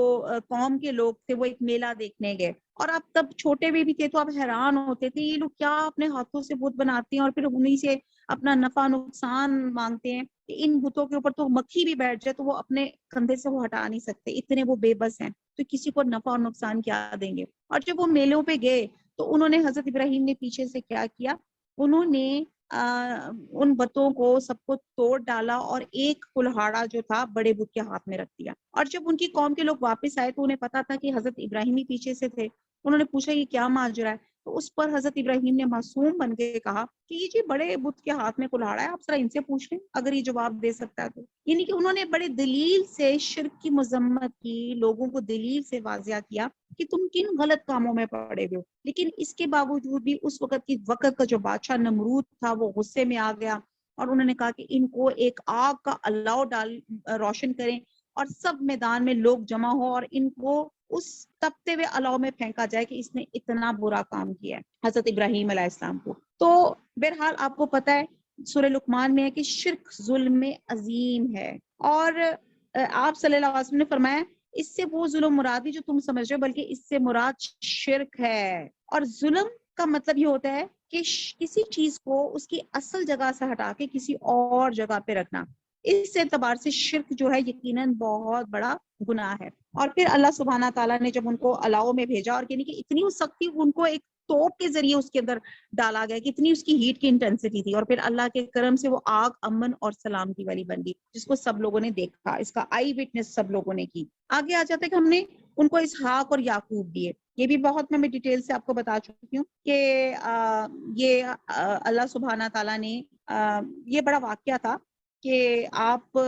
قوم کے لوگ تھے وہ ایک میلہ دیکھنے گئے, اور آپ تب چھوٹے بھی تھے تو آپ حیران ہوتے تھے یہ لوگ کیا اپنے ہاتھوں سے بت بناتے ہیں اور پھر انہیں سے اپنا نفع نقصان مانگتے ہیں کہ ان بتوں کے اوپر تو مکھی بھی بیٹھ جائے تو وہ اپنے کندھے سے وہ ہٹا نہیں سکتے, اتنے وہ بے بس ہیں, تو کسی کو نفع اور نقصان کیا دیں گے. اور جب وہ میلوں پہ گئے تو انہوں نے حضرت ابراہیم نے پیچھے سے کیا کیا, انہوں نے ان بتوں کو سب کو توڑ ڈالا اور ایک کلہاڑا جو تھا بڑے بت کے ہاتھ میں رکھ دیا. اور جب ان کی قوم کے لوگ واپس آئے تو انہیں پتا تھا کہ حضرت ابراہیم ہی پیچھے سے تھے. انہوں نے پوچھا یہ کیا ماجرا ہے, تو اس پر حضرت ابراہیم نے معصوم بن کے کہا کہ یہ جی بڑے بت کے ہاتھ میں کلہاڑا ہے, آپ ذرا ان سے پوچھ لیں اگر یہ جواب دے سکتا ہے تو. یعنی کہ انہوں نے بڑے دلیل سے شرک کی مذمت کی, لوگوں کو دلیل سے واضح کیا کہ تم کن غلط کاموں میں پڑے ہوئے ہو. لیکن اس کے باوجود بھی اس وقت کا جو بادشاہ نمرود تھا وہ غصے میں آ گیا, اور انہوں نے کہا کہ ان کو ایک آگ کا الاؤ روشن کریں اور سب میدان میں لوگ جمع ہو اور ان کو اس تپتے ہوئے الاؤ میں پھینکا جائے کہ اس نے اتنا برا کام کیا ہے حضرت ابراہیم علیہ السلام کو. تو بہرحال آپ کو پتہ ہے سورہ لقمان میں ہے کہ شرک ظلم عظیم ہے، اور آپ صلی اللہ علیہ وسلم نے فرمایا اس سے وہ ظلم مراد نہیں جو تم سمجھ رہے ہو، بلکہ اس سے مراد شرک ہے. اور ظلم کا مطلب یہ ہوتا ہے کہ کسی چیز کو اس کی اصل جگہ سے ہٹا کے کسی اور جگہ پہ رکھنا. اس اعتبار سے شرک جو ہے یقیناً بہت بڑا گناہ ہے. اور پھر اللہ سبحانہ تعالیٰ نے جب ان کو الاؤ میں بھیجا، اور یعنی کہ اتنی سختی ان کو ایک توپ کے ذریعے اس کے اندر ڈالا گیا کہ اتنی اس کی ہیٹ کی انٹینسٹی تھی، اور پھر اللہ کے کرم سے وہ آگ امن اور سلامتی والی بن گئی جس کو سب لوگوں نے دیکھا، اس کا آئی وٹنس سب لوگوں نے کی. آگے آ جاتے کہ ہم نے ان کو اسحاق اور یعقوب دیے. یہ بھی بہت میں ڈیٹیل سے آپ کو بتا چکی ہوں کہ یہ اللہ سبحانہ تعالیٰ نے یہ بڑا واقعہ تھا کہ آپ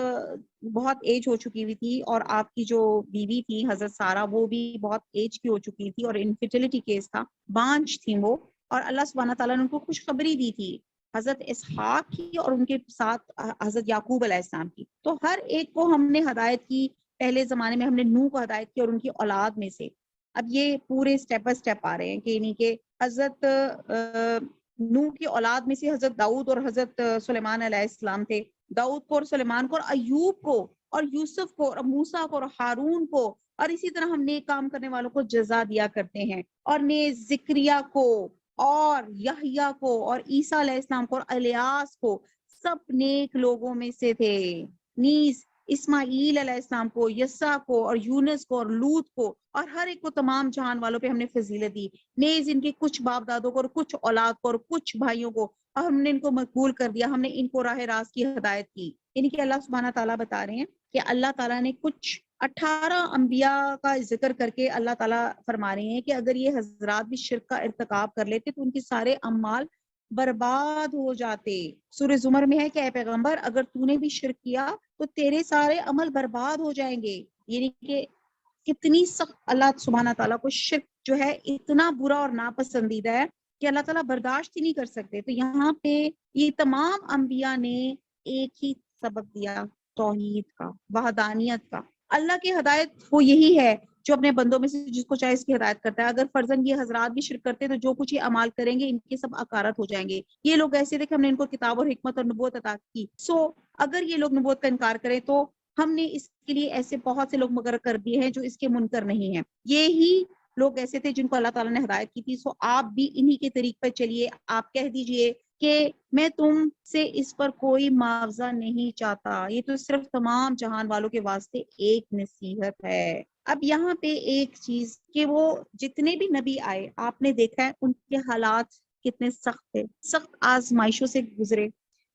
بہت ایج ہو چکی ہوئی تھی، اور آپ کی جو بیوی تھی حضرت سارہ وہ بھی بہت ایج کی ہو چکی تھی، اور انفرٹیلٹی کیس تھا، بانجھ تھیں وہ، اور اللہ سبحانہ تعالیٰ نے ان کو خوشخبری دی تھی حضرت اسحاق کی اور ان کے ساتھ حضرت یعقوب علیہ السلام کی. تو ہر ایک کو ہم نے ہدایت کی. پہلے زمانے میں ہم نے نوح کو ہدایت کی اور ان کی اولاد میں سے. اب یہ پورے سٹیپ بائی سٹیپ آ رہے ہیں کہ یعنی کہ حضرت نوح کی اولاد میں سے حضرت داؤد اور حضرت سلیمان علیہ السلام تھے. داؤد کو اور سلیمان کو اور ایوب کو اور یوسف کو اور موسیٰ کو اور ہارون کو، اور اسی طرح ہم نیک کام کرنے والوں کو جزا دیا کرتے ہیں. اور نیز زکریا کو اور یحییٰ کو اور عیسیٰ علیہ السلام کو اور الیاس کو، سب نیک لوگوں میں سے تھے. نیز اسماعیل علیہ السلام کو، یسع کو اور یونس کو اور لوط کو، اور ہر ایک کو تمام جہان والوں پہ ہم نے فضیلت دی. نیز ان کے کچھ باپ دادوں کو اور کچھ اولاد کو اور کچھ بھائیوں کو، اور ہم نے ان کو مقبول کر دیا، ہم نے ان کو راہ راست کی ہدایت کی. یعنی کہ اللہ سبحانہ تعالیٰ بتا رہے ہیں کہ اللہ تعالیٰ نے کچھ 18 انبیاء کا ذکر کر کے اللہ تعالیٰ فرما رہے ہیں کہ اگر یہ حضرات بھی شرک کا ارتکاب کر لیتے تو ان کے سارے اعمال برباد ہو جاتے. سورہ زمر میں ہے کہ اے پیغمبر اگر تو نے بھی شرک کیا تو تیرے سارے عمل برباد ہو جائیں گے. یعنی کہ کتنی سخت اللہ سبحانہ تعالیٰ کو شرک جو ہے اتنا برا اور ناپسندیدہ ہے کہ اللہ تعالیٰ برداشت ہی نہیں کر سکتے. تو یہاں پہ یہ تمام انبیاء نے ایک ہی سبق دیا، توحید کا، وحدانیت کا. اللہ کی ہدایت وہ یہی ہے جو اپنے بندوں میں سے جس کو چاہے اس کی ہدایت کرتا ہے. اگر فرضاً یہ حضرات بھی شرک کرتے تو جو کچھ یہ اعمال کریں گے ان کے سب اکارت ہو جائیں گے. یہ لوگ ایسے تھے کہ ہم نے ان کو کتاب اور حکمت اور نبوت عطا کی. اگر یہ لوگ نبوت کا انکار کریں تو ہم نے اس کے لیے ایسے بہت سے لوگ مقرر کر دیے ہیں جو اس کے منکر نہیں ہیں. یہی لوگ ایسے تھے جن کو اللہ تعالیٰ نے ہدایت کی تھی. آپ بھی انہی کے طریق پر چلیے. آپ کہہ دیجئے کہ میں تم سے اس پر کوئی معاوضہ نہیں چاہتا، یہ تو صرف تمام جہان والوں کے واسطے ایک نصیحت ہے. اب یہاں پہ ایک چیز کہ وہ جتنے بھی نبی آئے آپ نے دیکھا ہے ان کے حالات کتنے سخت تھے، سخت آزمائشوں سے گزرے.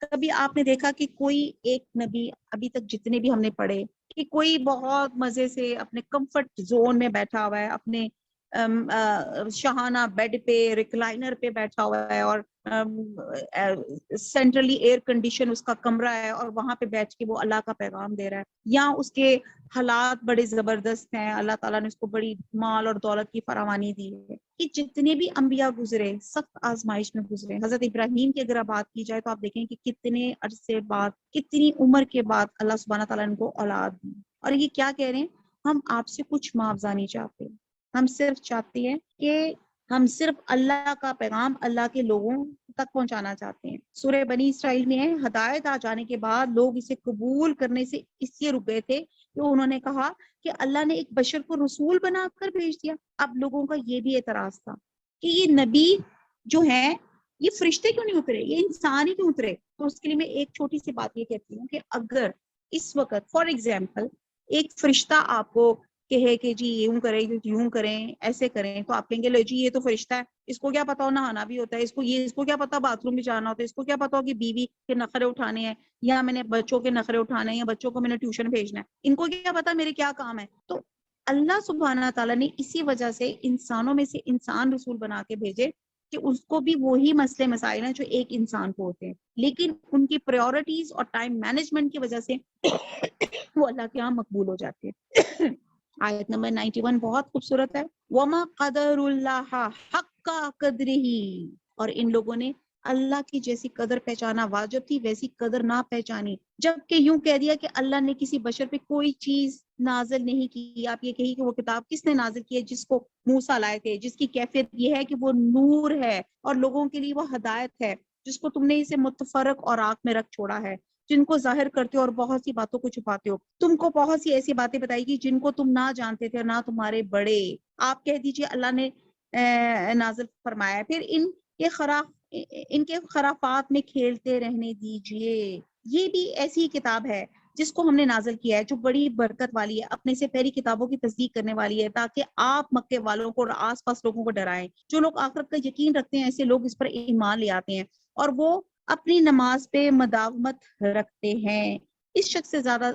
کبھی آپ نے دیکھا کہ کوئی ایک نبی ابھی تک جتنے بھی ہم نے پڑھے کہ کوئی بہت مزے سے اپنے کمفرٹ زون میں بیٹھا ہوا ہے، اپنے شہانہ بیڈ پہ ریکلائنر پہ بیٹھا ہوا ہے، اور سینٹرلی ایئر کنڈیشن اس کا کمرہ ہے، اور وہاں پہ بیٹھ کے وہ اللہ کا پیغام دے رہا ہے، یا اس کے حالات بڑے زبردست ہیں، اللہ تعالیٰ نے اس کو بڑی مال اور دولت کی فراوانی دی ہے. کہ جتنے بھی انبیاء گزرے سخت آزمائش میں گزرے. حضرت ابراہیم کی اگر بات کی جائے تو آپ دیکھیں کہ کتنے عرصے بعد، کتنی عمر کے بعد اللہ سبحانہ تعالیٰ نے ان کو اولاد دی. اور یہ کیا کہہ رہے ہیں، ہم آپ سے کچھ معاوضہ نہیں چاہتے، ہم صرف چاہتے ہیں کہ ہم صرف اللہ کا پیغام اللہ کے لوگوں تک پہنچانا چاہتے ہیں. سورہ بنی اسرائیل میں ہے ہدایت آ جانے کے بعد لوگ اسے قبول کرنے سے اس لیے رک گئے تھے کہ انہوں نے کہا کہ اللہ نے ایک بشر کو رسول بنا کر بھیج دیا. اب لوگوں کا یہ بھی اعتراض تھا کہ یہ نبی جو ہیں یہ فرشتے کیوں نہیں اترے، یہ انسان ہی کیوں اترے. تو اس کے لیے میں ایک چھوٹی سی بات یہ کہتی ہوں کہ اگر اس وقت فار ایگزامپل ایک فرشتہ آپ کو کہے کہ جی یوں کریں یوں کریں ایسے کریں تو آپ کہیں گے لو جی یہ تو فرشتہ ہے، اس کو کیا پتا ہو نہانا بھی ہوتا ہے، اس کو کیا پتا باتھ روم بھی جانا ہوتا ہے، اس کو کیا پتا ہو کہ بیوی کے نخرے اٹھانے ہیں، یا میں نے بچوں کے نخرے اٹھانے ہیں، یا بچوں کو میں نے ٹیوشن بھیجنا ہے، ان کو کیا پتا میرے کیا کام ہے. تو اللہ سبحانہ تعالیٰ نے اسی وجہ سے انسانوں میں سے انسان رسول بنا کے بھیجے کہ اس کو بھی وہی مسئلے مسائل ہیں جو ایک انسان کو ہوتے ہیں، لیکن ان کی پریورٹیز اور ٹائم مینجمنٹ کی وجہ سے وہ اللہ کے ہاں مقبول ہو جاتے ہیں. آیت نمبر 91 بہت خوبصورت ہے. وَمَا قَدَرُ اللَّهَ حَقَّ قَدْرِهِ، اور ان لوگوں نے اللہ کی جیسی قدر پہچانا واجب تھی ویسی قدر نہ پہچانی، جبکہ یوں کہہ دیا کہ اللہ نے کسی بشر پہ کوئی چیز نازل نہیں کی۔ آپ یہ کہیے کہ وہ کتاب کس نے نازل کی ہے؟ جس کو موسیٰ لائے تھے، جس کی کیفیت یہ ہے کہ وہ نور ہے اور لوگوں کے لیے وہ ہدایت ہے، جس کو تم نے اسے متفرق اور آنکھ میں رکھ چھوڑا ہے، جن کو ظاہر کرتے ہو اور بہت سی باتوں کو چھپاتے ہو۔ تم کو بہت سی ایسی باتیں بتائی گی جن کو تم نہ جانتے تھے، نہ تمہارے بڑے۔ آپ کہہ دیجئے اللہ نے نازل فرمایا ہے، پھر ان کے خرافات میں کھیلتے رہنے دیجئے۔ یہ بھی ایسی کتاب ہے جس کو ہم نے نازل کیا ہے، جو بڑی برکت والی ہے، اپنے سے پہلی کتابوں کی تصدیق کرنے والی ہے، تاکہ آپ مکے والوں کو اور آس پاس لوگوں کو ڈرائیں۔ جو لوگ آخرت کا یقین رکھتے ہیں ایسے لوگ اس پر ایمان لے آتے ہیں اور وہ اپنی نماز پہ مداومت رکھتے ہیں۔ اس شخص سے زیادہ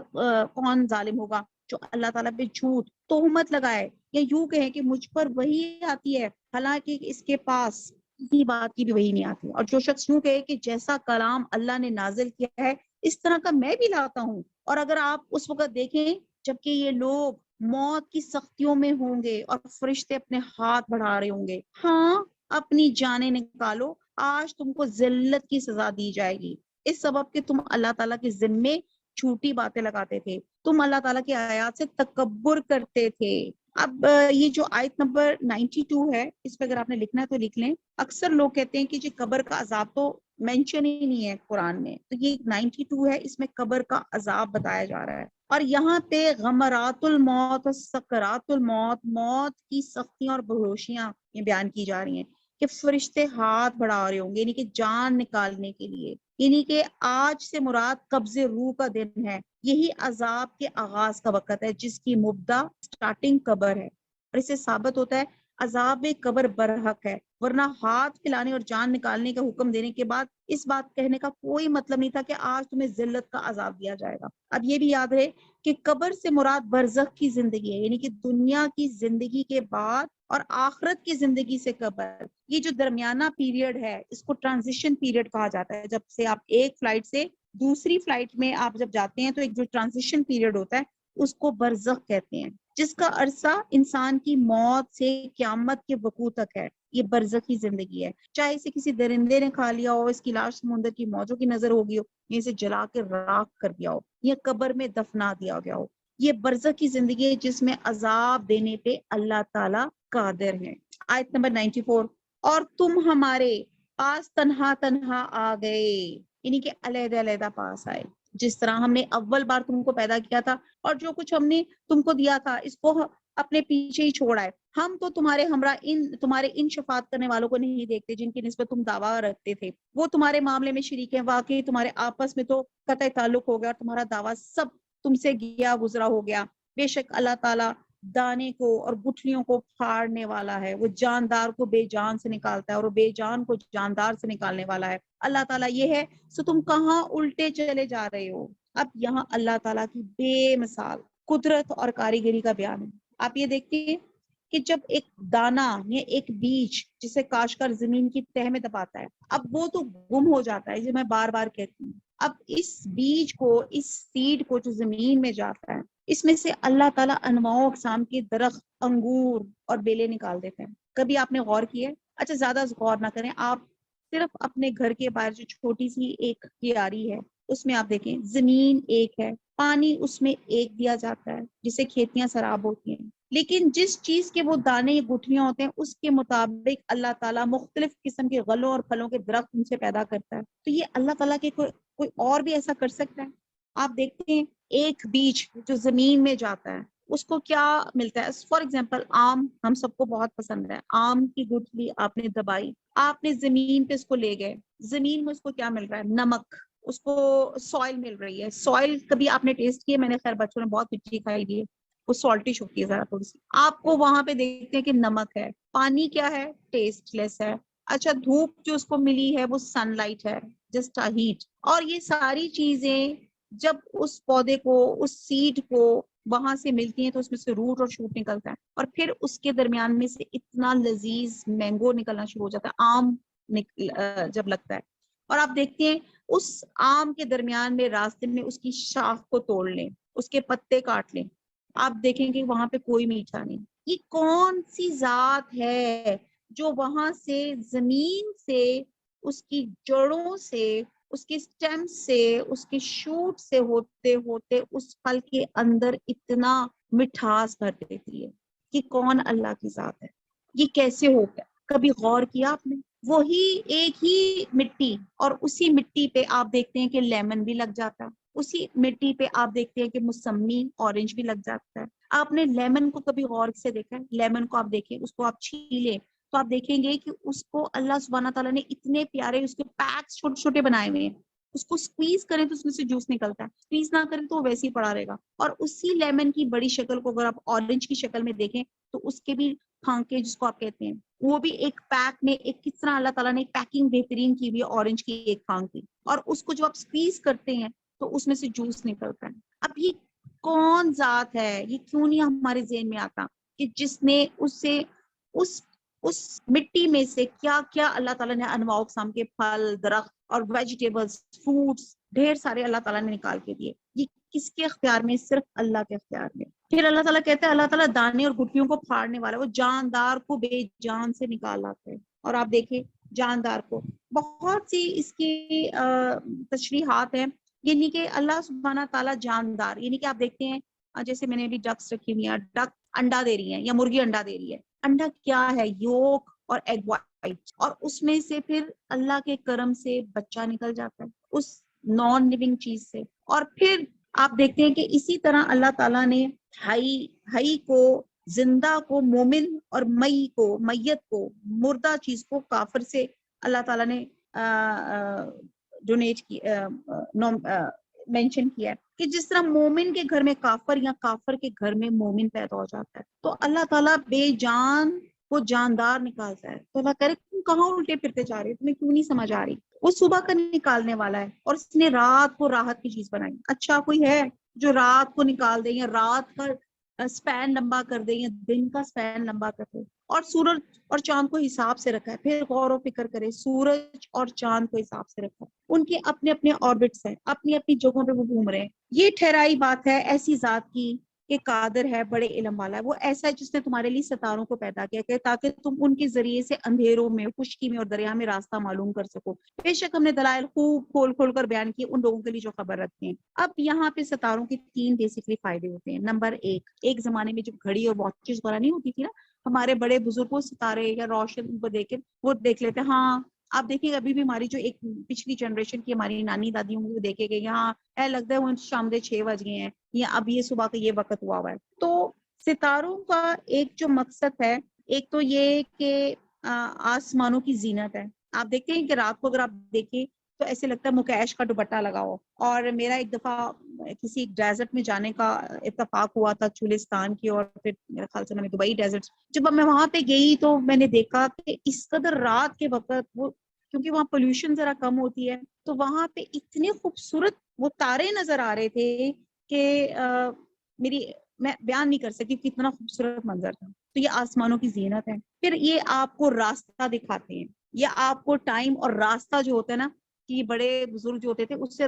کون ظالم ہوگا جو اللہ تعالیٰ پہ جھوٹ تہمت لگائے یا یوں کہے کہ مجھ پر وہی آتی ہے، حالانکہ اس کے پاس کسی بات کی بھی وہی نہیں آتی۔ اور جو شخص یوں کہے کہ جیسا کلام اللہ نے نازل کیا ہے اس طرح کا میں بھی لاتا ہوں، اور اگر آپ اس وقت دیکھیں جبکہ یہ لوگ موت کی سختیوں میں ہوں گے اور فرشتے اپنے ہاتھ بڑھا رہے ہوں گے، ہاں اپنی جانیں نکالو، آج تم کو ذلت کی سزا دی جائے گی، اس سبب کہ تم اللہ تعالیٰ کے ذمے جھوٹی باتیں لگاتے تھے، تم اللہ تعالیٰ کی آیات سے تکبر کرتے تھے۔ اب یہ جو آیت نمبر 92 ہے، اس پہ اگر آپ نے لکھنا ہے تو لکھ لیں۔ اکثر لوگ کہتے ہیں کہ جی قبر کا عذاب تو مینشن ہی نہیں ہے قرآن میں، تو یہ 92 ہے، اس میں قبر کا عذاب بتایا جا رہا ہے، اور یہاں پہ غمرات الموت اور سکرات الموت، موت کی سختیاں اور بہوشیاں یہ بیان کی جا رہی ہیں کہ فرشتے ہاتھ بڑھا رہے ہوں گے، یعنی کہ جان نکالنے کے لیے، یعنی کہ آج سے مراد قبض روح کا دن ہے۔ یہی عذاب کے آغاز کا وقت ہے جس کی مبدا سٹارٹنگ قبر ہے، اور اس سے ثابت ہوتا ہے عذاب قبر برحق ہے، ورنہ ہاتھ پھیلانے اور جان نکالنے کا حکم دینے کے بعد اس بات کہنے کا کوئی مطلب نہیں تھا کہ آج تمہیں ذلت کا عذاب دیا جائے گا۔ اب یہ بھی یاد رہے کہ قبر سے مراد برزخ کی زندگی ہے، یعنی کہ دنیا کی زندگی کے بعد اور آخرت کی زندگی سے قبر، یہ جو درمیانہ پیریڈ ہے اس کو ٹرانزیشن پیریڈ کہا جاتا ہے۔ جب سے آپ ایک فلائٹ سے دوسری فلائٹ میں آپ جب جاتے ہیں تو ایک جو ٹرانزیشن پیریڈ ہوتا ہے اس کو برزخ کہتے ہیں، جس کا عرصہ انسان کی موت سے قیامت کے وقوع تک ہے۔ یہ برزخی زندگی ہے، چاہے اسے کسی درندے نے کھا لیا ہو، اس کی لاش سمندر کی موجوں کی نظر ہوگی ہو، یا اسے جلا کے راکھ کر دیا ہو، یا قبر میں دفنا دیا گیا ہو، یہ برزخ کی زندگی ہے جس میں عذاب دینے پہ اللہ تعالیٰ قادر ہے۔ آیت نمبر 94، اور تم ہمارے پاس تنہا تنہا آ گئے، یعنی کہ علیحدہ علیحدہ پاس آئے، جس طرح ہم نے اول بار تم کو پیدا کیا تھا اور جو کچھ ہم نے تم کو دیا تھا اس کو اپنے پیچھے ہی چھوڑ آئے۔ ہم تو تمہارے ہمراہ تمہارے ان شفاعت کرنے والوں کو نہیں دیکھتے جن کی نسبت تم دعویٰ رکھتے تھے، وہ تمہارے معاملے میں شریک ہیں، واقعی تمہارے آپس میں تو قطع تعلق ہو گیا اور تمہارا دعویٰ سب تم سے گیا گزرا ہو گیا۔ بے شک اللہ تعالیٰ دانے کو اور گٹھلیوں کو پھاڑنے والا ہے، وہ جاندار کو بے جان سے نکالتا ہے اور وہ بے جان کو جاندار سے نکالنے والا ہے۔ اللہ تعالیٰ یہ ہے، سو تم کہاں الٹے چلے جا رہے ہو۔ اب یہاں اللہ تعالیٰ کی بے مثال قدرت اور کاریگری کا بیان ہے۔ آپ یہ دیکھتے ہیں کہ جب ایک دانہ یا ایک بیج جسے کاشتکار زمین کی تہ میں دباتا ہے، اب وہ تو گم ہو جاتا ہے، جو میں بار بار کہتی ہوں۔ اب اس بیج کو، اس سیڈ کو جو زمین میں جاتا ہے، اس میں سے اللہ تعالیٰ انواع و اقسام کے درخت، انگور اور بیلیں نکال دیتے ہیں۔ کبھی آپ نے غور کیا ہے؟ اچھا زیادہ غور نہ کریں، آپ صرف اپنے گھر کے باہر جو چھوٹی سی ایک کیاری ہے اس میں آپ دیکھیں، زمین ایک ہے، پانی اس میں ایک دیا جاتا ہے جسے کھیتیاں سراب ہوتی ہیں، لیکن جس چیز کے وہ دانے یا گٹھلیاں ہوتے ہیں اس کے مطابق اللہ تعالیٰ مختلف قسم کے غلوں اور پھلوں کے درخت ان سے پیدا کرتا ہے۔ تو یہ اللہ تعالیٰ کے کوئی اور بھی ایسا کر سکتا ہے؟ آپ دیکھتے ہیں ایک بیج جو زمین میں جاتا ہے اس کو کیا ملتا ہے؟ فار ایگزامپل آم ہم سب کو بہت پسند ہے، آم کی گٹھلی آپ نے دبائی، آپ نے زمین پہ اس کو لے گئے، زمین میں اس کو کیا مل رہا ہے؟ نمک، اس کو سوائل مل رہی ہے۔ سوائل کبھی آپ نے ٹیسٹ کیا؟ میں نے خیر بچوں نے بہت مٹی کھائی دی ہے، وہ سالٹش ہوتی ہے ذرا تھوڑی سی، آپ کو وہاں پہ دیکھتے ہیں کہ نمک ہے۔ پانی کیا ہے؟ ٹیسٹ لیس ہے۔ اچھا دھوپ جو اس کو ملی ہے وہ سن لائٹ ہے، جسٹ ہیٹ۔ اور یہ ساری چیزیں جب اس پودے کو، اس سیڈ کو وہاں سے ملتی ہیں تو اس میں سے روٹ اور شوٹ نکلتا ہے، اور پھر اس کے درمیان میں سے اتنا لذیذ مینگو نکلنا شروع ہو جاتا ہے، آم جب لگتا ہے، اور آپ دیکھتے ہیں اس آم کے درمیان میں راستے میں اس کی شاخ کو توڑ لیں، اس کے پتے کاٹ لیں، آپ دیکھیں گے وہاں پہ کوئی میٹھا نہیں۔ یہ کون سی ذات ہے جو وہاں سے زمین سے اس کی جڑوں سے، اس کے سٹیم سے، اس کے شوٹ سے ہوتے ہوتے اس پھل کے اندر اتنا مٹھاس بھر دیتی ہے کہ کون اللہ کی ذات ہے، یہ کیسے ہو گیا؟ کبھی غور کیا آپ نے؟ وہی ایک ہی مٹی، اور اسی مٹی پہ آپ دیکھتے ہیں کہ لیمن بھی لگ جاتا ہے، اسی مٹی پہ آپ دیکھتے ہیں کہ موسمی اورنج بھی لگ جاتا ہے۔ آپ نے لیمن کو کبھی غور سے دیکھا ہے؟ لیمن کو آپ دیکھیں، اس کو آپ چھیلیں تو آپ دیکھیں گے کہ اس کو اللہ سبحانہ تعالیٰ نے اتنے پیارے اس کے پیکس چھوٹے چھوٹے بنائے ہوئے ہیں، اس کو سکویز کریں تو اس میں سے جوس نکلتا ہے، سکویز نہ کریں تو وہ ویسے ہی پڑا رہے گا۔ اور اسی لیمن کی بڑی شکل کو اگر آپ اورنج کی شکل میں دیکھیں تو اس کے بھی پھانکے جس کو آپ کہتے ہیں، وہ بھی ایک پیک میں ایک کس طرح اللہ تعالیٰ نے ایک پیکنگ بہترین کی ہوئی ہے اورنج کی ایک پھانک کی، اور اس کو جو آپ سکویز کرتے ہیں تو اس میں سے جوس نکلتا ہے۔ اب یہ کون ذات ہے؟ یہ کیوں نہیں ہمارے ذہن میں آتا کہ جس نے اسے اس مٹی میں سے کیا کیا اللہ تعالیٰ نے انواع اقسام کے پھل، درخت اور ویجیٹیبلز، فروٹس ڈھیر سارے اللہ تعالیٰ نے نکال کے دیے۔ یہ کس کے اختیار میں؟ صرف اللہ کے اختیار میں۔ پھر اللہ تعالیٰ کہتے ہیں اللہ تعالیٰ دانے اور گٹھلیوں کو پھاڑنے والا، وہ جاندار کو بے جان سے نکال لاتے ہیں۔ اور آپ دیکھیں جاندار کو، بہت سی اس کی تشریحات ہیں، یعنی کہ اللہ سبحانہ تعالیٰ جاندار، یعنی کہ آپ دیکھتے ہیں جیسے میں نے ابھی ڈکس رکھی ہوئی ہیں، ڈک انڈا دے رہی ہیں یا مرغی انڈا دے رہی ہے۔ انڈا کیا ہے؟ یولک اور ایگ وائٹ، اور اس میں سے پھر اللہ کے کرم سے بچہ نکل جاتا ہے اس نان لیونگ چیز سے۔ اور پھر آپ دیکھتے ہیں کہ اسی طرح اللہ تعالیٰ نے حی کو، زندہ کو مومن، اور مئی کو میت کو، مردہ چیز کو کافر سے اللہ تعالیٰ نے ڈونیٹ کی مینشن کیا ہے کہ جس طرح مومن کے گھر میں کافر یا کافر کے گھر میں مومن پیدا ہو جاتا ہے، تو اللہ تعالیٰ بے جان کو جاندار نکالتا ہے۔ تو اللہ کہہ رہے تم کہاں الٹے پھرتے جا رہے ہو؟ تمہیں کیوں نہیں سمجھ آ رہی؟ وہ صبح کا نکالنے والا ہے، اور اس نے رات کو راحت کی چیز بنائی۔ اچھا کوئی ہے جو رات کو نکال دے یا رات کا سپین لمبا کر دے یا دن کا سپین لمبا کر دے؟ اور سورج اور چاند کو حساب سے رکھا ہے، پھر غور و فکر کرے، سورج اور چاند کو حساب سے رکھا ہے، ان کے اپنے اپنے آربٹس ہیں، اپنی اپنی جگہوں پہ وہ گھوم رہے ہیں۔ یہ ٹھہرائی بات ہے ایسی ذات کی کہ قادر ہے، بڑے علم والا ہے۔ وہ ایسا ہے جس نے تمہارے لیے ستاروں کو پیدا کیا کہ تاکہ تم ان کے ذریعے سے اندھیروں میں، خشکی میں اور دریا میں راستہ معلوم کر سکو۔ بے شک ہم نے دلائل خوب کھول کھول کر بیان کیے ان لوگوں کے لیے جو خبر رکھتے ہیں۔ اب یہاں پہ ستاروں کے 3 بیسکلی فائدے ہوتے ہیں۔ نمبر 1، ایک زمانے میں جب گھڑی اور واچز وغیرہ نہیں ہوتی تھی نا، ہمارے بڑے بزرگوں ستارے یا روشن کو دیکھ کے وہ دیکھ لیتے ہیں۔ ہاں آپ دیکھیں ابھی بھی ہماری جو ایک پچھلی جنریشن کی ہماری نانی دادیوں کو دیکھے گئے، یہاں اے لگتا ہے وہ شام دے 6 بج گئے ہیں یا اب یہ صبح کا یہ وقت ہوا ہے۔ تو ستاروں کا ایک جو مقصد ہے، ایک تو یہ کہ آسمانوں کی زینت ہے۔ آپ دیکھتے ہیں کہ رات کو اگر آپ دیکھیں تو ایسے لگتا ہے مکیش کا دوپٹہ لگاؤ۔ اور میرا ایک دفعہ کسی ڈیزرٹ میں جانے کا اتفاق ہوا تھا، چولستان کی، اور پھر میرے خیال سے میں نے دبئی ڈیزرٹ، جب میں وہاں پہ گئی تو میں نے دیکھا کہ اس قدر رات کے وقت وہ، کیونکہ وہاں پولوشن ذرا کم ہوتی ہے، تو وہاں پہ اتنے خوبصورت وہ تارے نظر آ رہے تھے کہ میں بیان نہیں کر سکتی کتنا خوبصورت منظر تھا۔ تو یہ آسمانوں کی زینت ہے۔ پھر یہ آپ کو راستہ دکھاتے ہیں، یا آپ کو ٹائم اور راستہ جو ہوتا ہے نا، کہ بڑے بزرگ جو ہوتے تھے اس سے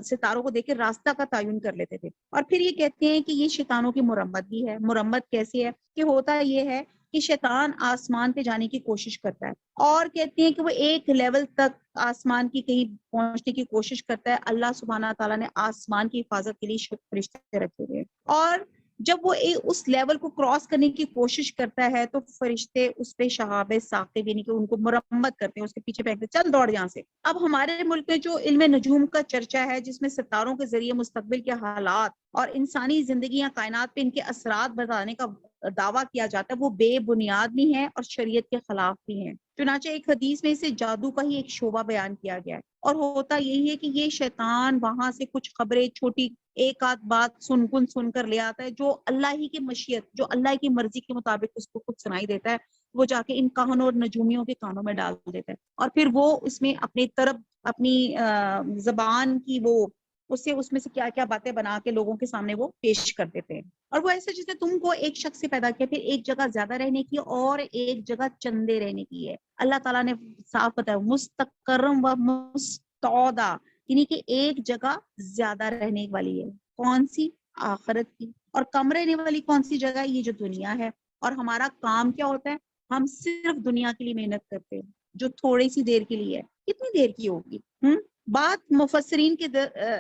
ستاروں کو دیکھ کے راستہ کا تعین کر لیتے تھے۔ اور پھر یہ کہتے ہیں کہ یہ شیطانوں کی مرمت بھی ہے۔ مرمت کیسی ہے؟ کہ ہوتا یہ ہے کہ شیطان آسمان پہ جانے کی کوشش کرتا ہے، اور کہتے ہیں کہ وہ ایک لیول تک آسمان کی کہیں پہنچنے کی کوشش کرتا ہے۔ اللہ سبحانہ تعالیٰ نے آسمان کی حفاظت کے لیے فرشتے رکھے ہوئے، اور جب وہ اس لیول کو کراس کرنے کی کوشش کرتا ہے تو فرشتے اس پہ شہاب ثاقب، یعنی کہ ان کو مرمت کرتے ہیں، اس کے پیچھے پھینکتے، چل دوڑ یہاں سے۔ اب ہمارے ملک میں جو علم نجوم کا چرچا ہے، جس میں ستاروں کے ذریعے مستقبل کے حالات اور انسانی زندگی یا کائنات پہ ان کے اثرات بتانے کا دعویٰ کیا جاتا ہے، وہ بے بنیاد بھی ہیں اور شریعت کے خلاف بھی ہیں۔ چنانچہ ایک حدیث میں اسے جادو کا ہی ایک شعبہ بیان کیا گیا ہے، اور ہوتا یہی ہے کہ یہ شیطان وہاں سے کچھ خبریں، چھوٹی ایک آدھ بات سن کر لے آتا ہے، جو اللہ ہی کی مشیت، جو اللہ کی مرضی کے مطابق اس کو کچھ سنائی دیتا ہے، وہ جا کے ان کہنوں اور نجومیوں کے کانوں میں ڈال دیتا ہے، اور پھر وہ اس میں اپنی طرف اپنی زبان کی وہ اس میں سے کیا کیا باتیں بنا کے لوگوں کے سامنے وہ پیش کر دیتے ہیں۔ اور وہ ایسے جیسے تم کو ایک شخص سے پیدا کیا، پھر ایک جگہ زیادہ رہنے کی اور ایک جگہ چندے رہنے کی ہے۔ اللہ تعالیٰ نے صاف بتایا مستقرم و مستودع، یعنی کہ ایک جگہ زیادہ رہنے والی ہے، کون سی؟ آخرت کی۔ اور کم رہنے والی کون سی جگہ ہے؟ یہ جو دنیا ہے۔ اور ہمارا کام کیا ہوتا ہے؟ ہم صرف دنیا کے لیے محنت کرتے ہیں جو تھوڑی سی دیر کے لیے ہے، کتنی دیر کی ہوگی؟ بات مفسرین کے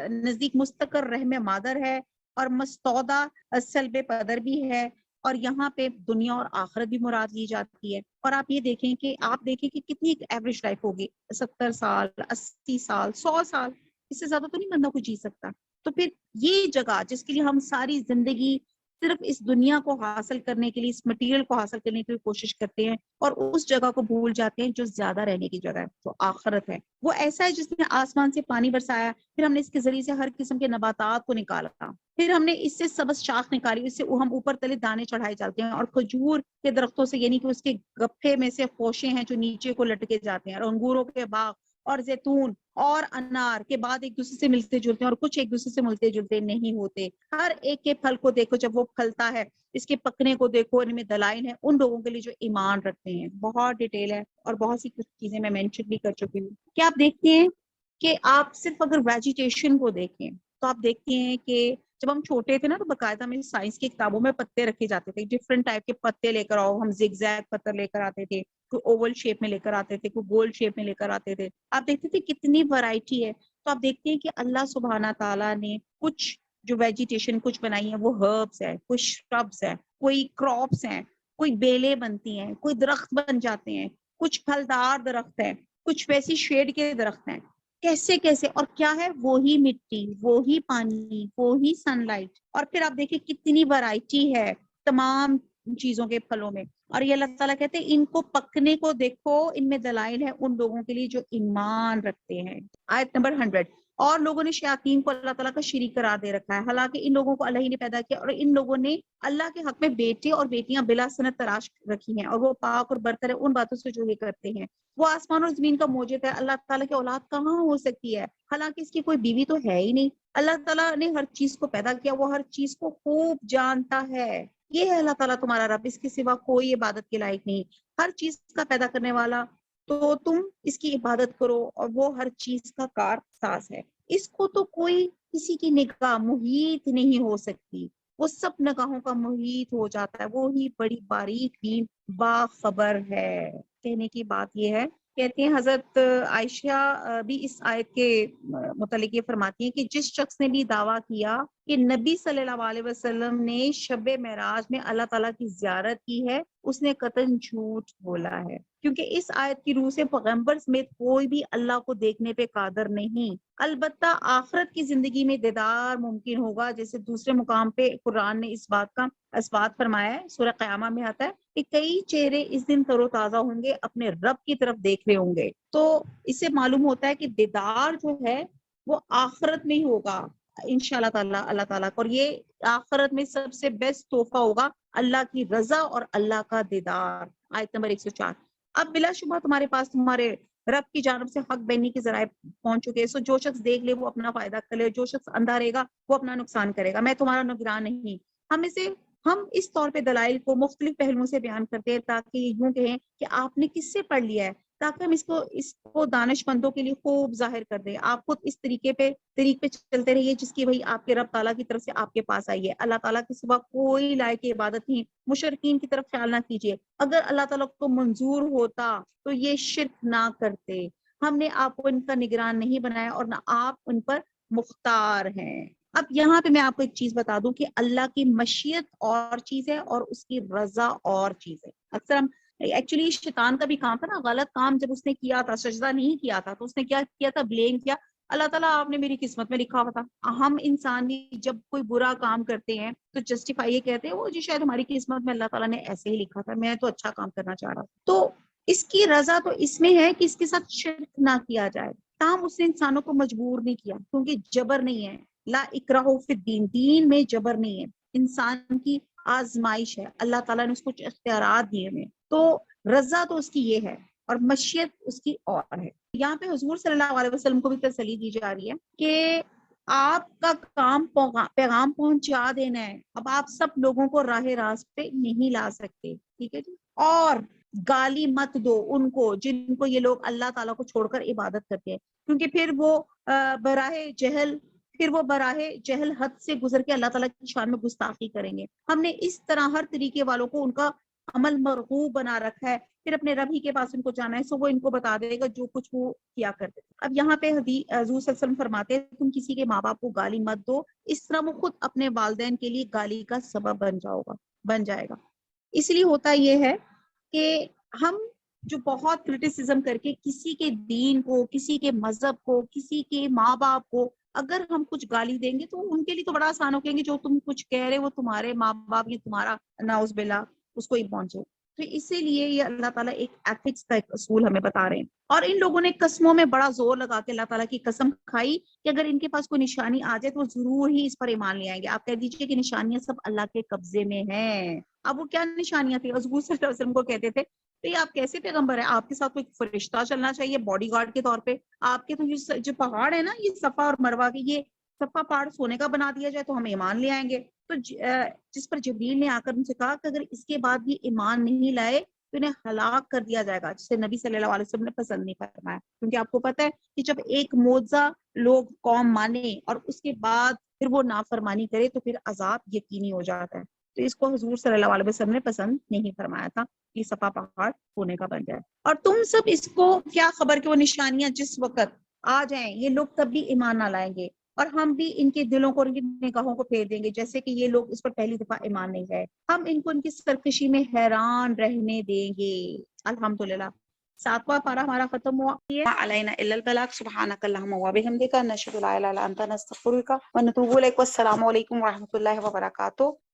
نزدیک مستقر رحم مادر ہے اور مستودع سلب پدر بھی ہے، اور یہاں پہ دنیا اور آخرت بھی مراد لی جاتی ہے۔ اور آپ یہ دیکھیں کہ کتنی ایک ایوریج لائف ہوگی، 70 سال، 80 سال، 100 سال، اس سے زیادہ تو نہیں بندہ کوئی جی سکتا۔ تو پھر یہ جگہ جس کے لیے ہم ساری زندگی صرف اس دنیا کو حاصل کرنے کے لیے، اس مٹیریل کو حاصل کرنے کے لیے کوشش کرتے ہیں، اور اس جگہ کو بھول جاتے ہیں جو زیادہ رہنے کی جگہ ہے، جو آخرت ہے۔ وہ ایسا ہے جس نے آسمان سے پانی برسایا، پھر ہم نے اس کے ذریعے سے ہر قسم کے نباتات کو نکالا، پھر ہم نے اس سے سبز شاخ نکالی، اس سے ہم اوپر تلے دانے چڑھائے جاتے ہیں، اور کھجور کے درختوں سے، یعنی کہ اس کے گپھے میں سے خوشے ہیں جو نیچے کو لٹکے جاتے ہیں، اور انگوروں کے باغ اور زیتون اور انار کے بعد ایک دوسرے سے ملتے جلتے ہیں، اور کچھ ایک دوسرے سے ملتے جلتے نہیں ہوتے۔ ہر ایک کے پھل کو دیکھو جب وہ پھلتا ہے، اس کے پکنے کو دیکھو، ان میں دلائل ہیں ان لوگوں کے لیے جو ایمان رکھتے ہیں۔ بہت ڈیٹیل ہے اور بہت سی کچھ چیزیں میں مینشن بھی کر چکی ہوں۔ کیا آپ دیکھتے ہیں کہ آپ صرف اگر ویجیٹیشن کو دیکھیں تو آپ دیکھتے ہیں کہ جب ہم چھوٹے تھے نا تو باقاعدہ میں سائنس کی کتابوں میں پتے رکھے جاتے تھے، ڈفرنٹ ٹائپ کے پتے لے کر آؤ، ہم زگ زیگ پتر لے کر آتے تھے، کوئی اوول شیپ میں لے کر آتے تھے، کوئی گول شیپ میں لے کر آتے تھے۔ آپ دیکھتے تھے کتنی ورائٹی ہے۔ تو آپ دیکھتے ہیں کہ اللہ سبحانہ تعالیٰ نے کچھ جو ویجیٹیشن کچھ بنائی ہے وہ ہربس ہے، کوئی شربس ہے، کوئی کراپس ہیں، کوئی بیلیں بنتی ہیں، کوئی درخت بن جاتے ہیں، کچھ پھلدار درخت ہیں، کچھ ویسی شیڈ کے درخت ہیں۔ کیسے کیسے، اور کیا ہے؟ وہی مٹی، وہی پانی، وہی سن لائٹ، اور پھر آپ دیکھیں کتنی ورائٹی ہے تمام چیزوں کے پھلوں میں۔ اور یہ اللہ تعالیٰ کہتے ہیں ان کو پکنے کو دیکھو، ان میں دلائل ہے ان لوگوں کے لیے جو ایمان رکھتے ہیں۔ آیت نمبر 100۔ اور لوگوں نے شیاطین کو اللہ تعالیٰ کا شریک قرار دے رکھا ہے، حالانکہ ان لوگوں کو اللہ ہی نے پیدا کیا، اور ان لوگوں نے اللہ کے حق میں بیٹے اور بیٹیاں بلا سنت تراش رکھی ہیں، اور وہ پاک اور برتر ہے ان باتوں سے جو یہ کرتے ہیں۔ وہ آسمان اور زمین کا موجد ہے، اللہ تعالیٰ کی اولاد کہاں ہو سکتی ہے، حالانکہ اس کی کوئی بیوی تو ہے ہی نہیں۔ اللہ تعالیٰ نے ہر چیز کو پیدا کیا، وہ ہر چیز کو خوب جانتا ہے۔ یہ ہے اللہ تعالیٰ تمہارا رب، اس کے سوا کوئی عبادت کے لائق نہیں، ہر چیز کا پیدا کرنے والا، تو تم اس کی عبادت کرو، اور وہ ہر چیز کا کار ساز ہے۔ اس کو تو کوئی کسی کی نگاہ محیط نہیں ہو سکتی، وہ سب نگاہوں کا محیط ہو جاتا ہے، وہی بڑی باریک بین باخبر ہے۔ کہنے کی بات یہ ہے، کہتے ہیں حضرت عائشہ بھی اس آیت کے متعلق یہ فرماتی ہیں کہ جس شخص نے بھی دعویٰ کیا کہ نبی صلی اللہ علیہ وسلم نے شب معراج میں اللہ تعالیٰ کی زیارت کی ہے، اس نے قطعاً جھوٹ بولا ہے، کیونکہ اس آیت کی روح سے پیغمبر سمیت کوئی بھی اللہ کو دیکھنے پہ قادر نہیں۔ البتہ آخرت کی زندگی میں دیدار ممکن ہوگا، جیسے دوسرے مقام پہ قرآن نے اس بات کا اثبات فرمایا ہے، سورہ قیامہ میں آتا ہے کہ کئی چہرے اس دن تر و تازہ ہوں گے، اپنے رب کی طرف دیکھ رہے ہوں گے۔ تو اس سے معلوم ہوتا ہے کہ دیدار جو ہے وہ آخرت میں ہی ہوگا انشاءاللہ تعالیٰ اللہ تعالیٰ کو، اور یہ آخرت میں سب سے بیسٹ تحفہ ہوگا، اللہ کی رضا اور اللہ کا دیدار۔ آیت نمبر 104۔ اب بلا شبہ تمہارے پاس تمہارے رب کی جانب سے حق بینی کے ذرائع پہنچ چکے، سو جو شخص دیکھ لے وہ اپنا فائدہ کر لے، جو شخص اندھا رہے گا وہ اپنا نقصان کرے گا، میں تمہارا نگران نہیں۔ ہم اس طور پہ دلائل کو مختلف پہلوؤں سے بیان کرتے ہیں تاکہ یوں کہیں کہ آپ نے کس سے پڑھ لیا ہے، تاکہ ہم اس کو دانش مندوں کے لیے خوب ظاہر کر دیں۔ آپ خود اس طریقے پہ چلتے رہیے جس کی وہی آپ کے رب تعالیٰ کی طرف سے آپ کے پاس آئی ہے۔ اللہ تعالیٰ کے سوا کوئی لائق عبادت نہیں، مشرکین کی طرف خیال نہ کیجیے، اگر اللہ تعالیٰ کو منظور ہوتا تو یہ شرک نہ کرتے۔ ہم نے آپ کو ان کا نگران نہیں بنایا اور نہ آپ ان پر مختار ہیں۔ اب یہاں پہ میں آپ کو ایک چیز بتا دوں کہ اللہ کی مشیت اور چیز ہے اور اس کی رضا اور چیز ہے۔ اکثر ہم ایکچولی شیطان کا بھی کام تھا نا، غلط کام جب اس نے کیا تھا، سجدہ نہیں کیا تھا، تو اس نے کیا کیا تھا؟ بلیم کیا اللہ تعالیٰ آپ نے میری قسمت میں لکھا ہوا تھا۔ ہم انسان بھی جب کوئی برا کام کرتے ہیں تو جسٹیفائی یہ کہتے ہیں وہ جی شاید ہماری قسمت میں اللہ تعالیٰ نے ایسے ہی لکھا تھا، میں تو اچھا کام کرنا چاہ رہا تھا۔ تو اس کی رضا تو اس میں ہے کہ اس کے ساتھ شرک نہ کیا جائے، تاہم اس نے انسانوں کو مجبور نہیں کیا، کیونکہ جبر نہیں ہے، لا اکراہ فی الدین، دین میں جبر نہیں ہے، انسان کی آزمائش ہے، اللہ تعالیٰ نے اس کو کچھ اختیارات دیے ہیں، تو رضا تو اس کی یہ ہے اور مشیت اس کی اور ہے۔ یہاں پہ حضور صلی اللہ علیہ وسلم کو بھی تسلی دی جا رہی ہے کہ آپ کا کام پیغام پہنچا دینا ہے، اب آپ سب لوگوں کو راہ راست پہ نہیں لا سکتے، ٹھیک ہے جی؟ اور گالی مت دو ان کو جن کو یہ لوگ اللہ تعالیٰ کو چھوڑ کر عبادت کرتے ہیں، کیونکہ پھر وہ براہ جہل حد سے گزر کے اللہ تعالیٰ کی شان میں گستاخی کریں گے۔ ہم نے اس طرح ہر طریقے والوں کو ان کا عمل مرغوب بنا رکھا ہے پھر اپنے رب ہی کے پاس ان کو جانا ہے، سو وہ ان کو بتا دے گا جو کچھ وہ کیا کرتے تھے۔ اب یہاں پہ حضور صلی اللہ علیہ وسلم فرماتے ہیں تم کسی کے ماں باپ کو گالی مت دو، اس طرح وہ خود اپنے والدین کے لیے گالی کا سبب بن جائے گا۔ اس لیے ہوتا یہ ہے کہ ہم جو بہت کرٹیسزم کر کے کسی کے دین کو، کسی کے مذہب کو، کسی کے ماں باپ کو اگر ہم کچھ گالی دیں گے تو ان کے لیے تو بڑا آسان ہو، کہیں گے جو تم کچھ کہہ رہے وہ تمہارے ماں باپ یا تمہارا نعوذ باللہ اس کو ہی پہنچے۔ تو اسی لیے یہ اللہ تعالیٰ ایک ایتھکس کا ایک اصول ہمیں بتا رہے ہیں۔ اور ان لوگوں نے قسموں میں بڑا زور لگا کے اللہ تعالیٰ کی قسم کھائی کہ اگر ان کے پاس کوئی نشانی آ جائے تو وہ ضرور ہی اس پر ایمان لے آئیں گے۔ آپ کہہ دیجئے کہ نشانیاں سب اللہ کے قبضے میں ہیں۔ اب وہ کیا نشانیاں تھیں؟ حضور صلی اللہ علیہ وسلم کو کہتے تھے کہ آپ کیسے پیغمبر ہیں، آپ کے ساتھ کوئی فرشتہ چلنا چاہیے باڈی گارڈ کے طور پہ، آپ کے تو یہ جو پہاڑ ہے نا، یہ صفا اور مروہ کے، یہ صفا پہاڑ سونے کا بنا دیا جائے تو ہم ایمان لے آئیں گے۔ تو جس پر جبریل نے آ کر ان سے کہا کہ اگر اس کے بعد یہ ایمان نہیں لائے تو انہیں ہلاک کر دیا جائے گا، جسے نبی صلی اللہ علیہ وسلم نے پسند نہیں فرمایا، کیونکہ آپ کو پتہ ہے کہ جب ایک معجزہ لوگ قوم مانے اور اس کے بعد پھر وہ نافرمانی کرے تو پھر عذاب یقینی ہو جاتا ہے۔ تو اس کو حضور صلی اللہ علیہ وسلم نے پسند نہیں فرمایا تھا کہ صفا پہاڑ ہونے کا بن جائے۔ اور تم سب اس کو کیا خبر کہ وہ نشانیاں جس وقت آ جائیں یہ لوگ تب بھی ایمان نہ لائیں گے، اور ہم بھی ان کے دلوں کو اور ان کی نگاہوں کو پھیر دیں گے جیسے کہ یہ لوگ اس پر پہلی دفعہ ایمان نہیں لائے، ہم ان کو ان کی سرکشی میں حیران رہنے دیں گے۔ الحمدللہ 7واں پارہ ہمارا ختم ہوا۔ علینا الا البلاغ، سبحانک اللہم و بحمدک، نشہد لا الہ الا انت، نستغفرک و نتوب الیک۔ والسلام علیکم ورحمۃ اللہ وبرکاتہ۔